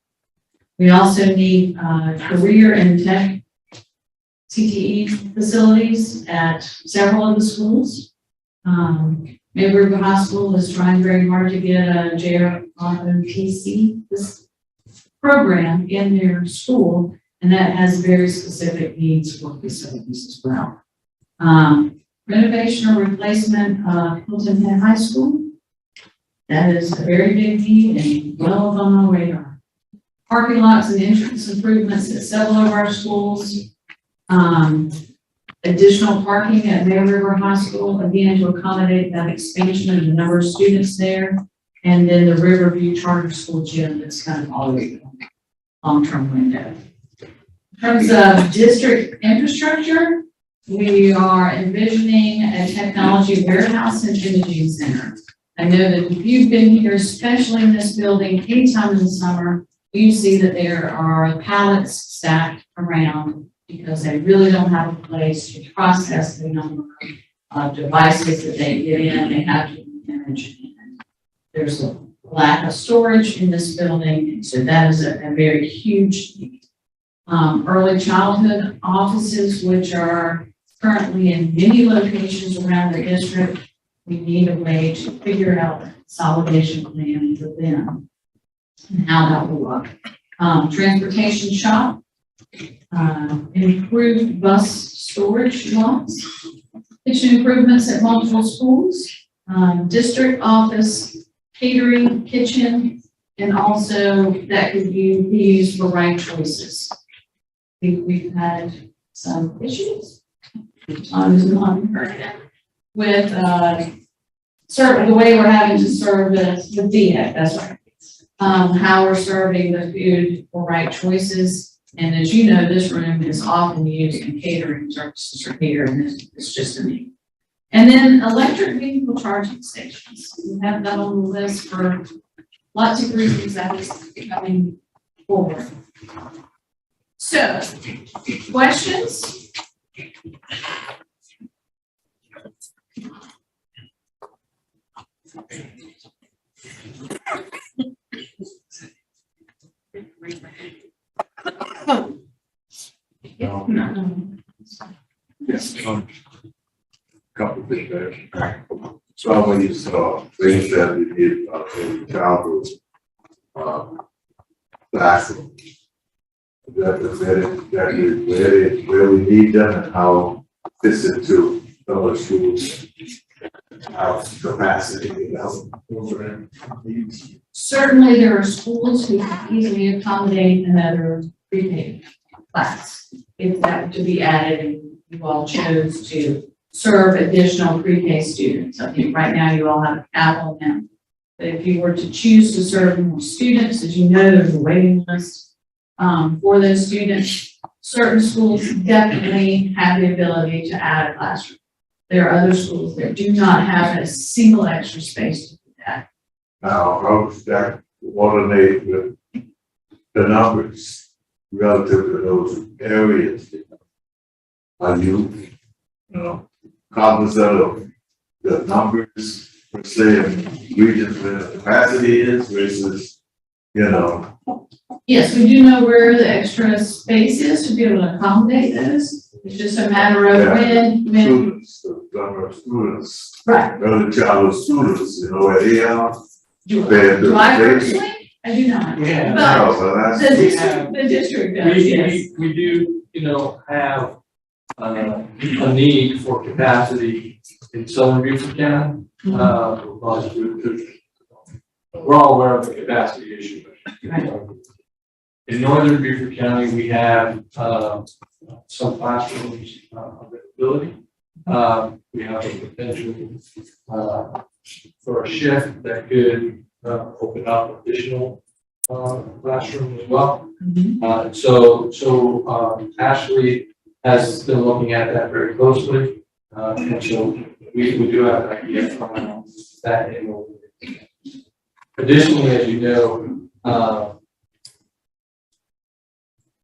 Speaker 16: We also need career and tech CTE facilities at several of the schools. Maybe River High School is trying very hard to get a JROTC this program in their school, and that has very specific needs for facilities as well. Renovation or replacement of Hilton High School. That is a very big need and well on our radar. Parking lots and entrance improvements at several of our schools. Additional parking at Bear River High School, again, to accommodate that expansion of the number of students there. And then the Riverview Charter School gym that's kind of always a long-term window. In terms of district infrastructure, we are envisioning a technology warehouse and imaging center. I know that if you've been here, especially in this building, anytime in the summer, you see that there are pallets stacked around because they really don't have a place to process the number of devices that they get in. They have to manage. There's a lack of storage in this building, so that is a very huge need. Early childhood offices, which are currently in many locations around the district, we need a way to figure out a consolidation plan for them and how that will work. Transportation shop, improved bus storage lots, kitchen improvements at multiple schools, district office, catering, kitchen, and also that could be used for right choices. We've had some issues. With the way we're having to serve the DF, that's right. How we're serving the food for right choices. And as you know, this room is often used in catering services are here, and it's just a need. And then electric vehicle charging stations. We have that on the list for lots of reasons that is coming forward. So, questions?
Speaker 8: Yes, couple of things there. So when you saw things that we need in childhood, classroom, where we need them and how fits into other schools, our capacity, you know.
Speaker 16: Certainly, there are schools who can easily accommodate another pre-K class if that were to be added and you all chose to serve additional pre-K students. I think right now you all have a cap on them. But if you were to choose to serve more students, as you know, there's a waiting list for those students. Certain schools definitely have the ability to add a classroom. There are other schools that do not have a single extra space to do that.
Speaker 8: Now, how does that coordinate with the numbers relative to those areas? Are you cognizant of the numbers per se of regions where the capacity is versus,
Speaker 16: Yes, we do know where the extra space is to be able to accommodate those. It's just a matter of when.
Speaker 8: Students, the number of students,
Speaker 16: Right.
Speaker 8: early childhood students, where they are.
Speaker 16: Do
Speaker 8: Do
Speaker 16: I personally? I do not.
Speaker 10: Yeah.
Speaker 8: No, so that's.
Speaker 16: The district does, yes.
Speaker 10: We do, have a need for capacity in southern Beaufort County. Because we're all aware of the capacity issue. In northern Beaufort County, we have some classrooms availability. We have a potential for a shift that could open up additional classrooms as well. So Ashley has been looking at that very closely, and so we do have an idea from that enrollment. Additionally, as you know,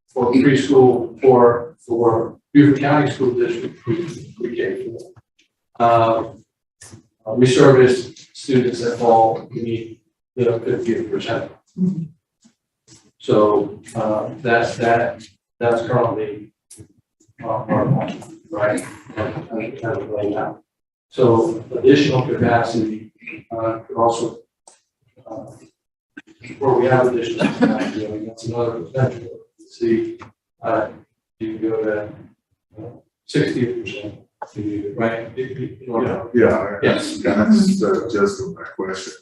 Speaker 10: for preschool, for Beaufort County School District pre-K, we service students that fall beneath the 50%. So that's currently right? Kind of laid out. So additional capacity, could also, where we have additional capacity, I mean, that's another potential. See, you can go to 60%, right?
Speaker 8: Yeah.
Speaker 6: Yes.
Speaker 8: That's just my question.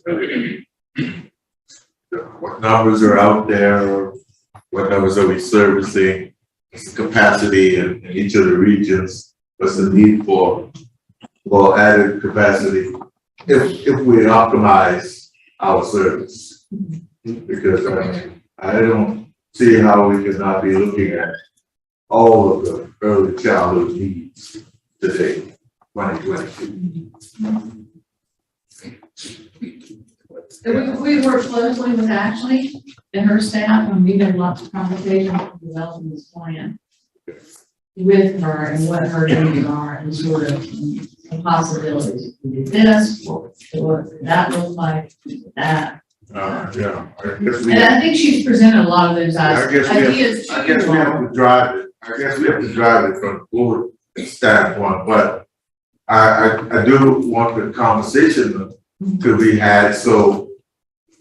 Speaker 8: What numbers are out there? What numbers are we servicing? What's the capacity in each of the regions? What's the need for added capacity if we optimize our service? Because I don't see how we could not be looking at all of the early childhood needs today, 2022.
Speaker 16: We work closely with Ashley and her staff, and we've had lots of conversations developing this plan with her and what her needs are and sort of the possibilities. If we did this, what would that look like? That.
Speaker 8: Yeah.
Speaker 16: And I think she's presented a lot of those ideas.
Speaker 8: I guess we have to drive it. I guess we have to drive it from the board standpoint, but I do want the conversation to be had so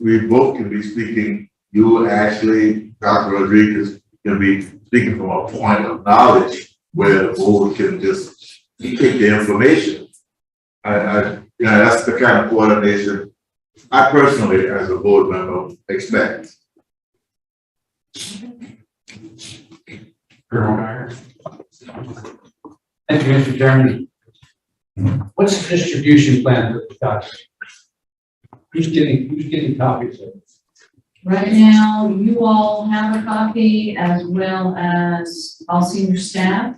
Speaker 8: we both can be speaking. You, Ashley, Dr. Rodriguez can be speaking from a point of knowledge where the board can just take the information. That's the kind of coordination I personally, as a board member, expect.
Speaker 10: Thank you, Mr. Chairman. What's the distribution plan for the docs? Who's getting copies of it?
Speaker 16: Right now, you all have a copy as well as all senior staff.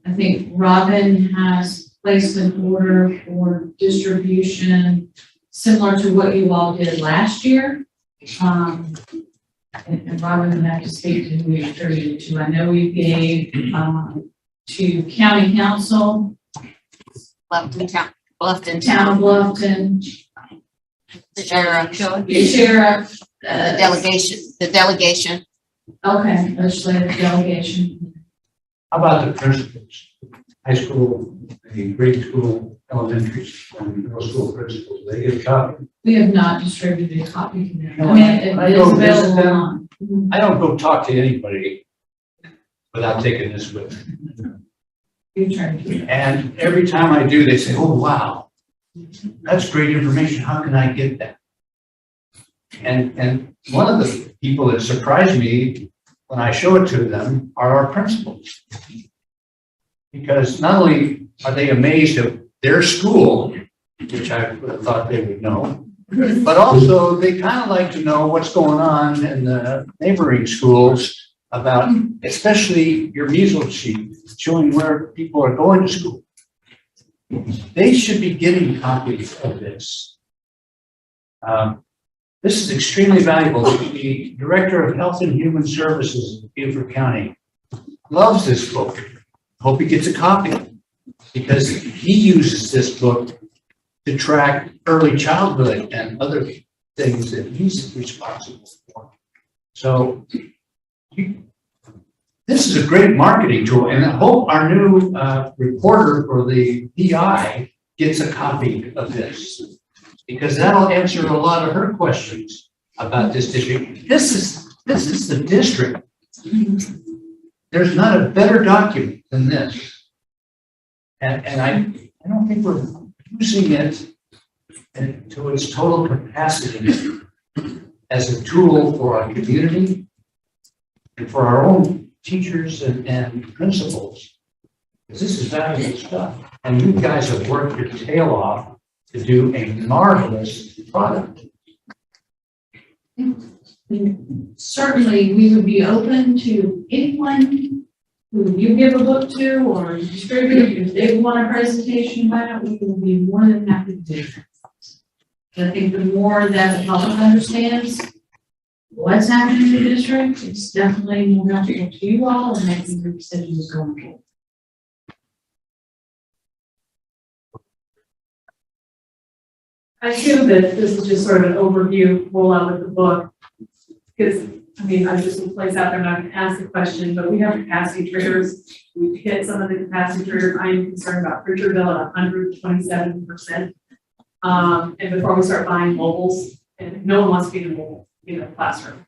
Speaker 16: I think Robin has placed an order for distribution similar to what you all did last year. And Robin would have to speak to who we distributed to. I know we gave to county council,
Speaker 14: Bluffton,
Speaker 16: town of Bluffton,
Speaker 14: the sheriff,
Speaker 16: the sheriff,
Speaker 14: the delegation.
Speaker 16: Okay, legislative delegation.
Speaker 10: How about the principals? High school, grade school, elementary school, and middle school principals, they get a copy?
Speaker 16: We have not distributed a copy to them.
Speaker 10: No,
Speaker 16: I mean,
Speaker 10: I
Speaker 16: it
Speaker 10: don't
Speaker 16: is
Speaker 10: visit
Speaker 16: available
Speaker 10: them.
Speaker 16: on.
Speaker 10: I don't go talk to anybody without taking this with me.
Speaker 16: You try to.
Speaker 10: And every time I do, they say, oh, wow, that's great information. How can I get that? And one of the people that surprised me when I show it to them are our principals. Because not only are they amazed at their school, which I thought they would know, but also they kind of like to know what's going on in the neighboring schools about, especially your measles sheet, showing where people are going to school. They should be getting copies of this. This is extremely valuable. The Director of Health and Human Services in Beaufort County loves this book. Hope he gets a copy because he uses this book to track early childhood and other things that he's responsible for. So this is a great marketing tool, and I hope our new reporter for the PI gets a copy of this, because that'll answer a lot of her questions about this district. This is the district. There's not a better document than this. And I don't think we're using it to its total capacity as a tool for our community and for our own teachers and principals. Because this is valuable stuff. And you guys have worked your tail off to do a marvelous product.
Speaker 16: Certainly, we would be open to anyone who you give a book to or distribute. If they want a presentation about it, we will be more than happy to do that. I think the more that the public understands what's happening in the district, it's definitely more helpful to you all and making your decisions going forward.
Speaker 7: I assume that this is just sort of an overview rollout of the book, because I mean, I'm just gonna place out there, I'm not gonna ask the question, but we have capacity triggers. We've hit some of the capacity triggers. I am concerned about Pritchardville at 127%. And before we start buying mobiles, and no one wants to be in a mobile, classroom.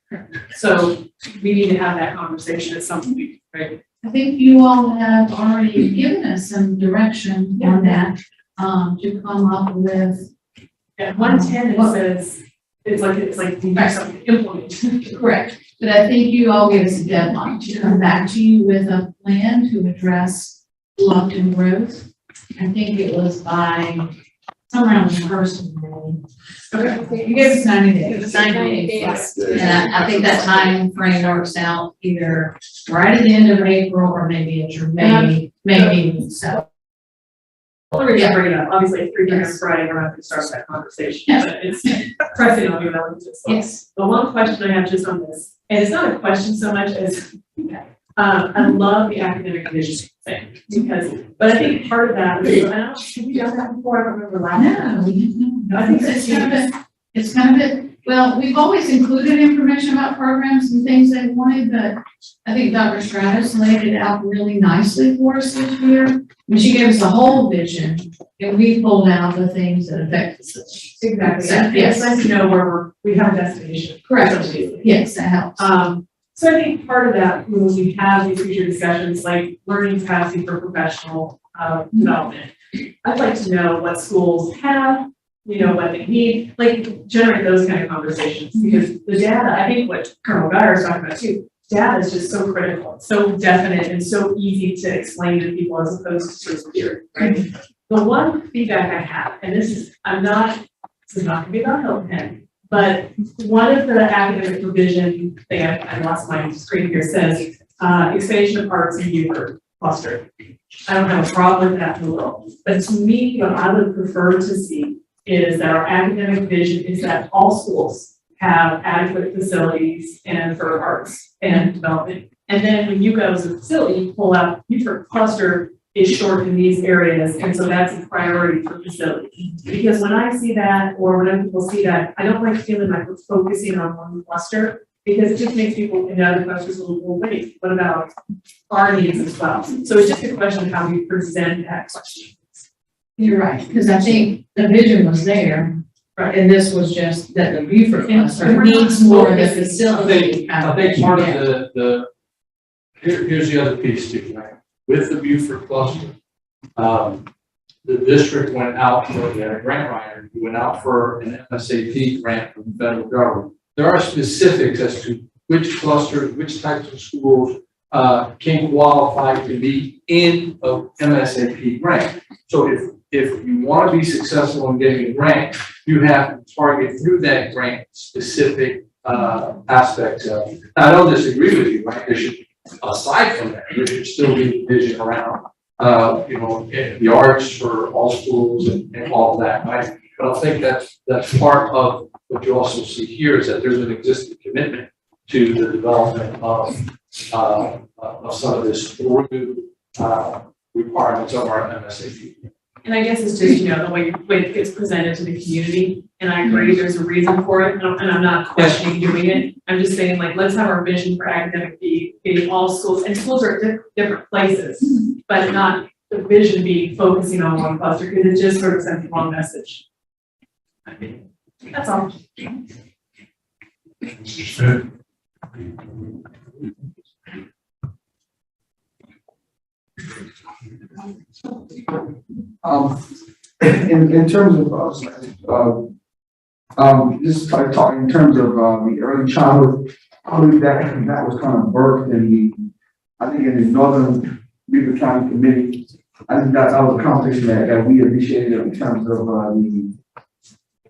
Speaker 7: So we need to have that conversation at some point, right?
Speaker 16: I think you all have already given us some direction on that, to come up with.
Speaker 7: At 110, it says, it's like you have something to implement.
Speaker 16: Correct, but I think you all gave us a deadline to come back to you with a plan to address locked-in growth. I think it was by somewhere on the first of May.
Speaker 7: Okay.
Speaker 16: You gave us 90 days.
Speaker 11: It was 90 days.
Speaker 16: Yes. And I think that time frame works out either right at the end of April or maybe at your May meeting, so.
Speaker 7: Well, we're gonna bring it up, obviously, if 3 p.m. Friday, we're not gonna start that conversation, but it's pressing on me relative to.
Speaker 16: Yes.
Speaker 7: The one question I have just on this, and it's not a question so much as, I love the academic vision thing, but I think part of that, and I don't, have we done that before? I don't remember last.
Speaker 16: No,
Speaker 7: I think
Speaker 16: it's kind of a, well, we've always included information about programs and things they wanted, but I think Dr. Stratus laid it out really nicely for us this year. When she gave us a whole vision, and we pulled out the things that affect us.
Speaker 7: Exactly,
Speaker 16: So,
Speaker 7: yeah,
Speaker 16: yes.
Speaker 7: it's nice to know where we have a destination.
Speaker 16: Correct. Yes, that helps.
Speaker 7: So I think part of that, when we have these future discussions, like learning capacity for professional development, I'd like to know what schools have, what they need, like generate those kind of conversations, because the data, I think what Colonel Geyer is talking about too, data is just so critical, so definite and so easy to explain to people as opposed to sort of theory, right? The one feedback I have, and this is not gonna be about Hilton, but one of the academic provision thing, I lost my screen here, says, expansion of arts in Beaufort cluster. I don't have a problem with that in the world, but to me, what I would prefer to see is that our academic vision is that all schools have adequate facilities and for arts and development. And then when you go as a facility, you pull out Beaufort cluster is short in these areas, and so that's a priority for facilities. Because when I see that, or when people see that, I don't like feeling like we're focusing on one cluster, because it just makes people in the other clusters a little, well, wait, what about our needs as well? So it's just a question of how we present that question.
Speaker 16: You're right, because I think the vision was there,
Speaker 7: Right.
Speaker 16: and this was just that the Beaufort cluster needs more of the facility.
Speaker 6: I think part of here's the other piece too, right? With the Beaufort cluster, the district went out for a grant writer, who went out for an MSAP grant from the federal government. There are specifics as to which clusters, which types of schools can qualify to be in a MSAP grant. So if you want to be successful in getting a grant, you have to target through that grant specific aspects of it. Now, I don't disagree with you, right? There should, aside from that, there should still be vision around, the arts for all schools and all of that, right? But I think that's part of what you also see here is that there's an existing commitment to the development of some of this through requirements of our MSAP.
Speaker 7: And I guess it's just, the way it gets presented to the community, and I agree, there's a reason for it, and I'm not questioning doing it. I'm just saying, like, let's have our vision for academic be all schools, and schools are at different places, but not the vision be focusing on one cluster, because it just sort of sends the wrong message. I think, that's all.
Speaker 9: In terms of, just talking in terms of, the early childhood, I believe that was kind of birthed in I think in the Northern Beaufort County Committee. I think that was a conversation that we initiated in terms of,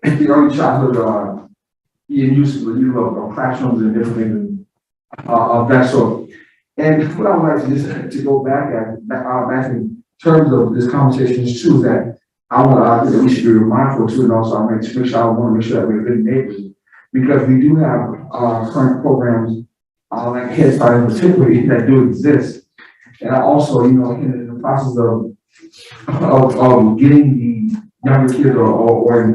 Speaker 9: the early childhood, use of classrooms and different things of that sort. And what I would like to just to go back in terms of this conversation is true that I think that we should be mindful too, and also I want to make sure that we're good neighbors, because we do have current programs like Head Start in particular that do exist. And I also, in the process of getting the younger kids or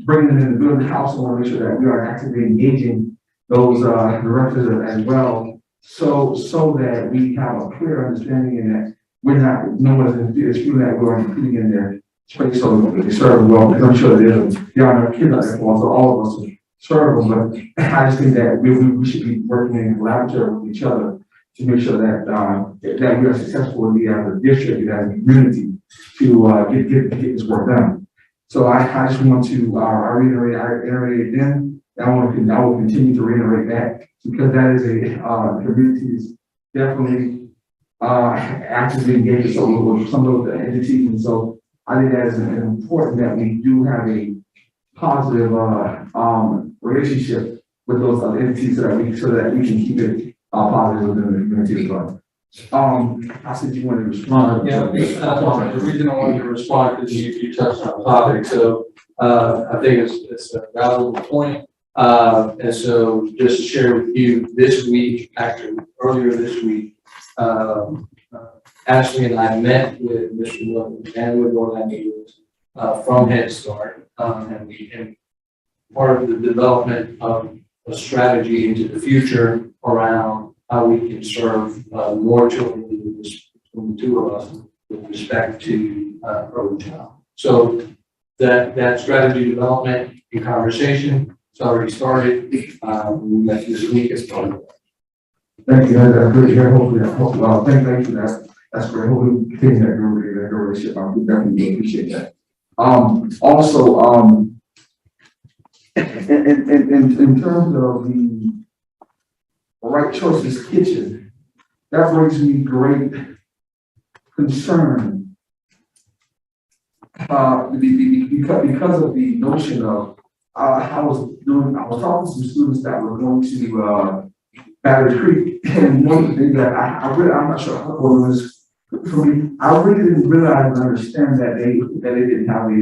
Speaker 9: bringing them in the building, I also want to make sure that we are actively engaging those, directors as well. So that we have a clear understanding and that we're not, no one's in feeling that we're including in their space so they serve well, because I'm sure there's young kids out there, so all of us will serve them, but I just think that we should be working in collaborative with each other to make sure that, that we are successful in the district and as a community to get this work done. So I just want to, I reiterate again, I will continue to reiterate that because that is a, community is definitely, actively engaged with some of the entities. And so I think that is important that we do have a positive, relationship with those other entities so that we can keep it, positive within the community as well. I said you wanted to respond.
Speaker 12: Yeah, the reason I wanted to respond is you touched on the topic, so I think it's a valuable point. And so just to share with you, this week, actually earlier this week, Ashley and I met with Mr. Williams and with Orlando from Head Start, and part of the development of a strategy into the future around how we can serve more children between the two of us with respect to early child. So that strategy development and conversation, it's already started. We met this week as part of it.
Speaker 9: Thank you. That's good to hear. Hopefully, thank you. That's great. Hopefully, we continue that good relationship. We definitely appreciate that. Also, in terms of the Right Choices Kitchen, that brings me great concern because of the notion of I was talking to some students that were going to Battery Creek, and one of the things that I'm not sure how it was for me, I really didn't realize and understand that they didn't have a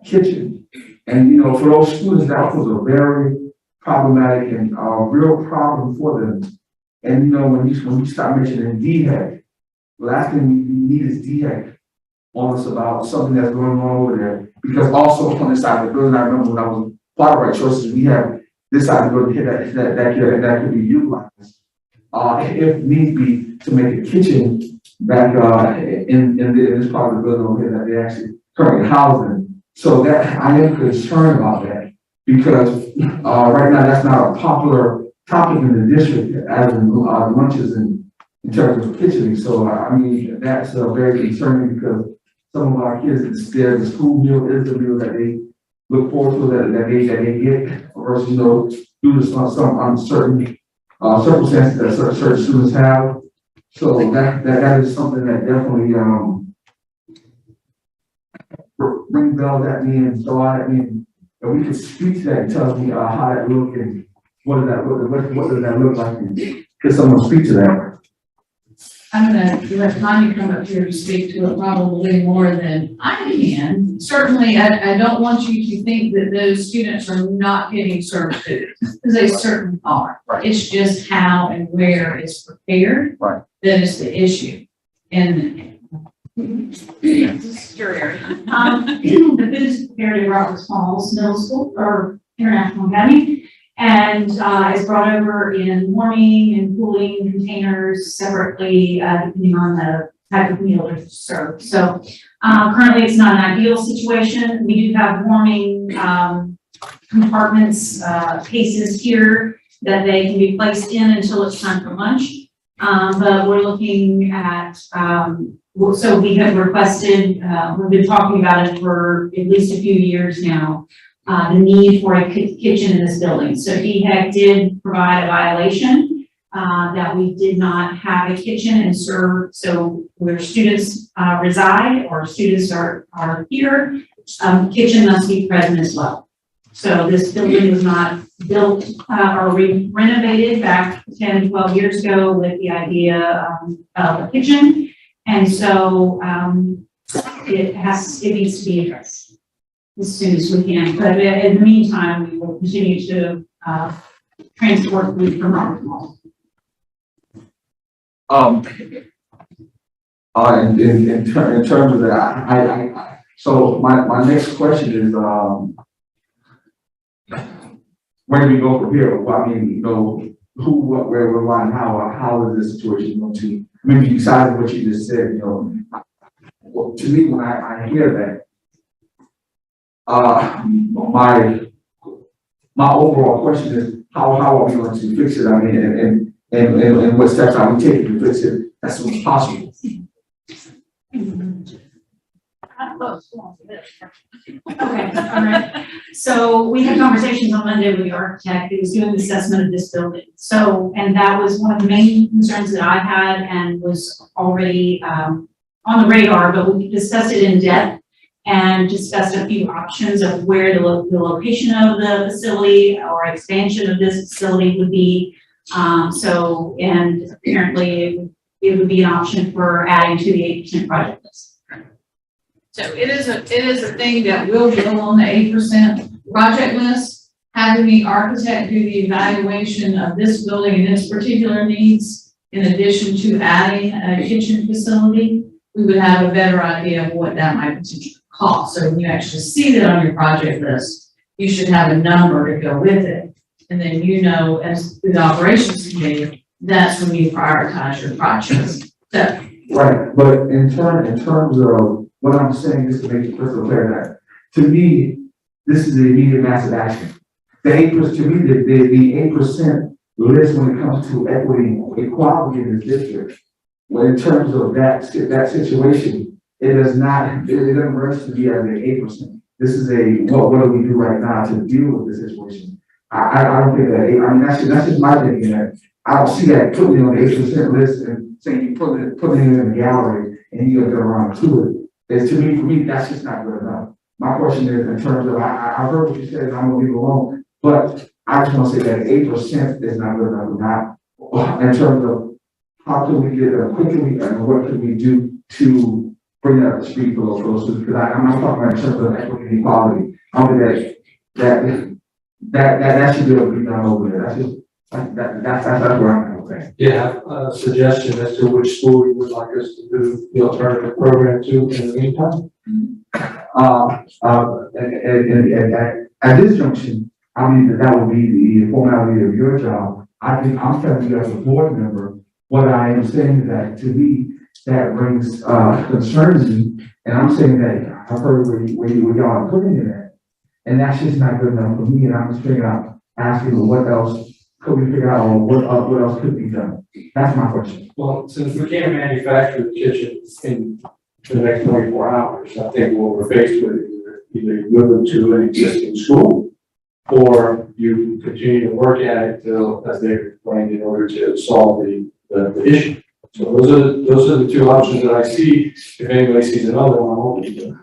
Speaker 9: kitchen. And you know, for those students, that was a very problematic and real problem for them. And you know, when you start mentioning DHEC, the last thing we need is DHEC on us about something that's going on over there. Because also on this side of the building, I remember when I was part of Right Choices, we have this side of the building here that could be utilized if need be to make a kitchen back in this part of the building over here that they actually currently housing. So that I am concerned about that because right now that's not a popular topic in the district as in lunches and in terms of kitchening. So I mean that's very concerning because some of our kids, the school meal is the meal that they look forward to that they get versus, you know, due to some uncertain circumstances that certain students have. So that is something that definitely ring bells at me and so on at me. And we can speak to that and tell me how that look and what does that look like? Can someone speak to that?
Speaker 16: I'm gonna let Tanya come up here to speak to it probably more than I can. Certainly, I don't want you to think that those students are not getting served food, because they certainly are.
Speaker 9: Right.
Speaker 16: It's just how and where it's prepared.
Speaker 9: Right.
Speaker 16: That is the issue. And this is your area. The food is prepared at Roberts Falls Middle School or International Academy. And is brought over in warming and cooling containers separately, depending on the type of meal they're served. So currently it's not an ideal situation. We do have warming compartments, cases here that they can be placed in until it's time for lunch. But we're looking at, so we have requested, we've been talking about it for at least a few years now. The need for a kitchen in this building. So DHEC did provide a violation that we did not have a kitchen and serve. So where students reside or students are here, kitchen must be present as well. So this building was not built or renovated back 10, 12 years ago with the idea of a kitchen. And so it needs to be addressed as soon as we can. But in the meantime, we will continue to transport food from our mall.
Speaker 9: In terms of that, so my next question is, where do we go from here? Well, I mean, you know, who, what, where, why, and how is this situation going to, I mean, besides what you just said, you know, well, to me, when I hear that, my overall question is, how are we going to fix it? I mean, and what steps are we taking to fix it as soon as possible?
Speaker 2: Okay, all right. So we had conversations on Monday with the architect who was doing the assessment of this building. So, and that was one of the main concerns that I had and was already on the radar, but we discussed it in depth and discussed a few options of where the location of the facility or expansion of this facility would be. And apparently it would be an option for adding to the 8% project list.
Speaker 16: So it is a thing that will go on the 8% project list. Having the architect do the evaluation of this building and its particular needs, in addition to adding a kitchen facility, we would have a better idea of what that might potentially cost. So when you actually see that on your project list, you should have a number to go with it. And then, you know, as the operations committee, that's when you prioritize your projects. So,
Speaker 9: Right, but in terms of what I'm saying, just to make it crystal clear, that to me, this is the immediate massive action. The 8%, to me, the 8% list when it comes to equity and equality in the district, well, in terms of that situation, it doesn't rest to be as an 8%. This is what do we do right now to deal with this situation? I don't think that, I mean, that's just my thinking. That I don't see that putting it on the 8% list and saying you put it in the gallery and you gotta go around to it. It's, to me, for me, that's just not good enough. My question is, in terms of, I heard what you said, and I'm gonna leave it alone, but I just wanna say that 8% is not good enough. Not in terms of how can we get quickly and what can we do to bring that up to speed for those students? Because I'm not talking about in terms of equity and equality. I don't think that should be able to be done over there. That's just that's where I'm at. Okay.
Speaker 12: Yeah, a suggestion as to which school you would like us to do the alternative program to in the meantime?
Speaker 9: And at this junction, I mean, that would be the formality of your job. I think I'm telling you as a board member, what I am saying that to me, that brings concerns me. And I'm saying that I've heard where y'all are putting it at. And that's just not good enough for me. And I'm just figuring out, asking what else could we figure out, or what else could be done? That's my question.
Speaker 12: Well, since we can't manufacture the kitchen in the next 24 hours, I think what we're faced with is either you move them to an existing school, or you continue to work at it till, as they explained, in order to solve the issue. So those are the two options that I see. If anybody sees another one, I'm open to it.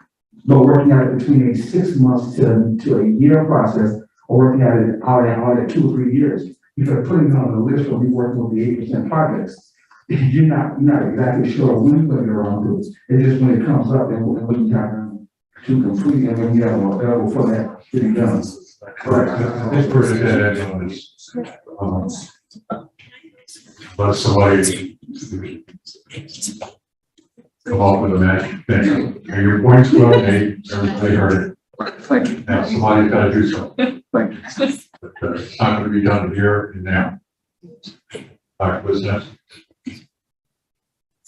Speaker 9: But working at it between a 6 months to a year process, or working at it out at 2 or 3 years, because putting it on the list will be working with the 8% projects. You're not exactly sure when you're going to get around to it. It's just when it comes up and when you have to complete and when you have available for that to be done.
Speaker 1: I think we're at that end on this. Let somebody come up with a magic thing. And your points well made, everybody heard it.
Speaker 9: Thank you.
Speaker 1: Now somebody's got to do something.
Speaker 9: Thank you.
Speaker 1: But it's not going to be done here and now. All right, what's next?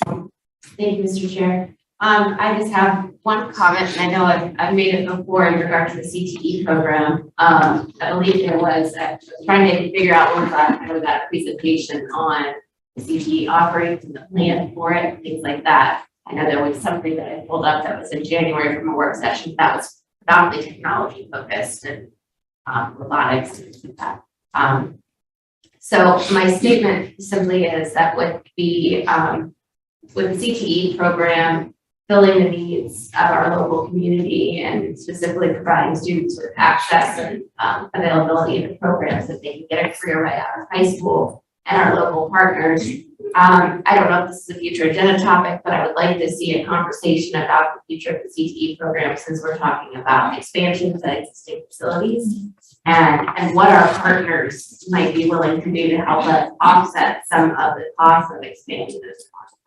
Speaker 5: Thank you, Mr. Chair. I just have one comment, and I know I've made it before in regard to the CTE program. I believe there was, I was trying to figure out once I got a presentation on the CTE offerings and the plan for it, and things like that. I know there was something that I pulled up that was in January from a work session that was predominantly technology focused and robotics and things like that. So my statement simply is that with the CTE program, filling the needs of our local community and specifically providing students with access and availability of the programs that they can get a career right out of high school and our local partners. I don't know if this is a future agenda topic, but I would like to see a conversation about the future of the CTE program since we're talking about expansions at existing facilities and what our partners might be willing to do to help us offset some of the costs of expansion of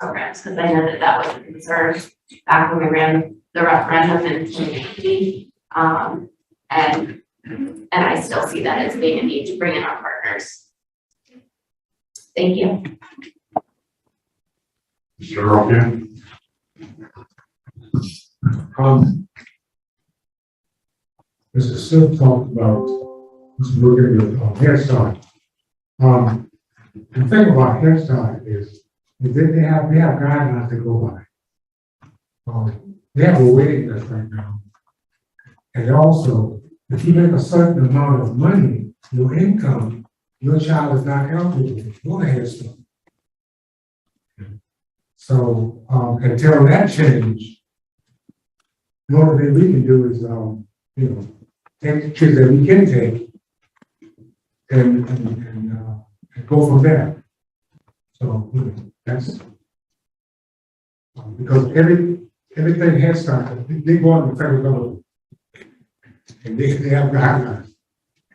Speaker 5: programs. Because I know that was a concern back when we ran the referendum in 2018. And And I still see that as being a need to bring in our partners. Thank you.
Speaker 1: Mr. Rogan?
Speaker 15: Mr. Silk talked about, Mr. Rogan, Head Start. The thing about Head Start is that they have guidelines to go by. They have a waiting list right now. And also, if you make a certain amount of money, your income, your child is not eligible to go to Head Start. So, until that change, the only thing we can do is, take kids that we can take and go from there. So, that's, because everything Head Start, they go on the federal government. And they have guidelines.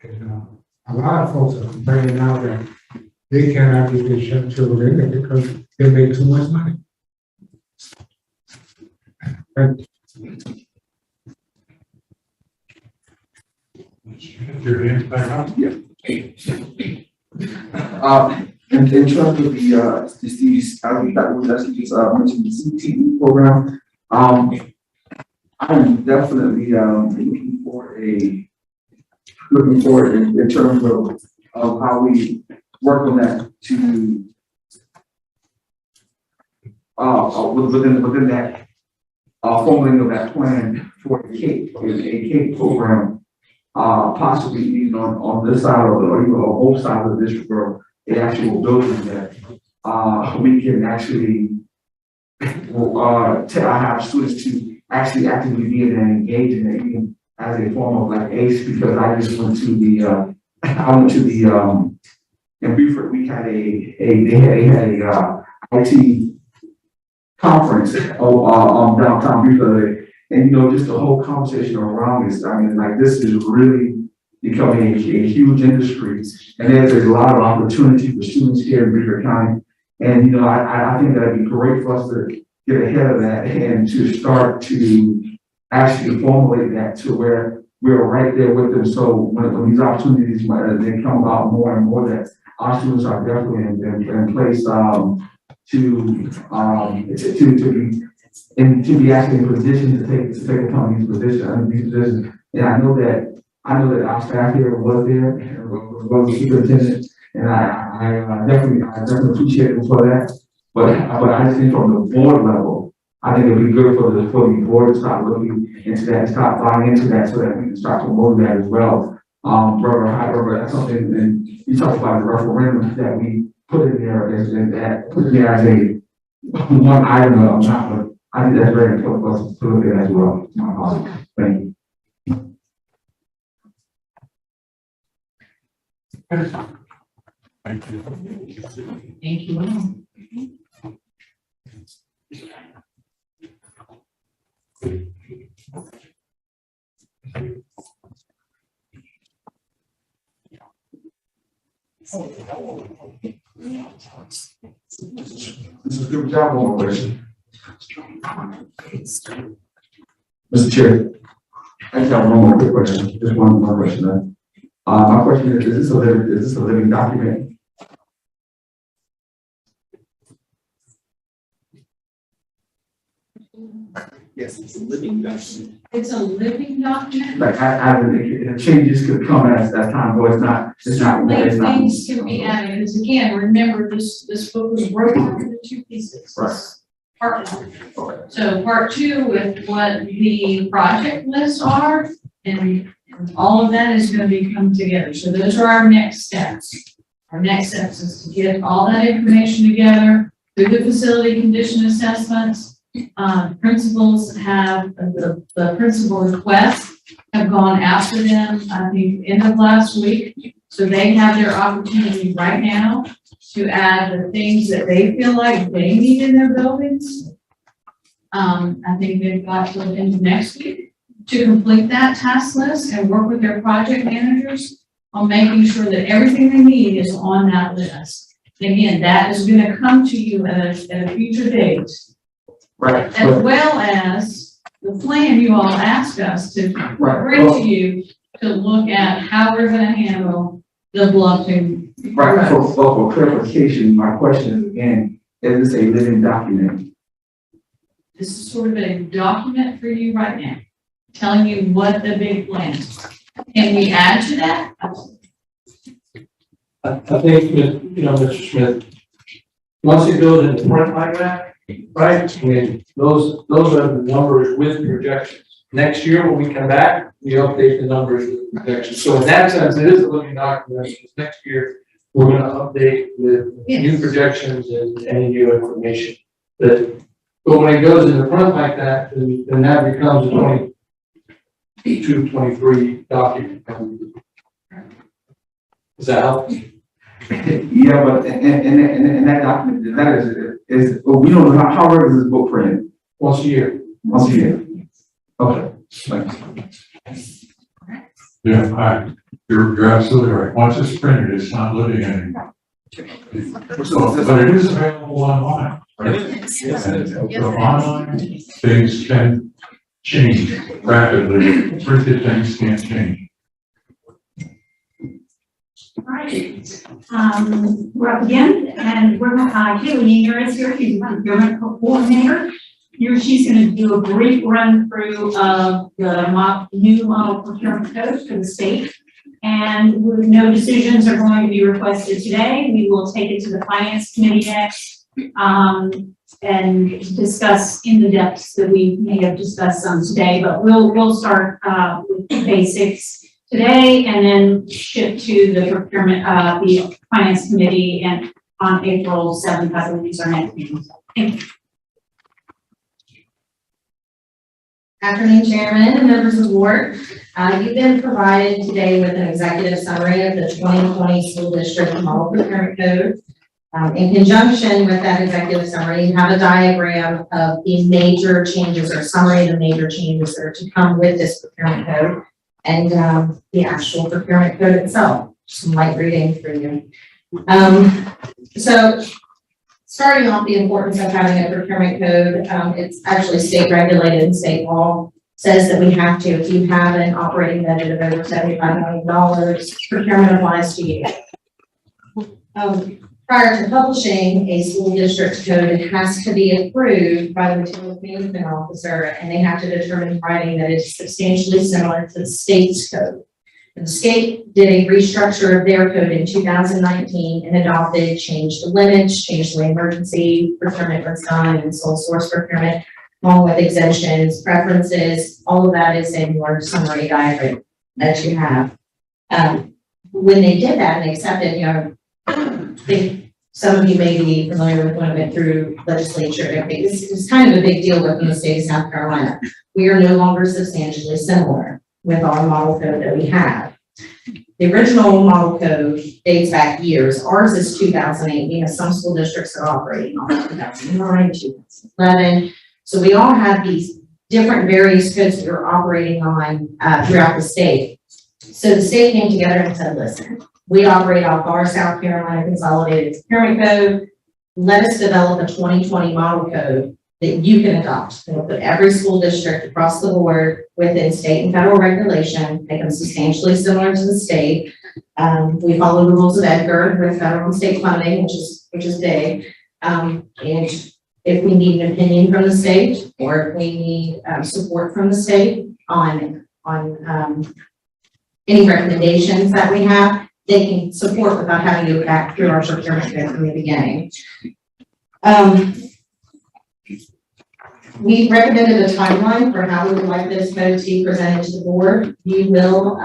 Speaker 15: And a lot of folks are complaining now that they cannot get their children in there because they make too much money.
Speaker 1: Your hands back up?
Speaker 9: In terms of these, I think that was actually just mentioned the CTE program. I'm definitely looking for in terms of how we work on that to within that formulating of that plan for a CAPE program, possibly even on this side of the or even on both sides of the district or an actual building that we can actually have students to actually actively be in and engage in it even as a form of like ACE, because I just went to the in Beaufort we had they had a IT conference downtown Beaufort, and just the whole conversation around this. I mean, like this is really becoming a huge industry, and there's a lot of opportunity for students here in Beaufort County. And I think that'd be great for us to get ahead of that and to start to actually formulate that to where we're right there with them. So when these opportunities they come about more and more, that our students are definitely in place to be actually in position to take upon these positions. And I know that our staff here was there, was the superintendent, and I definitely appreciate them for that. But I just think from the board level, I think it'd be good for the board to start looking into that and start buying into that so that we can start promoting that as well. However, that's something, and you talked about the referendum that we put in there as a one item of not, but I think that's very important for us to look at as well. Thank you.
Speaker 1: Thank you.
Speaker 16: Thank you.
Speaker 9: This is a good job. One more question. Mr. Chair, I just have one more quick question. Just one more question. My question is this a living document? Yes, it's a living document.
Speaker 16: It's a living document.
Speaker 9: Like changes could come as time goes. It's not.
Speaker 16: Things can be added, because again, remember this book was broken up into two pieces.
Speaker 9: Right.
Speaker 16: Part one. So part two with what the project lists are, and all of that is going to be come together. So those are our next steps. Our next steps is to get all that information together through the facility condition assessments. Principals have, the principal requests have gone after them, I think, end of last week. So they have their opportunity right now to add the things that they feel like they need in their buildings. I think they've got till the end of next week to complete that task list and work with their project managers on making sure that everything they need is on that list. And again, that is going to come to you at a future date.
Speaker 9: Right.
Speaker 16: As well as the plan you all asked us to bring to you to look at how we're gonna handle the bluffing.
Speaker 9: Right, so for clarification, my question is again, is this a living document?
Speaker 16: This is sort of a document for you right now, telling you what the big plan is. Can we add to that?
Speaker 12: I think, Mr. Smith, once it goes into print like that, right, I mean, those are the numbers with projections. Next year, when we come back, we update the numbers with projections. So in that sense, it is a living document. Next year, we're gonna update with new projections and any new information. But when it goes into print like that, then that becomes a 22, 23 document. Does that help?
Speaker 9: Yeah, but in that document, that is, we don't know how rare is this book printed?
Speaker 12: Once a year.
Speaker 9: Once a year. Okay, thanks.
Speaker 1: Yeah, you're absolutely right. Once it's printed, it's not living anymore. So, but it is available online, right? And so online, things can change rapidly. Printed things can't change.
Speaker 2: All right, we're up again, and we're, Haley Yeager is here, she's the procurement coordinator. Here, she's gonna do a brief run through of the new model procurement code for the state. And no decisions are going to be requested today. We will take it to the finance committee next, and discuss in the depths that we may have discussed some today, but we'll start, with the basics today and then shift to the procurement, the finance committee, and on April 7th, I believe is our next meeting. Thank you.
Speaker 17: Afternoon, Chairman and members of the board. You've been provided today with an executive summary of the 2020 School District Model Procurement Code. In conjunction with that executive summary, you have a diagram of the major changes or summary of the major changes that are to come with this procurement code and the actual procurement code itself. Some light reading for you. So starting off, the importance of having a procurement code, it's actually state regulated and state law says that we have to, if you have an operating budget of over $75 million, procurement applies to you. Prior to publishing a school district code, it has to be approved by the materials management officer, and they have to determine in writing that it's substantially similar to the state's code. And the state did a restructure of their code in 2019 and adopted, changed the limits, changed the way emergency procurement was done and sole source procurement, along with exemptions, preferences, all of that is in your summary diagram that you have. When they did that and they accepted, I think some of you may be familiar with when it went through legislature. I think this is kind of a big deal within the state of South Carolina. We are no longer substantially similar with our model code that we have. The original model code dates back years. Ours is 2008. Some school districts are operating on 2009, 2011. So we all have these different various codes that we're operating on throughout the state. So the state came together and said, listen, we operate off our South Carolina Consolidated Procurement Code. Let us develop a 2020 model code that you can adopt. It'll put every school district across the board within state and federal regulation, make them substantially similar to the state. We follow the rules of Edgar with federal and state funding, which is big. And if we need an opinion from the state, or if we need support from the state on any recommendations that we have, they can support without having to go back through our procurement code from the beginning. We recommended a timeline for how we would like this code to be presented to the board. You will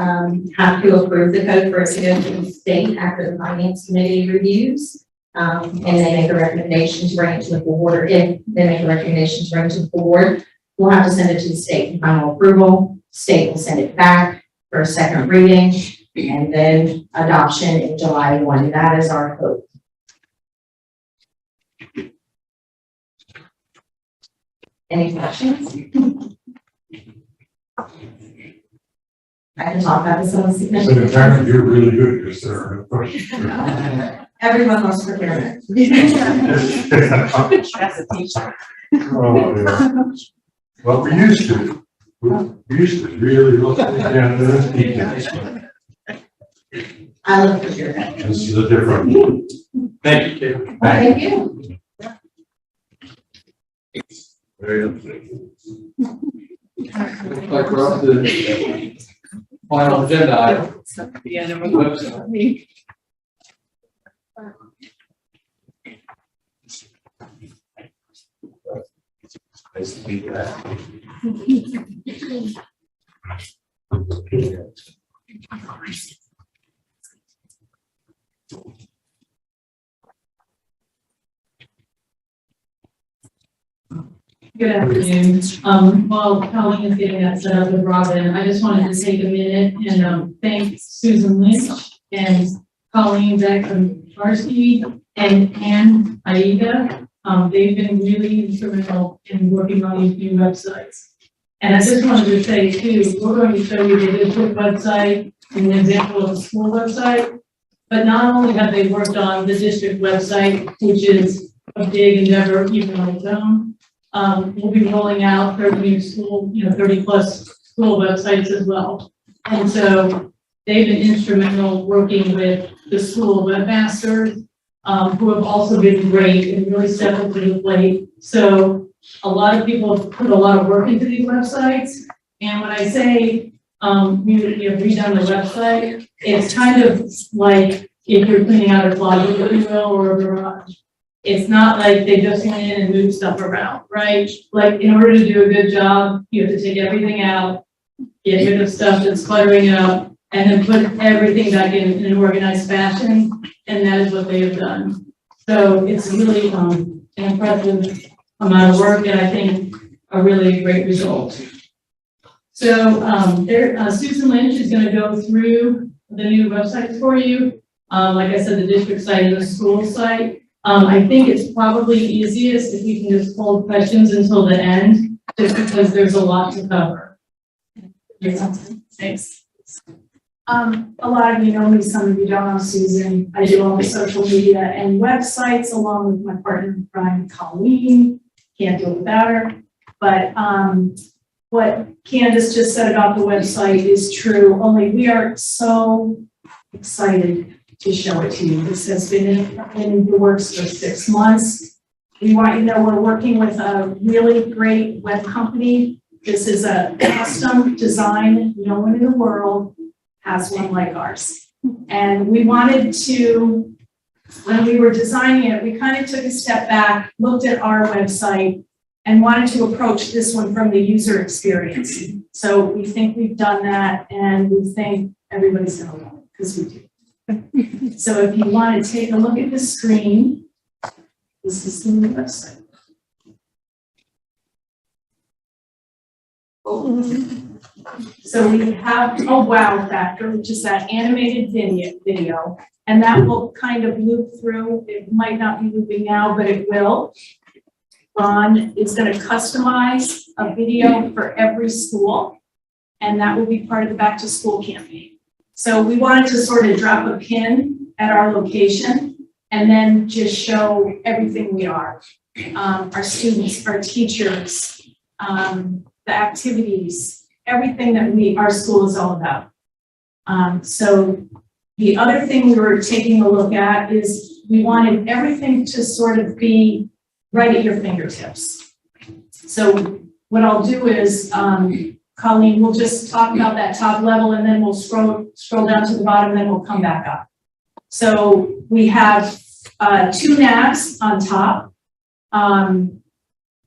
Speaker 17: have to approve the code for it to go to the state after the finance committee reviews. And they make a recommendation to bring it to the board, or if they make a recommendation to bring it to the board, we'll have to send it to the state for final approval. State will send it back for a second reading and then adoption in July 1. That is our hope. Any questions? I can talk about this on the
Speaker 1: So apparently you're really good because there are no questions.
Speaker 17: Everyone loves procurement.
Speaker 1: Oh, yeah. Well, we used to. We used to really look down to those details.
Speaker 3: I love to hear that.
Speaker 1: This is a different.
Speaker 6: Thank you, Kate.
Speaker 3: Thank you.
Speaker 8: Very interesting.
Speaker 6: Looks like we're up to the final agenda item. Website.
Speaker 8: Nice to meet
Speaker 16: Good afternoon. While Colleen is getting that set up with Robin, I just wanted to take a minute and thank Susan Lynch and Colleen Beck from Varsity and Ann Aida. They've been really instrumental in working on these new websites. And I just wanted to say too, we're going to show you the district website and an example of a school website. But not only have they worked on the district website, which is a big endeavor even on its own, we'll be rolling out 30 new school, 30 plus school websites as well. And so they've been instrumental working with the school webmasters, who have also been great and really stepped up to the plate. So a lot of people have put a lot of work into these websites. And when I say, we have redone the website, it's kind of like if you're cleaning out a closet, if you will, or a garage. It's not like they just went in and moved stuff around, right? Like in order to do a good job, you have to take everything out, get rid of stuff that's cluttering it up, and then put everything back in an organized fashion. And that is what they have done. So it's really an impressive amount of work, and I think a really great result. So Susan Lynch is going to go through the new websites for you. Like I said, the district site and the school site. I think it's probably easiest if we can just hold questions until the end, just because there's a lot to cover.
Speaker 2: Thanks. A lot of you know me, some of you don't know Susan. I do all the social media and websites along with my partner in crime, Colleen. Can't do it without her. But what Candace just said about the website is true, only we are so excited to show it to you. This has been in the works for 6 months. We want you to know we're working with a really great web company. This is a custom design. No one in the world has one like ours. And we wanted to, when we were designing it, we kind of took a step back, looked at our website, and wanted to approach this one from the user experience. So we think we've done that, and we think everybody's going to love it, because we do. So if you want to take a look at the screen, this is the new website. So we have a wow factor, which is that animated video, and that will kind of loop through. It might not be looping now, but it will. Ron is going to customize a video for every school, and that will be part of the back to school campaign. So we wanted to sort of drop a pin at our location and then just show everything we are. Our students, our teachers, the activities, everything that our school is all about. So the other thing we were taking a look at is we wanted everything to sort of be right at your fingertips. So what I'll do is, Colleen, we'll just talk about that top level and then we'll scroll down to the bottom and then we'll come back up. So we have 2 navs on top.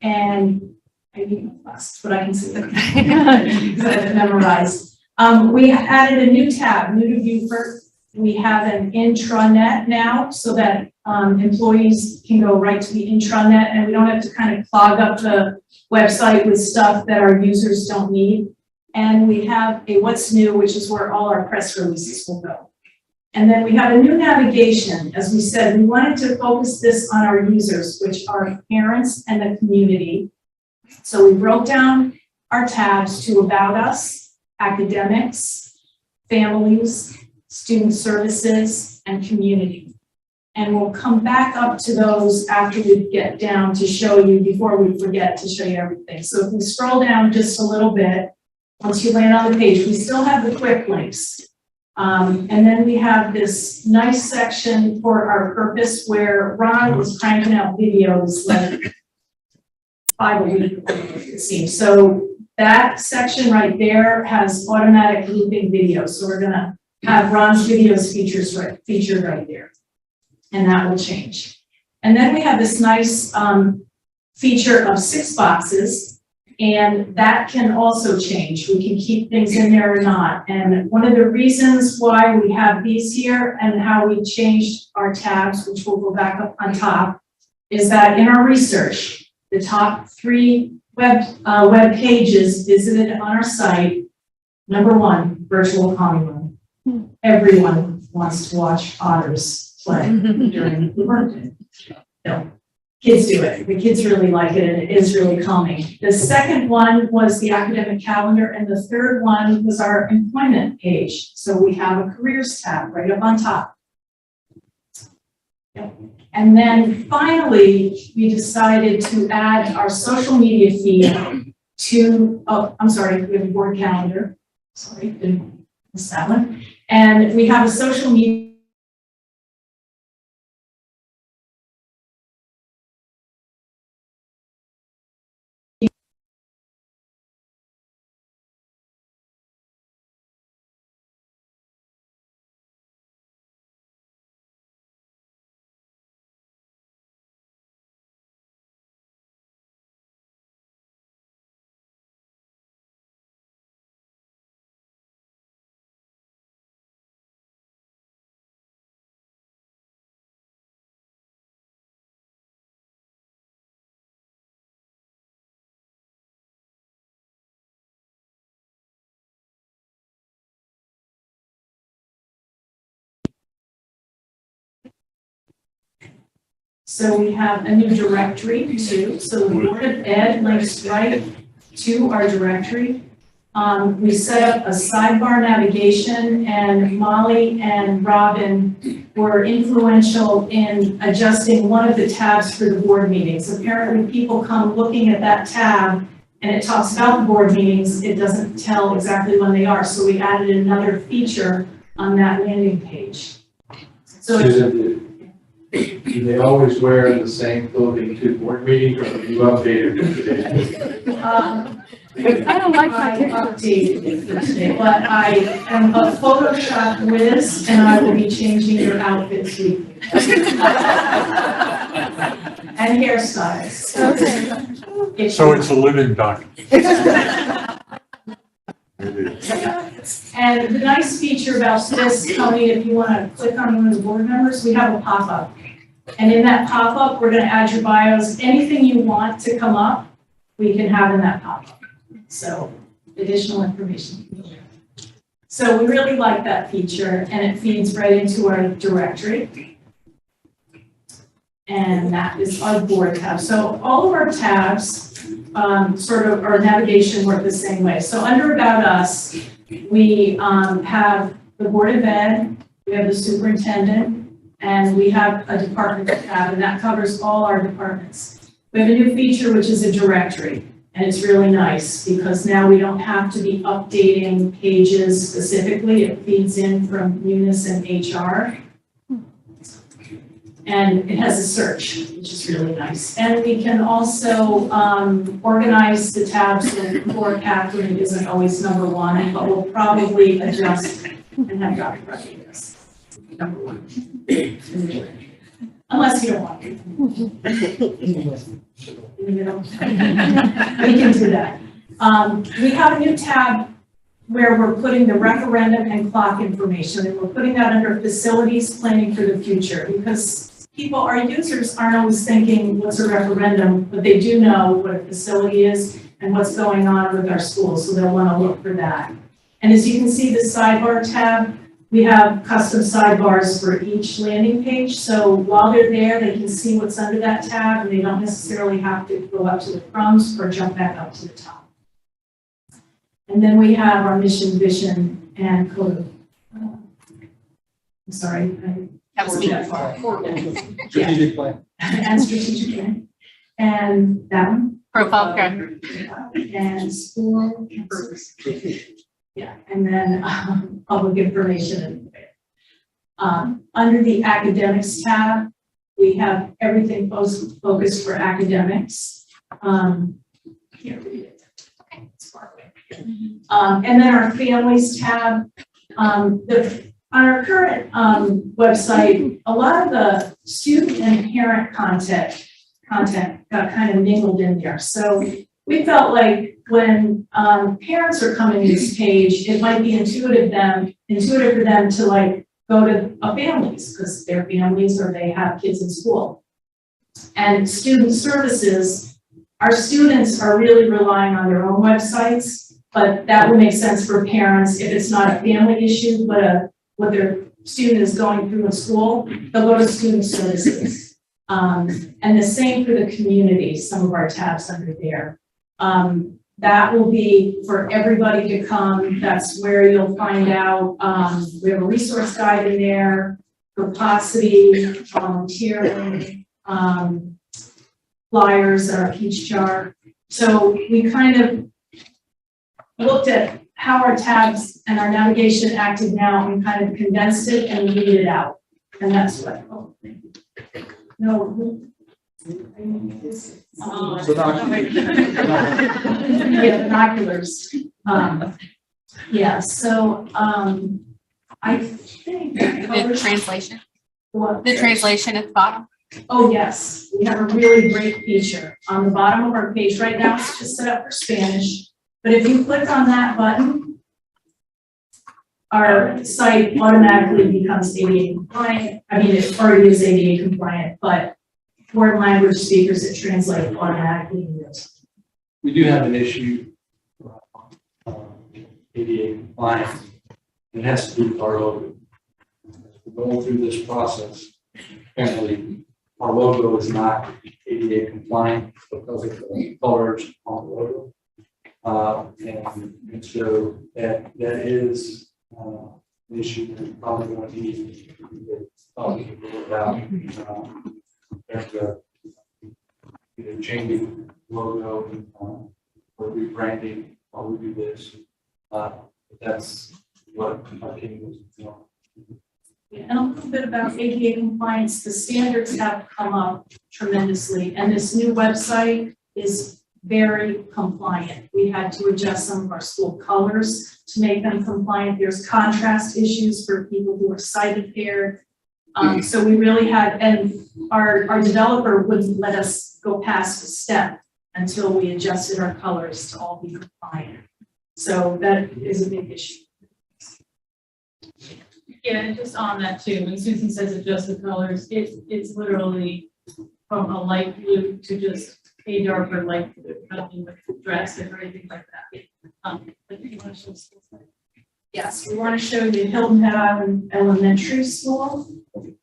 Speaker 2: And I need my glasses, but I can see them because I have it memorized. We added a new tab, new to Beaufort. We have an intranet now so that employees can go right to the intranet and we don't have to kind of clog up the website with stuff that our users don't need. And we have a what's new, which is where all our press releases will go. And then we have a new navigation. As we said, we wanted to focus this on our users, which are parents and the community. So we broke down our tabs to About Us, Academics, Families, Student Services, and Community. And we'll come back up to those after we get down to show you, before we forget to show you everything. So if we scroll down just a little bit, once you land on the page, we still have the quick links. And then we have this nice section for our purpose where Ron was cranking out videos like 5 a week, it seems. So that section right there has automatic looping videos. So we're gonna have Ron's videos featured right there. And that will change. And then we have this nice feature of 6 boxes. And that can also change. We can keep things in there or not. And one of the reasons why we have these here and how we changed our tabs, which will go back up on top, is that in our research, the top 3 web pages visited on our site, number 1, virtual common room. Everyone wants to watch otters play during the workday. No. Kids do it. The kids really like it, and it is really calming. The second one was the academic calendar, and the third one was our employment page. So we have a careers tab right up on top. Yep. And then finally, we decided to add our social media feed to, oh, I'm sorry, we have a board calendar. Sorry, didn't miss that one. And we have a social media. So we have a new directory too. So the Board of Ed links right to our directory. We set up a sidebar navigation, and Molly and Robin were influential in adjusting one of the tabs for the board meetings. Apparently people come looking at that tab and it talks about the board meetings. It doesn't tell exactly when they are. So we added another feature on that landing page. So
Speaker 12: do they always wear the same clothing to board meetings, or do you update it?
Speaker 11: I don't like my picture.
Speaker 2: Updated it for today, but I am a Photoshop whiz, and I will be changing your outfits weekly. And hairstyles.
Speaker 11: Okay.
Speaker 1: So it's a living document.
Speaker 2: And the nice feature about this, Tony, if you want to click on one of the board members, we have a pop-up. And in that pop-up, we're going to add your bios. Anything you want to come up, we can have in that pop-up. So additional information. So we really like that feature, and it feeds right into our directory. And that is our board tab. So all of our tabs, sort of our navigation work the same way. So under About Us, we have the Board of Ed, we have the superintendent, and we have a department tab, and that covers all our departments. We have a new feature, which is a directory, and it's really nice because now we don't have to be updating pages specifically. It feeds in from Munis and HR. And it has a search, which is really nice. And we can also organize the tabs so core Catherine isn't always number 1, but we'll probably adjust and have Dr. Rucky this. Number 1. Unless you don't want to. You know, we can do that. We have a new tab where we're putting the referendum and clock information, and we're putting that under facilities planning for the future, because people, our users aren't always thinking what's a referendum, but they do know what a facility is and what's going on with our schools, so they'll want to look for that. And as you can see, the sidebar tab, we have custom sidebars for each landing page. So while they're there, they can see what's under that tab, and they don't necessarily have to go up to the crumbs or jump back up to the top. And then we have our mission, vision, and code. I'm sorry.
Speaker 14: That was
Speaker 2: that far.
Speaker 12: Strategic plan.
Speaker 2: And strategic plan. And that one.
Speaker 5: Profile graph.
Speaker 2: And school. Yeah, and then public information. Under the academics tab, we have everything focused for academics. Can't read it. Okay, it's far away. And then our families tab, on our current website, a lot of the student and parent content got kind of mingled in there. So we felt like when parents are coming to this page, it might be intuitive for them to like go to a families because they're families or they have kids in school. And student services, our students are really relying on their own websites, but that would make sense for parents if it's not a family issue, but what their student is going through in school, they'll go to student services. And the same for the community, some of our tabs under there. That will be for everybody to come. That's where you'll find out, we have a resource guide in there, capacity, volunteering, flyers, our peach jar. So we kind of looked at how our tabs and our navigation acted now and kind of condensed it and read it out. And that's what, no. Yeah, binoculars. Yeah, so I think.
Speaker 5: The translation.
Speaker 2: What?
Speaker 5: The translation at the bottom.
Speaker 2: Oh, yes, we have a really great feature on the bottom of our page right now. It's just set up for Spanish. But if you click on that button, our site automatically becomes ADA compliant. I mean, it already is ADA compliant, but foreign language speakers, it translates automatically.
Speaker 10: We do have an issue, ADA compliance. It has to do with our logo. We're going through this process. Apparently, our logo is not ADA compliant because of the colors on the logo. And so that is an issue that probably going to need talking about. Either changing logo or rebranding while we do this. That's what our team was doing.
Speaker 2: Yeah, and a little bit about ADA compliance. The standards have come up tremendously, and this new website is very compliant. We had to adjust some of our school colors to make them compliant. There's contrast issues for people who are sight impaired. So we really had, and our developer wouldn't let us go past a step until we adjusted our colors to all be compliant. So that is a big issue.
Speaker 16: Yeah, and just on that too, when Susan says adjust the colors, it's literally from a light blue to just a darker light blue, nothing like drastic or anything like that. But you want to show school site?
Speaker 2: Yes, we want to show you Hilton Head Island Elementary School.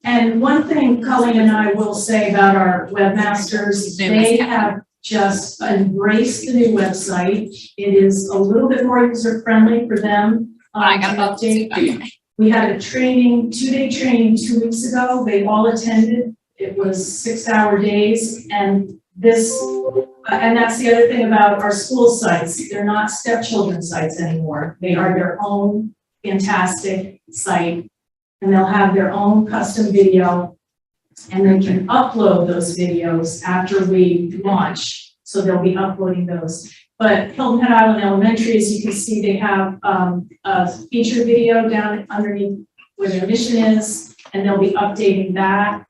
Speaker 2: And one thing Colleen and I will say about our webmasters, they have just embraced the new website. It is a little bit more user friendly for them to update. We had a training, 2-day training 2 weeks ago. They all attended. It was 6-hour days. And this, and that's the other thing about our school sites. They're not stepchildren sites anymore. They are their own fantastic site. And they'll have their own custom video. And they can upload those videos after we launch. So they'll be uploading those. But Hilton Head Island Elementary, as you can see, they have a feature video down underneath where their mission is, and they'll be updating that.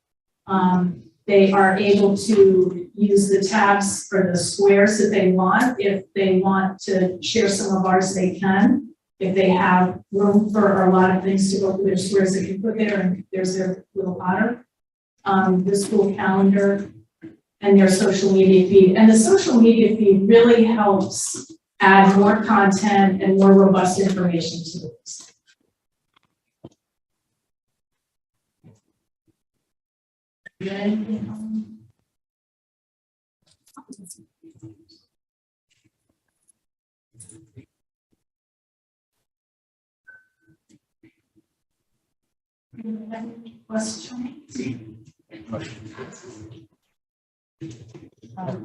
Speaker 2: They are able to use the tabs for the squares that they want. If they want to share some of ours, they can. If they have room for a lot of things to go through their squares, they can put there, and there's their little otter. The school calendar, and their social media feed. And the social media feed really helps add more content and more robust information to this. Questions?
Speaker 10: Can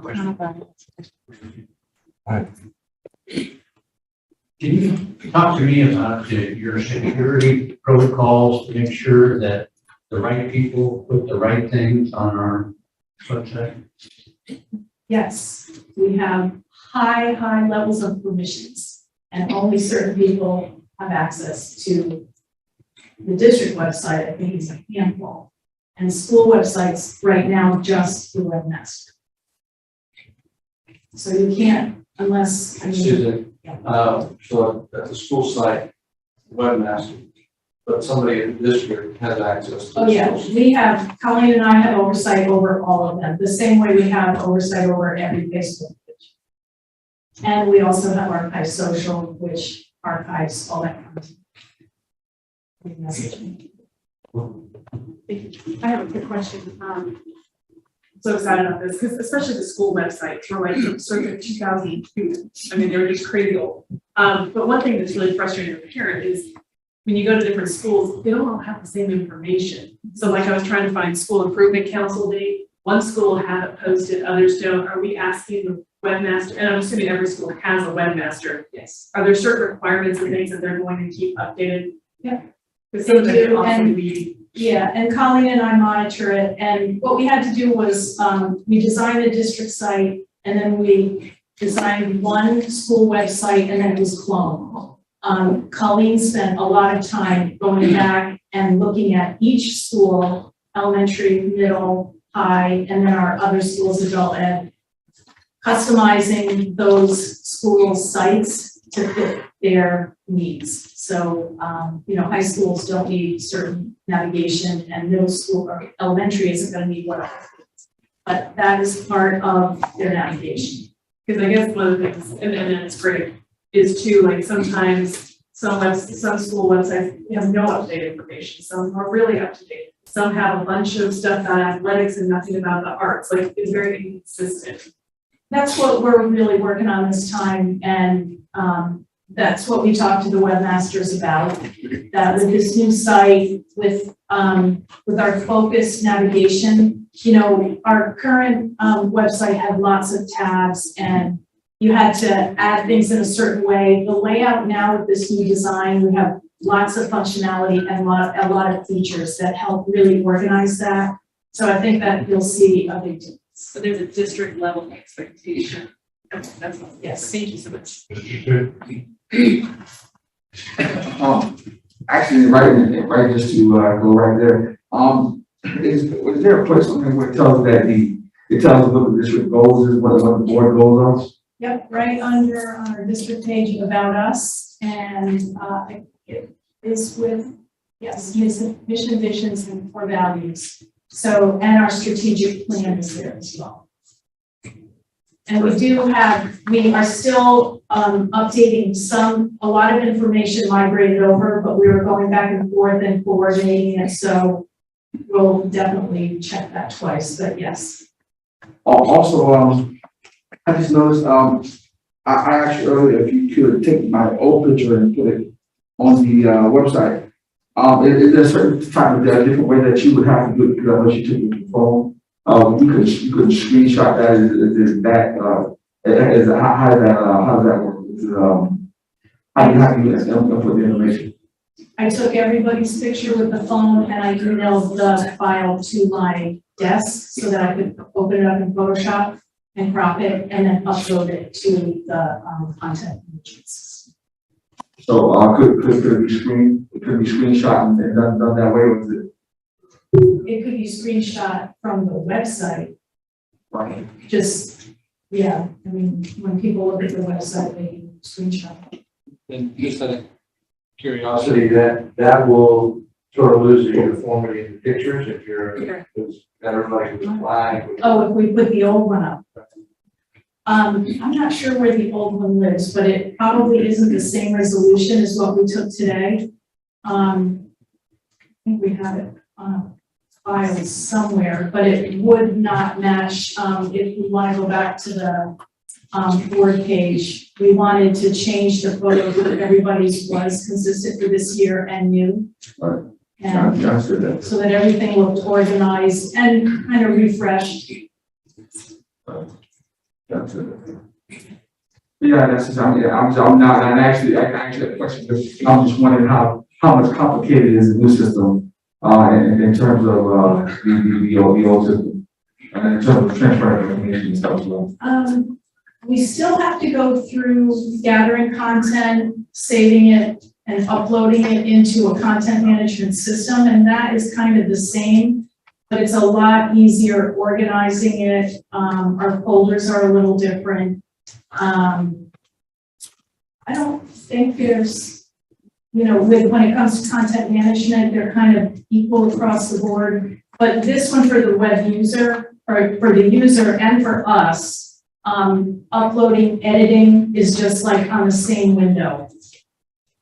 Speaker 10: you talk to me about your security protocols to make sure that the right people put the right things on our website?
Speaker 2: Yes, we have high levels of permissions, and only certain people have access to the district website. I think it's a handful. And school websites right now, just the webmaster. So you can't unless, I mean,
Speaker 9: Susan, so at the school site, webmaster, but somebody in the district has access to.
Speaker 2: oh yeah, we have, Colleen and I have oversight over all of them, the same way we have oversight over every Facebook page. And we also have Archive Social, which archives all that content. Messaging.
Speaker 7: I have a quick question. I'm so excited about this, because especially the school websites were like from circa 2002. I mean, they were just crazy old. But one thing that's really frustrating as a parent is when you go to different schools, they don't all have the same information. So like I was trying to find school improvement council date. One school have it posted, others don't. Are we asking the webmaster, and I'm assuming every school has a webmaster.
Speaker 2: Yes.
Speaker 7: Are there certain requirements and things that they're going to keep updated?
Speaker 2: Yeah.
Speaker 7: Because some of them
Speaker 2: They do,
Speaker 7: can also
Speaker 2: and-
Speaker 7: be.
Speaker 2: Yeah, and Colleen and I monitor it, and what we had to do was, we designed the district site, and then we designed one school website, and then it was cloned. Colleen spent a lot of time going back and looking at each school, elementary, middle, high, and then our other schools, adult ed, customizing those school sites to fit their needs. So, high schools don't need certain navigation, and middle school or elementary isn't gonna need whatever. But that is part of their navigation.
Speaker 7: Because I guess one of the things, and it's great, is too, like sometimes some school websites have no updated information, some are really up to date. Some have a bunch of stuff about athletics and nothing about the arts, like it's very inconsistent.
Speaker 2: That's what we're really working on this time, and, that's what we talked to the webmasters about, that with this new site, with our focused navigation, our current website had lots of tabs, and you had to add things in a certain way. The layout now with this new design, we have lots of functionality and a lot of features that help really organize that. So I think that you'll see a big difference.
Speaker 7: So there's a district level expectation. Okay, that's all.
Speaker 2: Yes.
Speaker 7: Thank you so much.
Speaker 9: Actually, right, just to go right there. Was there a place something where it tells that it tells what the district goals is, what the board goals are?
Speaker 2: Yep, right under our district page about us, and it is with, yes, mission, visions, and core values. So, and our strategic plan is there as well. And we are still updating a lot of information migrated over, but we were going back and forth and coordinating it, so we'll definitely check that twice, but yes.
Speaker 9: Also, I just noticed, I asked you earlier if you could take my old picture and put it on the website. Is there a certain type of different way that you would have to do it, because I know you took it with your phone? You could screenshot that. Is that how does that work? How do you input the information?
Speaker 2: I took everybody's picture with the phone and I emailed the file to my desk so that I could open it up in Photoshop and crop it and then upload it to the content images.
Speaker 9: So could it be screenshot and done that way, or is it?
Speaker 2: It could be screenshot from the website.
Speaker 9: Right.
Speaker 2: Just, yeah, I mean, when people look at the website, they can screenshot it.
Speaker 6: And just out of curiosity, that will sort of lose the uniformity in the pictures if because everybody with a flag.
Speaker 2: Oh, if we put the old one up. I'm not sure where the old one lives, but it probably isn't the same resolution as what we took today. I think we have it on a file somewhere, but it would not match, if we want to go back to the board page. We wanted to change the photo so that everybody's was consistent for this year and new.
Speaker 9: Right.
Speaker 2: And so that everything looked organized and kind of refreshed.
Speaker 9: That's it. Yeah, that's just, I'm not, and actually, I actually have a question. I'm just wondering how much complicated is the new system, in terms of, the old system? And in terms of transfer of information and stuff as well.
Speaker 2: We still have to go through gathering content, saving it, and uploading it into a content management system, and that is kind of the same, but it's a lot easier organizing it. Our folders are a little different. I don't think there's, when it comes to content management, they're kind of equal across the board. But this one for the web user, or for the user and for us, uploading, editing is just like on the same window.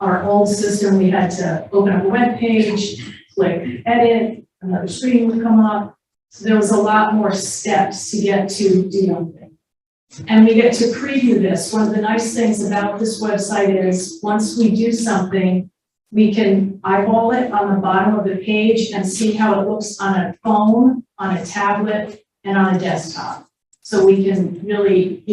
Speaker 2: Our old system, we had to open up a web page, click edit, another screen would come up. So there was a lot more steps to get to do something. And we get to preview this. One of the nice things about this website is once we do something, we can eyeball it on the bottom of the page and see how it looks on a phone, on a tablet, and on a desktop. So we can really,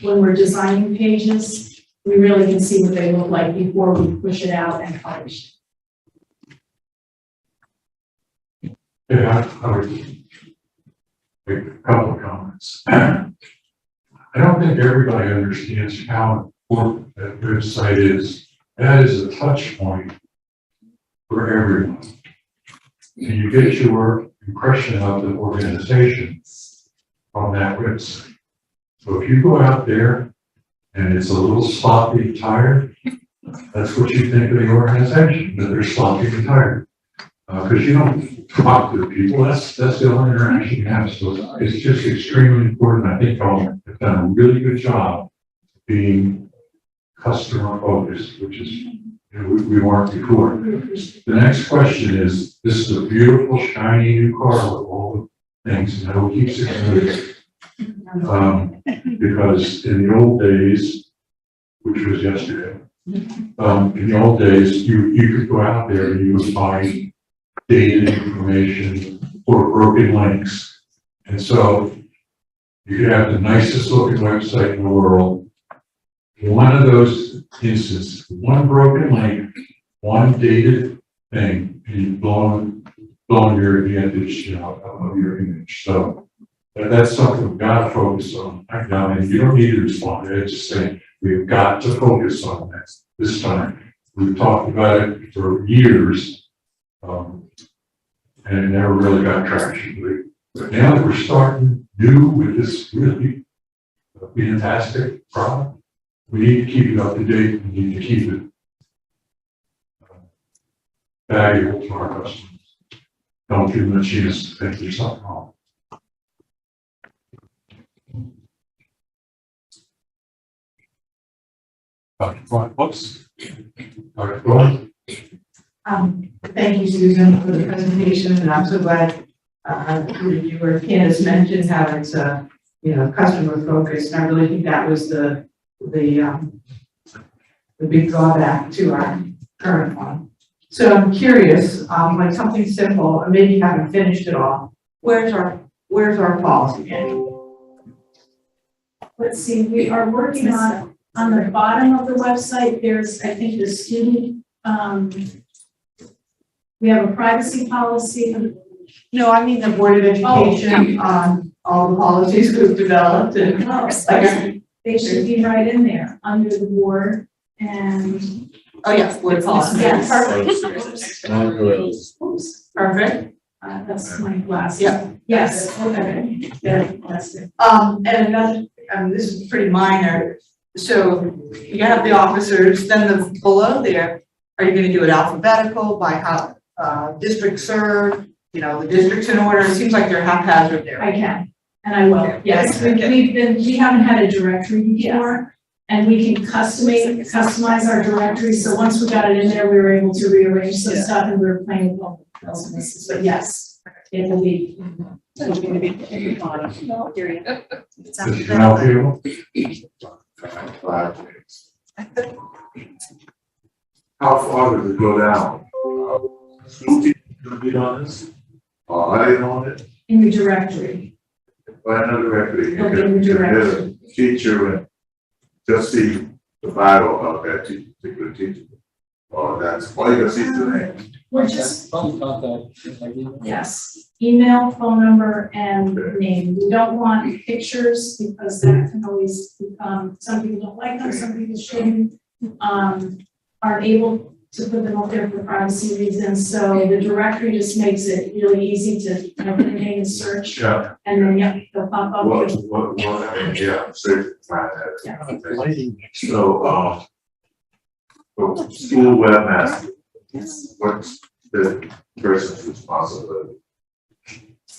Speaker 2: when we're designing pages, we really can see what they look like before we push it out and publish.
Speaker 1: Yeah, I would make a couple of comments. I don't think everybody understands how important that website is. That is a touch point for everyone. And you get your impression of the organization from that website. So if you go out there and it's a little sloppy and tired, that's what you think of the organization, that they're sloppy and tired. Because you don't talk to the people, that's the only interaction you have. So it's just extremely important. I think y'all have done a really good job being customer focused, which is, we weren't before. The next question is, this is a beautiful, shiny new car with all the things, and I will keep it because in the old days, which was yesterday, in the old days, you could go out there and you would find dated information or broken links. And so you could have the nicest looking website in the world. One of those instances, one broken link, one dated thing, and you've blown your advantage, of your image. So that's something we've got to focus on. I mean, you don't need to respond. I just say we've got to focus on that this time. We've talked about it for years. And it never really got traction. But now that we're starting new with this really fantastic product, we need to keep it up to date. We need to keep it valuable to our customers. Don't give them a chance to think there's something wrong. Whoops.
Speaker 4: Thank you, Susan, for the presentation, and I'm so glad you or Candace mentioned how it's customer focused. I really think that was the big drawback to our current one. So I'm curious, like something simple, and maybe you haven't finished it all. Where's our policy manual?
Speaker 2: Let's see, we are working on the bottom of the website. There's, I think, the student, we have a privacy policy.
Speaker 4: No, I mean the Board of Education, all the policies we've developed and
Speaker 2: They should be right in there, under the board, and.
Speaker 4: Oh, yes, board policy.
Speaker 2: Yes.
Speaker 4: Perfect.
Speaker 2: That's my glasses.
Speaker 4: Yeah.
Speaker 2: Yes, okay. Yeah, that's it.
Speaker 4: And another, this is pretty minor. So you have the officers, then below there, are you gonna do it alphabetical by how, district served, the districts in order? It seems like they're haphazard there.
Speaker 2: I can, and I will, yes.
Speaker 4: Okay.
Speaker 2: We haven't had a directory before, and we can customize our directory. So once we got it in there, we were able to rearrange some stuff, and we were playing with all the bells and whistles. But yes, it will be.
Speaker 7: It's going to be at the bottom. No, here you go.
Speaker 14: It's
Speaker 1: Does it help you?
Speaker 8: 5 days. How far does it go down? Who's gonna be on this? I didn't on it.
Speaker 2: In the directory.
Speaker 8: Well, another record, you
Speaker 2: They'll
Speaker 8: can,
Speaker 2: give you
Speaker 8: you can
Speaker 2: direction.
Speaker 8: get a teacher and just see the bio of that particular teacher. Or that's, all you can see is the name.
Speaker 2: Or just, yes, email, phone number, and name. We don't want pictures because that can always become, some people don't like them, some people shouldn't, aren't able to put them up there for privacy reasons. So the directory just makes it really easy to, you know, put a name and search,
Speaker 8: Yeah.
Speaker 2: and then, yep, they'll pop up.
Speaker 8: Yeah, so find that. So, for school webmaster, what's the person's responsibility?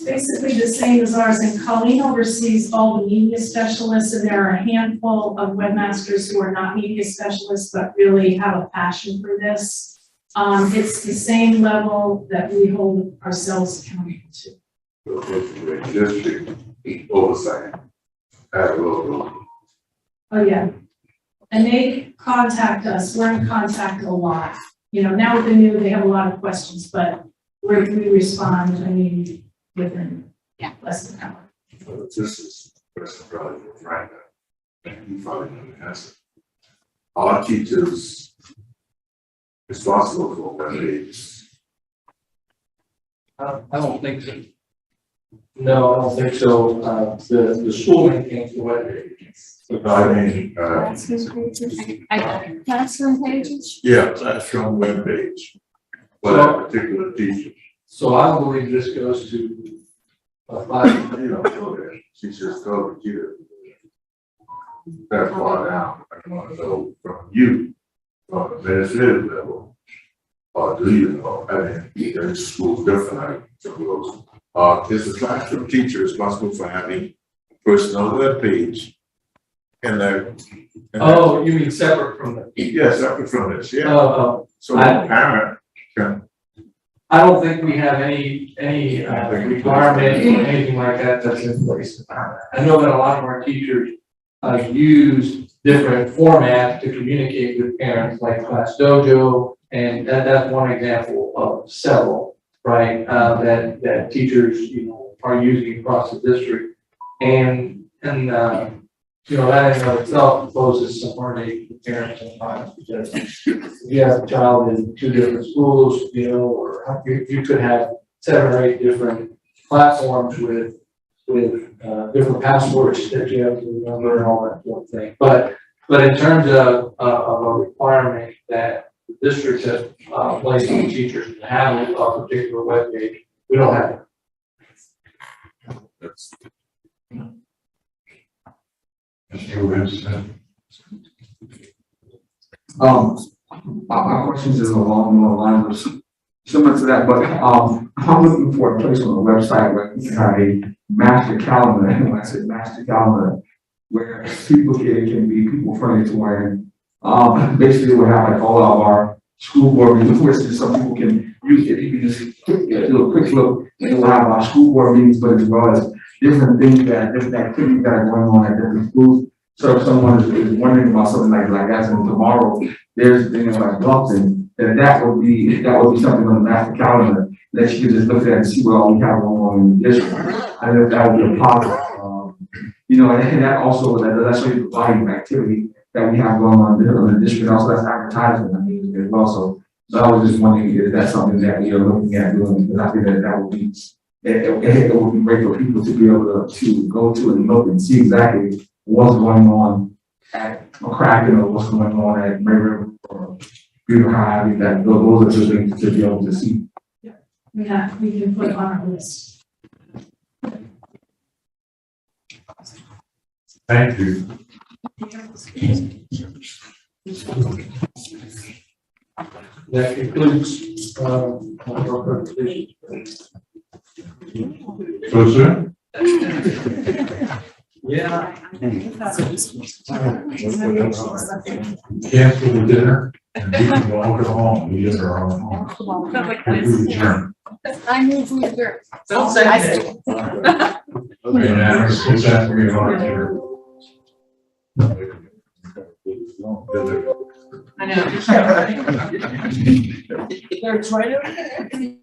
Speaker 2: Basically the same as ours, and Colleen oversees all the media specialists, and there are a handful of webmasters who are not media specialists, but really have a passion for this. It's the same level that we hold ourselves accountable to.
Speaker 8: So basically, district oversight, at local.
Speaker 2: Oh, yeah. And they contact us, we're in contact a lot. You know, now with the new, they have a lot of questions, but we respond, I mean, within less than an hour.
Speaker 8: So this is person probably right now. You probably know the answer. Are teachers responsible for web pages?
Speaker 12: I don't think so. No, I don't think so. The school maintains the web page.
Speaker 8: I mean,
Speaker 11: Classroom pages?
Speaker 8: yeah, classroom web page. For that particular teacher.
Speaker 12: So I don't believe this goes to
Speaker 8: You don't know that. Teachers go to you. That's far down. I want to know from you, from the administrative level. Or do you know? I mean, every school's different. Is the classroom teacher responsible for having a personal web page? And
Speaker 12: oh, you mean separate from the?
Speaker 8: Yeah, separate from this, yeah. So the parent can.
Speaker 12: I don't think we have any requirement or anything like that that's in place. I know that a lot of our teachers use different formats to communicate with parents, like Class Dojo, and that's one example of several, right? That teachers, you know, are using across the district, and you know, that in and of itself poses some heartache to parents sometimes, because if you have a child in two different schools, you know, or you could have 7 or 8 different platforms with different passwords that you have to remember and all that sort of thing. But in terms of a requirement that the district has placed on teachers to have a particular web page, we don't have it.
Speaker 9: My questions is along the lines of similar to that, but, I'm looking for a place on the website where we can have a master calendar, and when I say master calendar, where people can be people friendly to when, basically we'll have like all of our school board meetings, which some people can use, if you can just do a quick look, and we'll have our school board meetings, but as well as different things different activities that are going on at different schools. So if someone is wondering about something like as in tomorrow, there's things like Bluffton, then that would be something on the master calendar that you can just look at and see what all we have going on in the district. I think that would be a positive, you know, and that also, that's really the volume of activity that we have going on in the district. Also, that's advertising, I mean, as well. So I was just wondering if that's something that we are looking at doing, because I think that would be, it would be great for people to be able to go to and look and see exactly what's going on at McCracken or what's going on at Mary River or Beaufort High. That those are the things to be able to see.
Speaker 2: We can put it on our list.
Speaker 1: Thank you.
Speaker 12: That concludes our presentation.
Speaker 1: So soon?
Speaker 12: Yeah.
Speaker 1: Cancel the dinner and we can all go home. We get our own home. We adjourn.
Speaker 11: I move we adjourn.
Speaker 12: Don't say that.
Speaker 1: Okay, now, it's that we're going to dinner.
Speaker 16: I know. There's right over there.